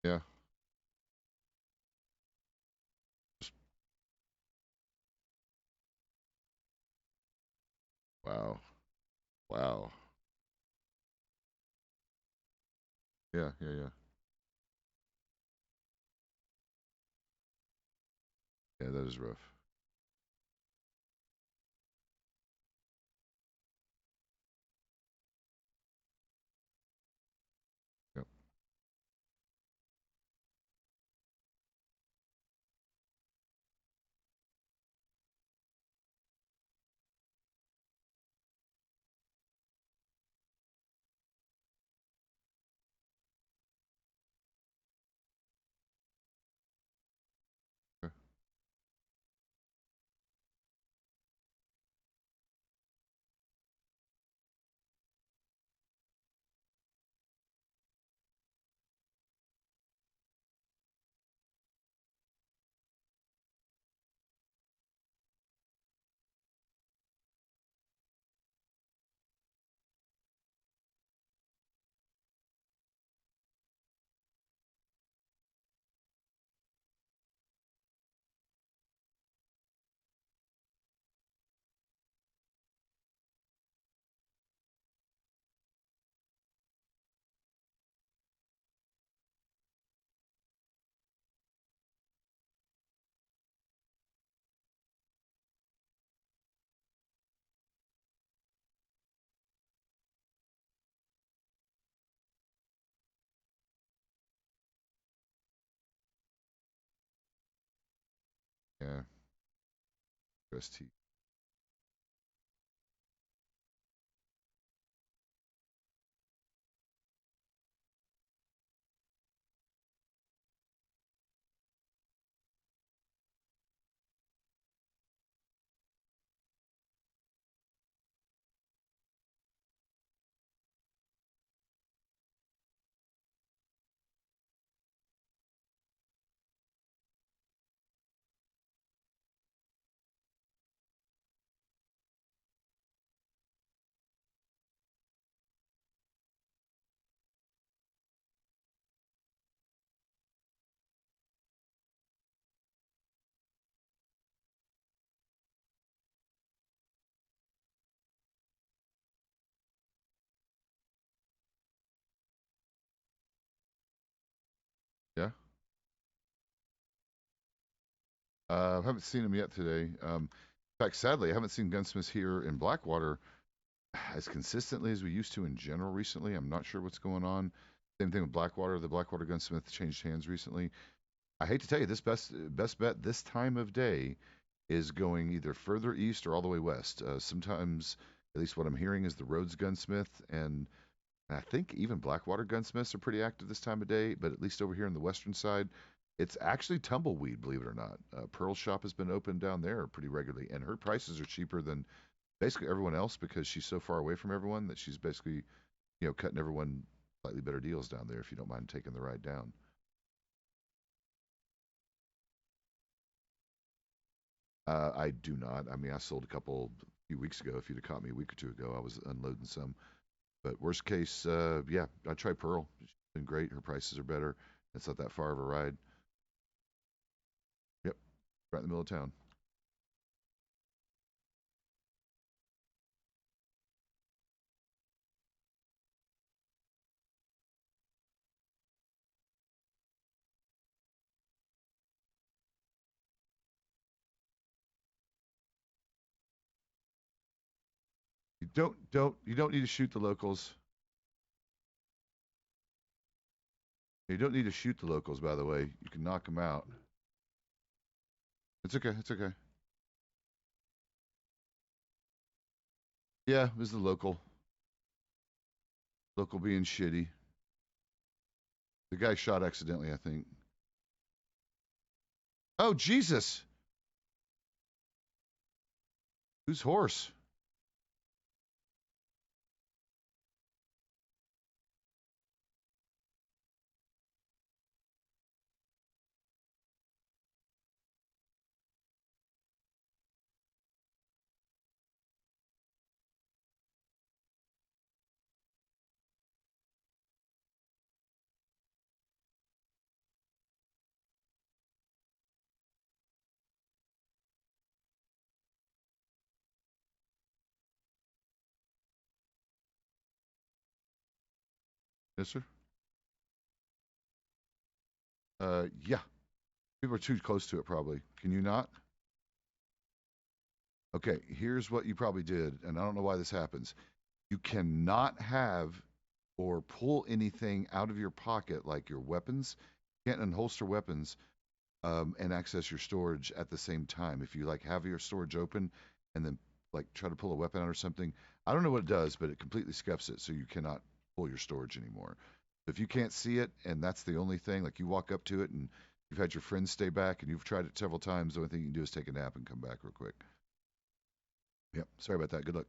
Yeah. Just, wow. Wow. Yeah, yeah, yeah. Yeah, that is rough. Yep. Okay. Yeah. ST. Yeah. I haven't seen them yet today. In fact, sadly, I haven't seen gunsmiths here in Blackwater as consistently as we used to in general recently. I'm not sure what's going on. Same thing with Blackwater. The Blackwater gunsmith changed hands recently. I hate to tell you, this best bet this time of day is going either further east or all the way west. Sometimes, at least what I'm hearing, is the Rhodes gunsmith, and I think even Blackwater gunsmiths are pretty active this time of day. But at least over here on the western side, it's actually tumbleweed, believe it or not. Pearl's shop has been open down there pretty regularly, and her prices are cheaper than basically everyone else because she's so far away from everyone that she's basically, cutting everyone slightly better deals down there if you don't mind taking the ride down. I do not. I mean, I sold a couple a few weeks ago. If you'd have caught me a week or two ago, I was unloading some. But worst case, yeah, I try Pearl. She's been great. Her prices are better. It's not that far of a ride. Yep, right in the middle of town. You don't need to shoot the locals. You don't need to shoot the locals, by the way. You can knock them out. It's okay. It's okay. Yeah, it was the local. Local being shitty. The guy shot accidentally, I think. Oh, Jesus! Whose horse? Yes, sir. Yeah. People are too close to it, probably. Can you not? Okay, here's what you probably did, and I don't know why this happens. You cannot have or pull anything out of your pocket, like your weapons. You can't unholster weapons and access your storage at the same time. If you like have your storage open and then like try to pull a weapon out or something, I don't know what it does, but it completely scuffs it, so you cannot pull your storage anymore. If you can't see it and that's the only thing, like you walk up to it and you've had your friends stay back and you've tried it several times, the only thing you can do is take a nap and come back real quick. Yep. Sorry about that. Good luck.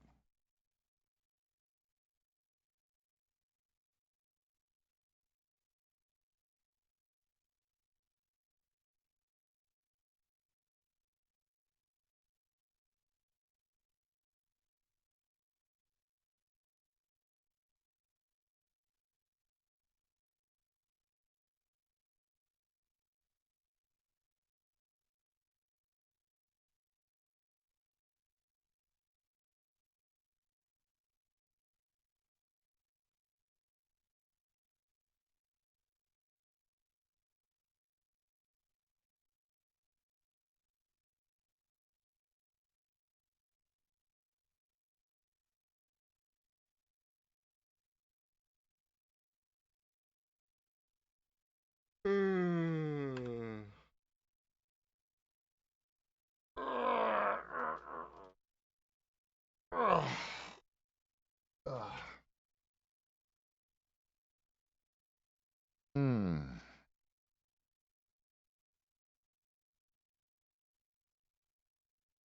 Hmm.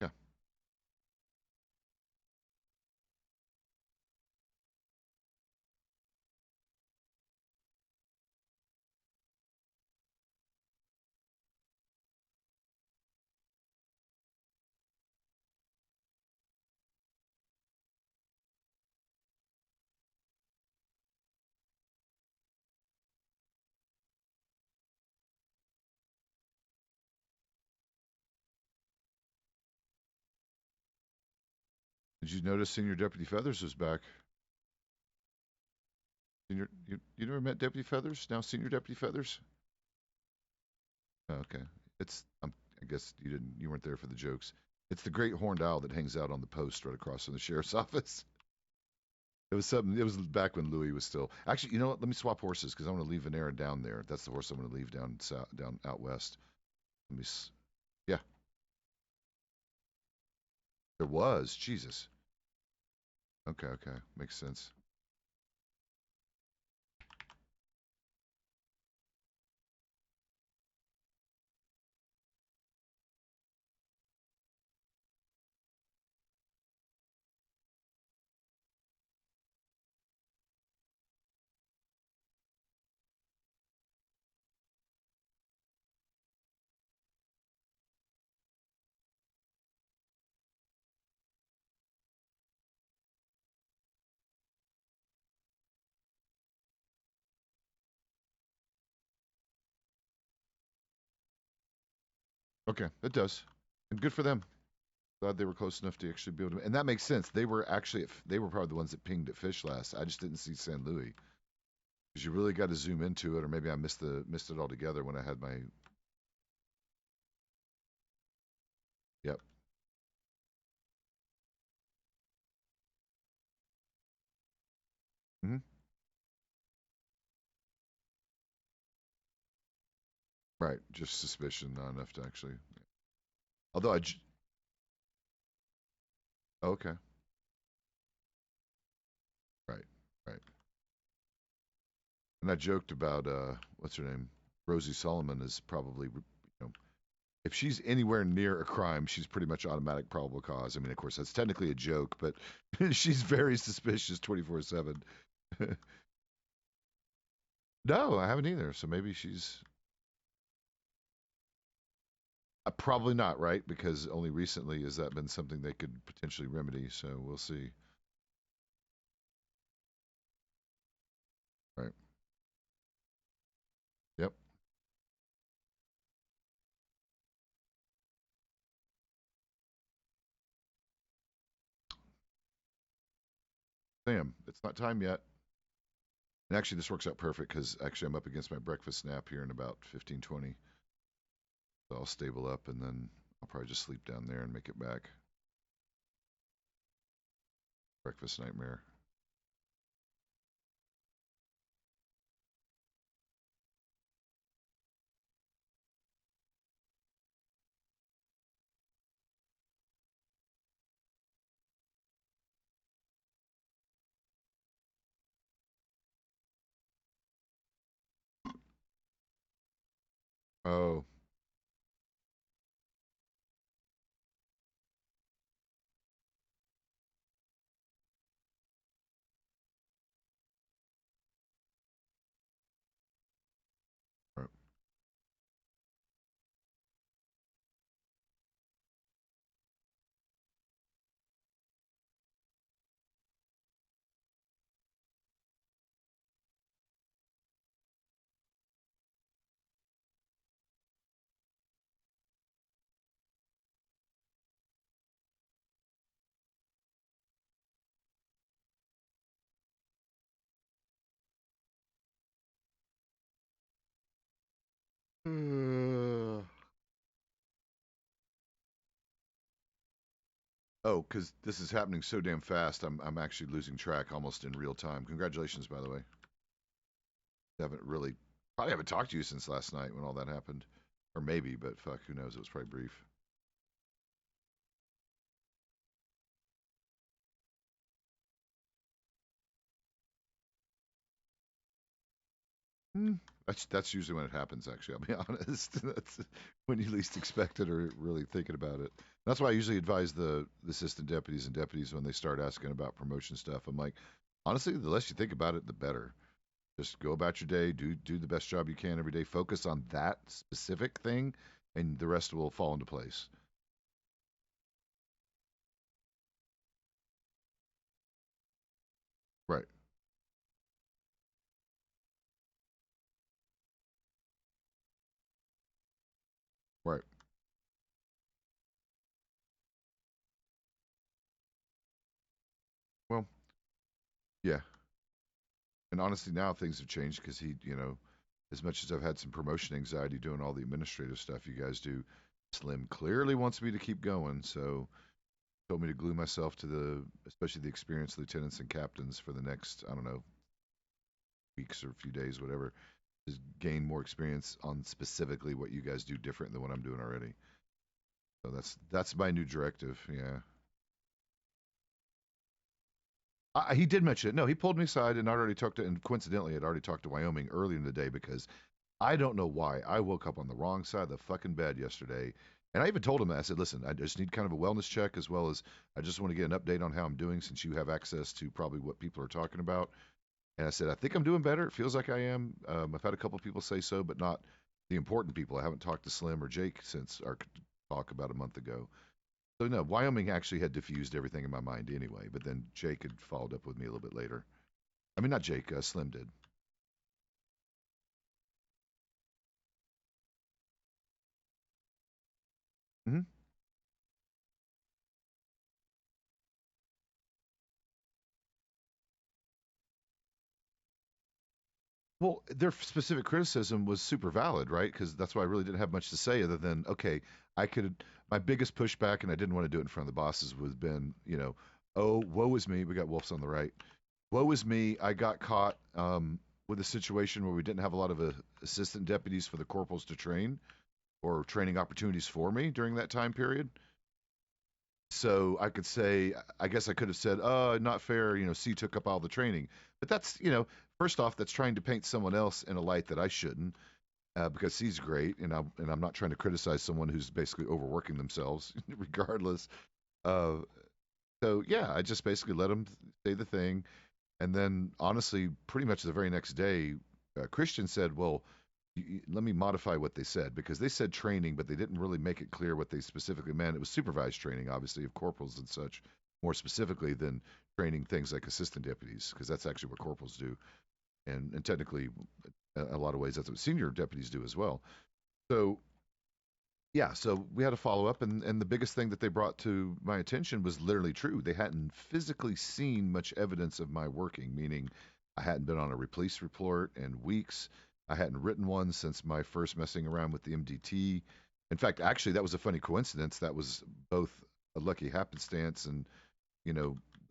Yeah. Did you notice Senior Deputy Feathers was back? You never met Deputy Feathers? Now Senior Deputy Feathers? Oh, okay. It's I guess you weren't there for the jokes. It's the great horned owl that hangs out on the post right across from the sheriff's office. It was something. It was back when Louis was still. Actually, you know what? Let me swap horses because I want to leave Venera down there. That's the horse I'm going to leave down south, down out west. Let me. Yeah, there was. Jesus. Okay, okay, makes sense. Okay, it does, and good for them. Glad they were close enough to actually be able to, and that makes sense. They were actually they were probably the ones that pinged at Fish last. I just didn't see San Luis because you really got to zoom into it, or maybe I missed it altogether when I had my. Yep. Hmm. Right. Just suspicion, not enough to actually. Although okay. Right. Right. And I joked about what's her name? Rosie Solomon is probably, if she's anywhere near a crime, she's pretty much automatic probable cause. I mean, of course, that's technically a joke, but she's very suspicious 24/7. No, I haven't either. So maybe she's probably not, right? Because only recently has that been something they could potentially remedy. So we'll see. Right. Yep. Sam, it's not time yet. And actually, this works out perfect because actually I'm up against my breakfast nap here in about 15-20. So I'll stable up and then I'll probably just sleep down there and make it back. Breakfast nightmare. Oh, right. Oh, because this is happening so damn fast, I'm actually losing track almost in real time. Congratulations, by the way. Haven't really, probably haven't talked to you since last night when all that happened, or maybe, but fuck, who knows? It was probably brief. Hmm. That's usually when it happens. Actually, I'll be honest. That's when you least expect it or really thinking about it. That's why I usually advise the assistant deputies and deputies when they start asking about promotion stuff. I'm like, honestly, the less you think about it, the better. Just go about your day, do the best job you can every day. Focus on that specific thing, and the rest will fall into place. Right, right. Well, yeah. And honestly, now things have changed because as much as I've had some promotion anxiety doing all the administrative stuff you guys do, Slim clearly wants me to keep going. So told me to glue myself to especially the experienced lieutenants and captains for the next, I don't know, weeks or a few days, whatever, is gain more experience on specifically what you guys do different than what I'm doing already. So that's my new directive. Yeah. He did mention it. No, he pulled me aside and I already talked to, and coincidentally, I'd already talked to Wyoming earlier in the day because I don't know why I woke up on the wrong side of the fucking bed yesterday. And I even told him that. I said, listen, I just need kind of a wellness check as well as I just want to get an update on how I'm doing since you have access to probably what people are talking about. And I said, I think I'm doing better. It feels like I am. I've had a couple of people say so, but not the important people. I haven't talked to Slim or Jake since our talk about a month ago. So no, Wyoming actually had diffused everything in my mind anyway. But then Jake had followed up with me a little bit later. I mean, not Jake. Slim did. Hmm. Well, their specific criticism was super valid, right? Because that's why I really didn't have much to say other than, okay, I could. My biggest pushback, and I didn't want to do it in front of the bosses, was been, oh, woe is me. We got wolves on the right. Woe is me. I got caught. with a situation where we didn't have a lot of assistant deputies for the corporals to train or training opportunities for me during that time period. So I could say, I guess I could have said, "Oh, not fair." C took up all the training, but that's first off, that's trying to paint someone else in a light that I shouldn't, because C's great, and I'm not trying to criticize someone who's basically overworking themselves, regardless. Uh, so yeah, I just basically let them say the thing, and then honestly, pretty much the very next day, Christian said, "Well, let me modify what they said because they said training, but they didn't really make it clear what they specifically meant. It was supervised training, obviously, of corporals and such, more specifically than training things like assistant deputies, because that's actually what corporals do, and technically, a lot of ways, that's what senior deputies do as well. So yeah, so we had a follow up, and the biggest thing that they brought to my attention was literally true. They hadn't physically seen much evidence of my working, meaning I hadn't been on a police report in weeks. I hadn't written one since my first messing around with the MDT. In fact, actually, that was a funny coincidence. That was both a lucky happenstance and,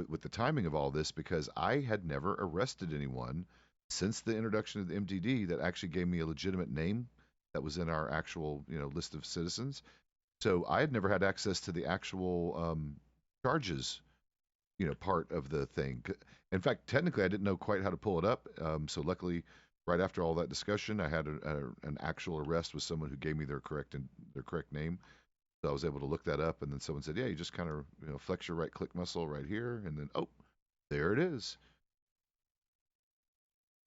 with the timing of all this, because I had never arrested anyone since the introduction of the MDD that actually gave me a legitimate name that was in our actual, list of citizens. So I had never had access to the actual charges, part of the thing. In fact, technically, I didn't know quite how to pull it up. So luckily, right after all that discussion, I had an actual arrest with someone who gave me their correct name. So I was able to look that up, and then someone said, "Yeah, you just kind of flex your right click muscle right here, and then there it is."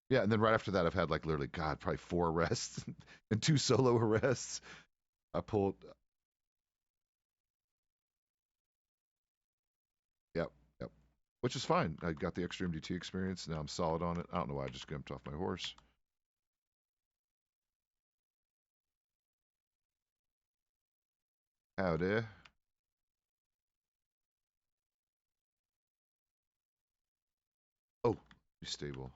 Yeah, and then right after that, I've had like literally, God, probably 4 arrests and 2 solo arrests. I pulled, yep, yep, which is fine. I got the extra MDT experience. Now I'm solid on it. I don't know why I just jumped off my horse. Howdy. Oh, be stable.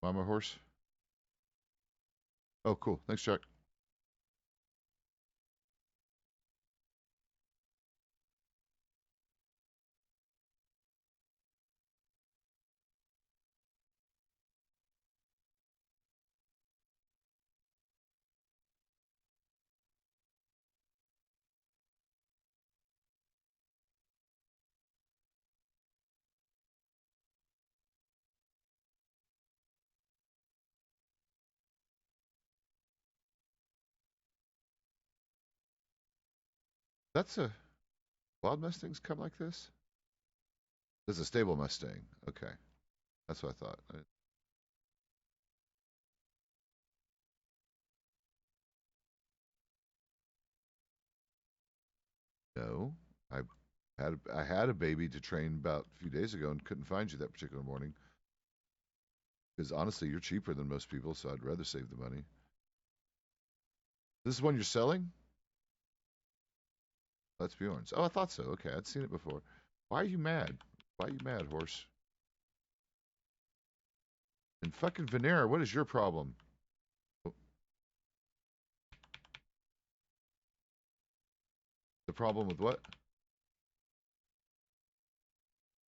Mama horse. Oh, cool. Thanks, Chuck. That's a wild Mustangs come like this. This is a stable Mustang. Okay, that's what I thought. No, I had a baby to train about a few days ago and couldn't find you that particular morning because honestly, you're cheaper than most people, so I'd rather save the money. This is one you're selling? That's Bjorn's. Oh, I thought so. Okay, I'd seen it before. Why are you mad? Why are you mad, horse? And fucking Venera, what is your problem? Oh, the problem with what?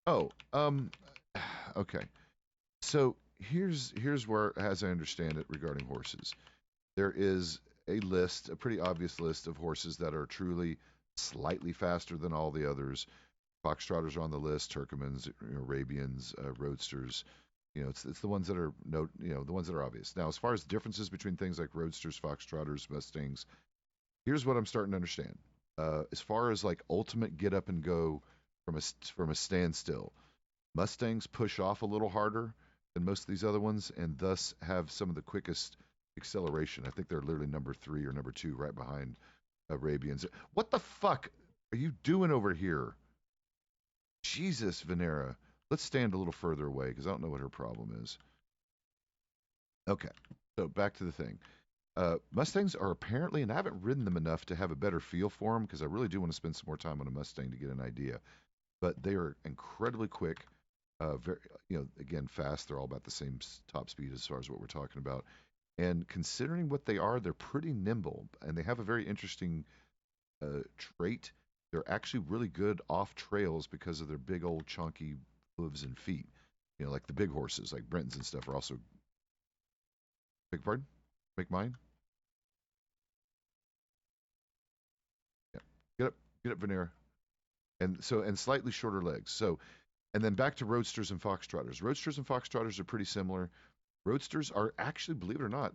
Oh, okay. So here's where, as I understand it, regarding horses, there is a list, a pretty obvious list of horses that are truly slightly faster than all the others. Foxtrotters are on the list, Turkmans, Arabians, Roadsters. It's the ones that are the ones that are obvious. Now, as far as differences between things like Roadsters, Foxtrotters, Mustangs, here's what I'm starting to understand. As far as like ultimate get up and go from a standstill, Mustangs push off a little harder than most of these other ones, and thus have some of the quickest acceleration. I think they're literally number 3 or number 2, right behind Arabians. What the fuck are you doing over here? Jesus, Venera. Let's stand a little further away because I don't know what her problem is. Okay, so back to the thing. Mustangs are apparently, and I haven't ridden them enough to have a better feel for them because I really do want to spend some more time on a Mustang to get an idea. But they are incredibly quick, very, again, fast. They're all about the same top speed as far as what we're talking about. And considering what they are, they're pretty nimble, and they have a very interesting trait. They're actually really good off trails because of their big old chunky hooves and feet. Like the big horses, like Brentons and stuff, are also. Big pardon? Make mine? Yeah. Get up, Venera. And slightly shorter legs. So, and then back to roadsters and foxtrotters. Roadsters and foxtrotters are pretty similar. Roadsters are actually, believe it or not,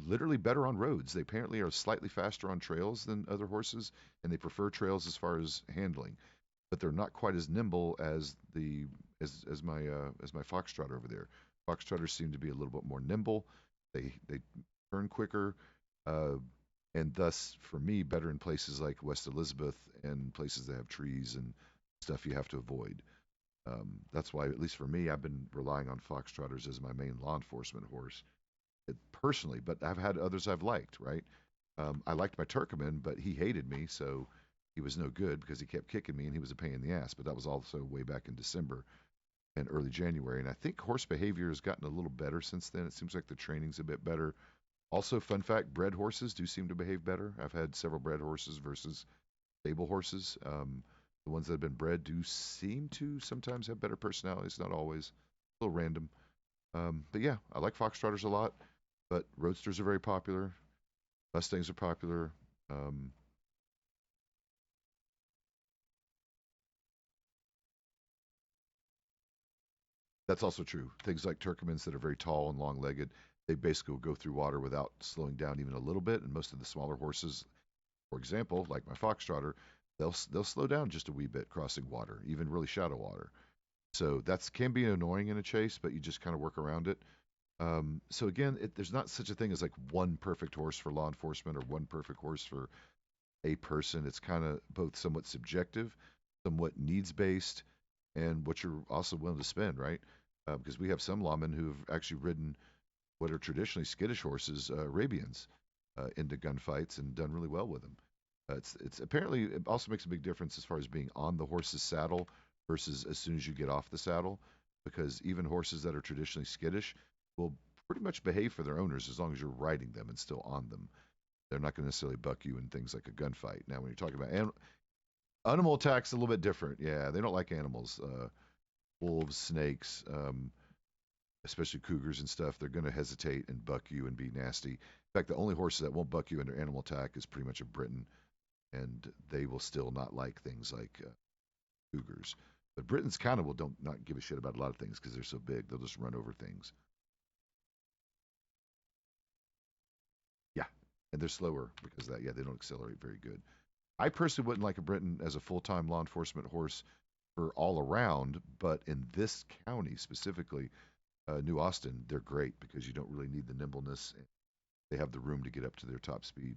literally better on roads. They apparently are slightly faster on trails than other horses, and they prefer trails as far as handling. But they're not quite as nimble as the as my foxtrotter over there. Foxtrotters seem to be a little bit more nimble. They turn quicker, uh, and thus for me better in places like West Elizabeth and places that have trees and stuff you have to avoid. That's why, at least for me, I've been relying on foxtrotters as my main law enforcement horse personally. But I've had others I've liked. Right? I liked my Turkoman, but he hated me, so he was no good because he kept kicking me and he was a pain in the ass. But that was also way back in December and early January. And I think horse behavior has gotten a little better since then. It seems like the training's a bit better. Also, fun fact: bred horses do seem to behave better. I've had several bred horses versus stable horses. The ones that have been bred do seem to sometimes have better personalities, not always. A little random. But yeah, I like foxtrotters a lot. But roadsters are very popular. Mustangs are popular. Um, that's also true. Things like Turkmens that are very tall and long-legged, they basically will go through water without slowing down even a little bit. And most of the smaller horses, for example, like my foxtrotter, they'll slow down just a wee bit crossing water, even really shallow water. So that's can be annoying in a chase, but you just kind of work around it. So again, there's not such a thing as like one perfect horse for law enforcement or one perfect horse for a person. It's kind of both somewhat subjective, somewhat needs based, and what you're also willing to spend, right? Because we have some lawmen who have actually ridden what are traditionally skittish horses, Arabians, into gunfights and done really well with them. It's apparently it also makes a big difference as far as being on the horse's saddle versus as soon as you get off the saddle, because even horses that are traditionally skittish will pretty much behave for their owners as long as you're riding them and still on them. They're not going to necessarily buck you in things like a gunfight. Now, when you're talking about animal attacks, a little bit different. Yeah, they don't like animals. Wolves, snakes, especially cougars and stuff. They're going to hesitate and buck you and be nasty. In fact, the only horses that won't buck you under animal attack is pretty much a Briton, and they will still not like things like cougars. But Britons kind of will don't not give a shit about a lot of things because they're so big. They'll just run over things. Yeah, and they're slower because of that. Yeah, they don't accelerate very good. I personally wouldn't like a Briton as a full-time law enforcement horse for all around, but in this county specifically, New Austin, they're great because you don't really need the nimbleness. They have the room to get up to their top speed.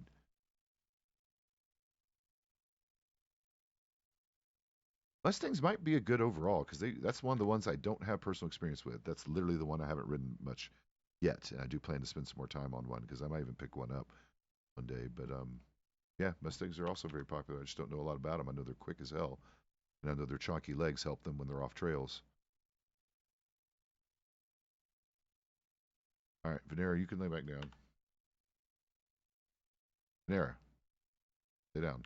Mustangs might be a good overall because that's one of the ones I don't have personal experience with. That's literally the one I haven't ridden much yet, and I do plan to spend some more time on one because I might even pick one up one day. But yeah, Mustangs are also very popular. I just don't know a lot about them. I know they're quick as hell, and I know their chonky legs help them when they're off trails. All right, Venera, you can lay back down. Venera, lay down.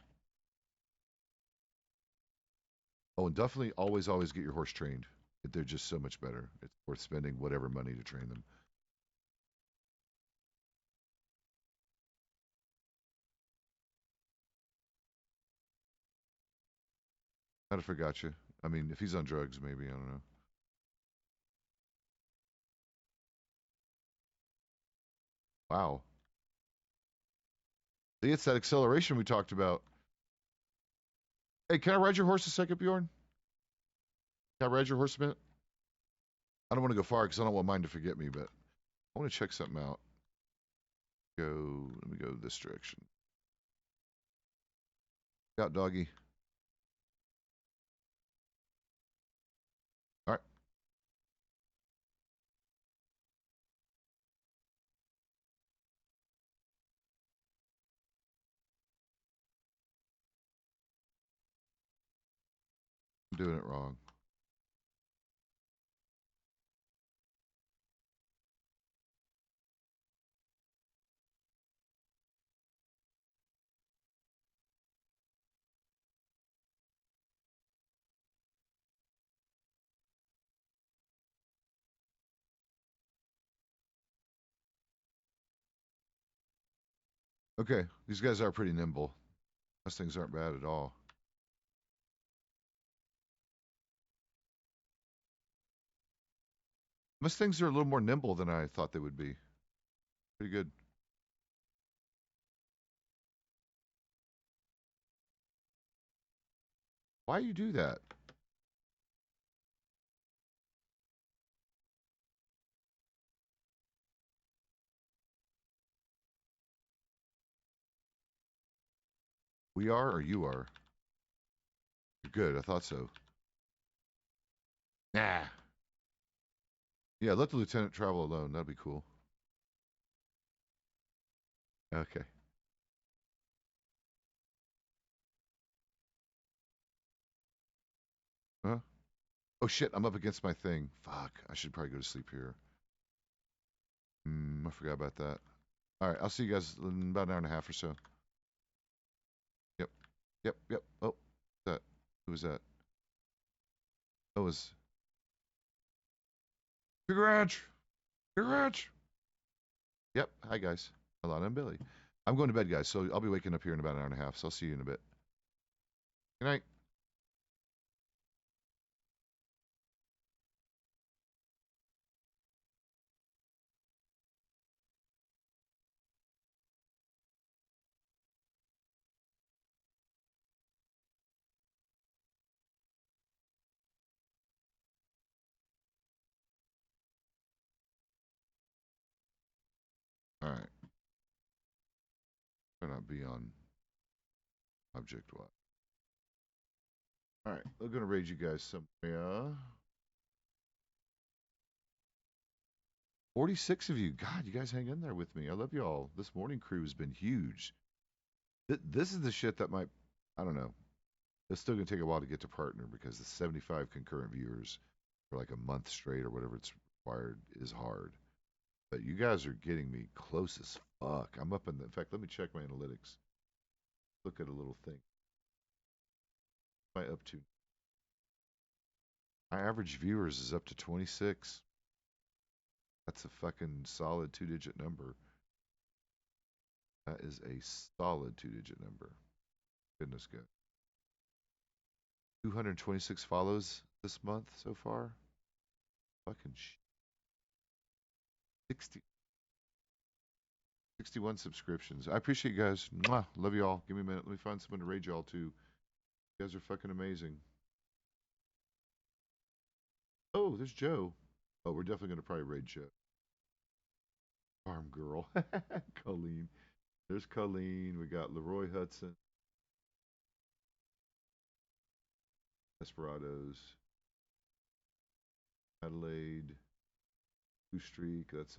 Oh, and definitely always get your horse trained. They're just so much better. It's worth spending whatever money to train them. I'd have forgot you. I mean, if he's on drugs, maybe I don't know. Wow. See, it's that acceleration we talked about. Hey, can I ride your horse a second, Bjorn? Can I ride your horse a minute? I don't want to go far because I don't want mine to forget me, but I want to check something out. Let me go this direction. Out, doggy. All right. I'm doing it wrong. Okay, these guys are pretty nimble. Those things aren't bad at all. Most things are a little more nimble than I thought they would be. Pretty good. Why you do that? We are or you are? You're good. I thought so. Nah. Yeah, let the lieutenant travel alone. That'd be cool. Okay. Huh? Oh shit, I'm up against my thing. Fuck. I should probably go to sleep here. I forgot about that. All right, I'll see you guys in about an hour and a half or so. Yep. Yep. Yep. Oh, that. Who was that? That was. Congrats. Congrats. Yep. Hi guys. Alana and Billy. I'm going to bed, guys. So I'll be waking up here in about an hour and a half. So I'll see you in a bit. Good night. All right. Better not be on object what. All right. I'm gonna raid you guys somewhere. 46 of you. God, you guys hang in there with me. I love you all. This morning crew has been huge. This is the shit that might. I don't know. It's still gonna take a while to get to partner because the 75 concurrent viewers for like a month straight or whatever it's required is hard. But you guys are getting me close as fuck. I'm up in the. In fact, let me check my analytics. Look at a little thing. What am I up to? My average viewers is up to 26. That's a fucking solid two-digit number. That is a solid two-digit number. Goodness good. 226 follows this month so far. Fucking 60, 61 subscriptions. I appreciate you guys. Mwah. Love you all. Give me a minute. Let me find someone to raid y'all too. You guys are fucking amazing. Oh, there's Joe. Oh, we're definitely gonna probably raid Joe. Farm girl. Colleen. There's Colleen. We got Leroy Hudson. Desperados. Adelaide. Blue Streak. That's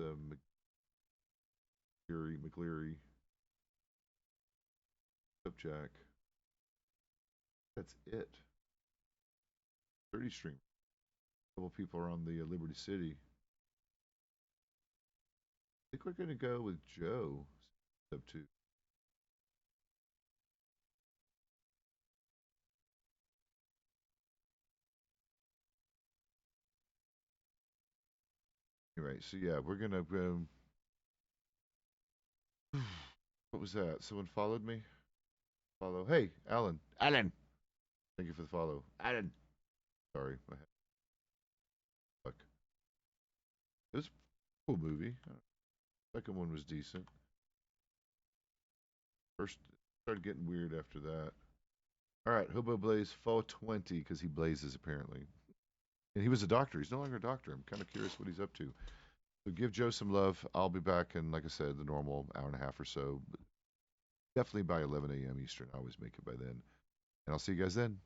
McCleary. Up Jack. That's it. 30 stream. A couple people are on the Liberty City. I think we're gonna go with Joe. Up to. Anyway, so yeah, we're gonna. What was that? Someone followed me. Follow. Hey, Alan. Alan. Thank you for the follow. Alan. Sorry, my head. Fuck. It was a cool movie. Second one was decent. First started getting weird after that. All right, Hobo Blaze 420 because he blazes apparently. And he was a doctor. He's no longer a doctor. I'm kind of curious what he's up to. So give Joe some love. I'll be back in, like I said, the normal hour and a half or so. But definitely by 11 a.m. Eastern. I always make it by then. And I'll see you guys then.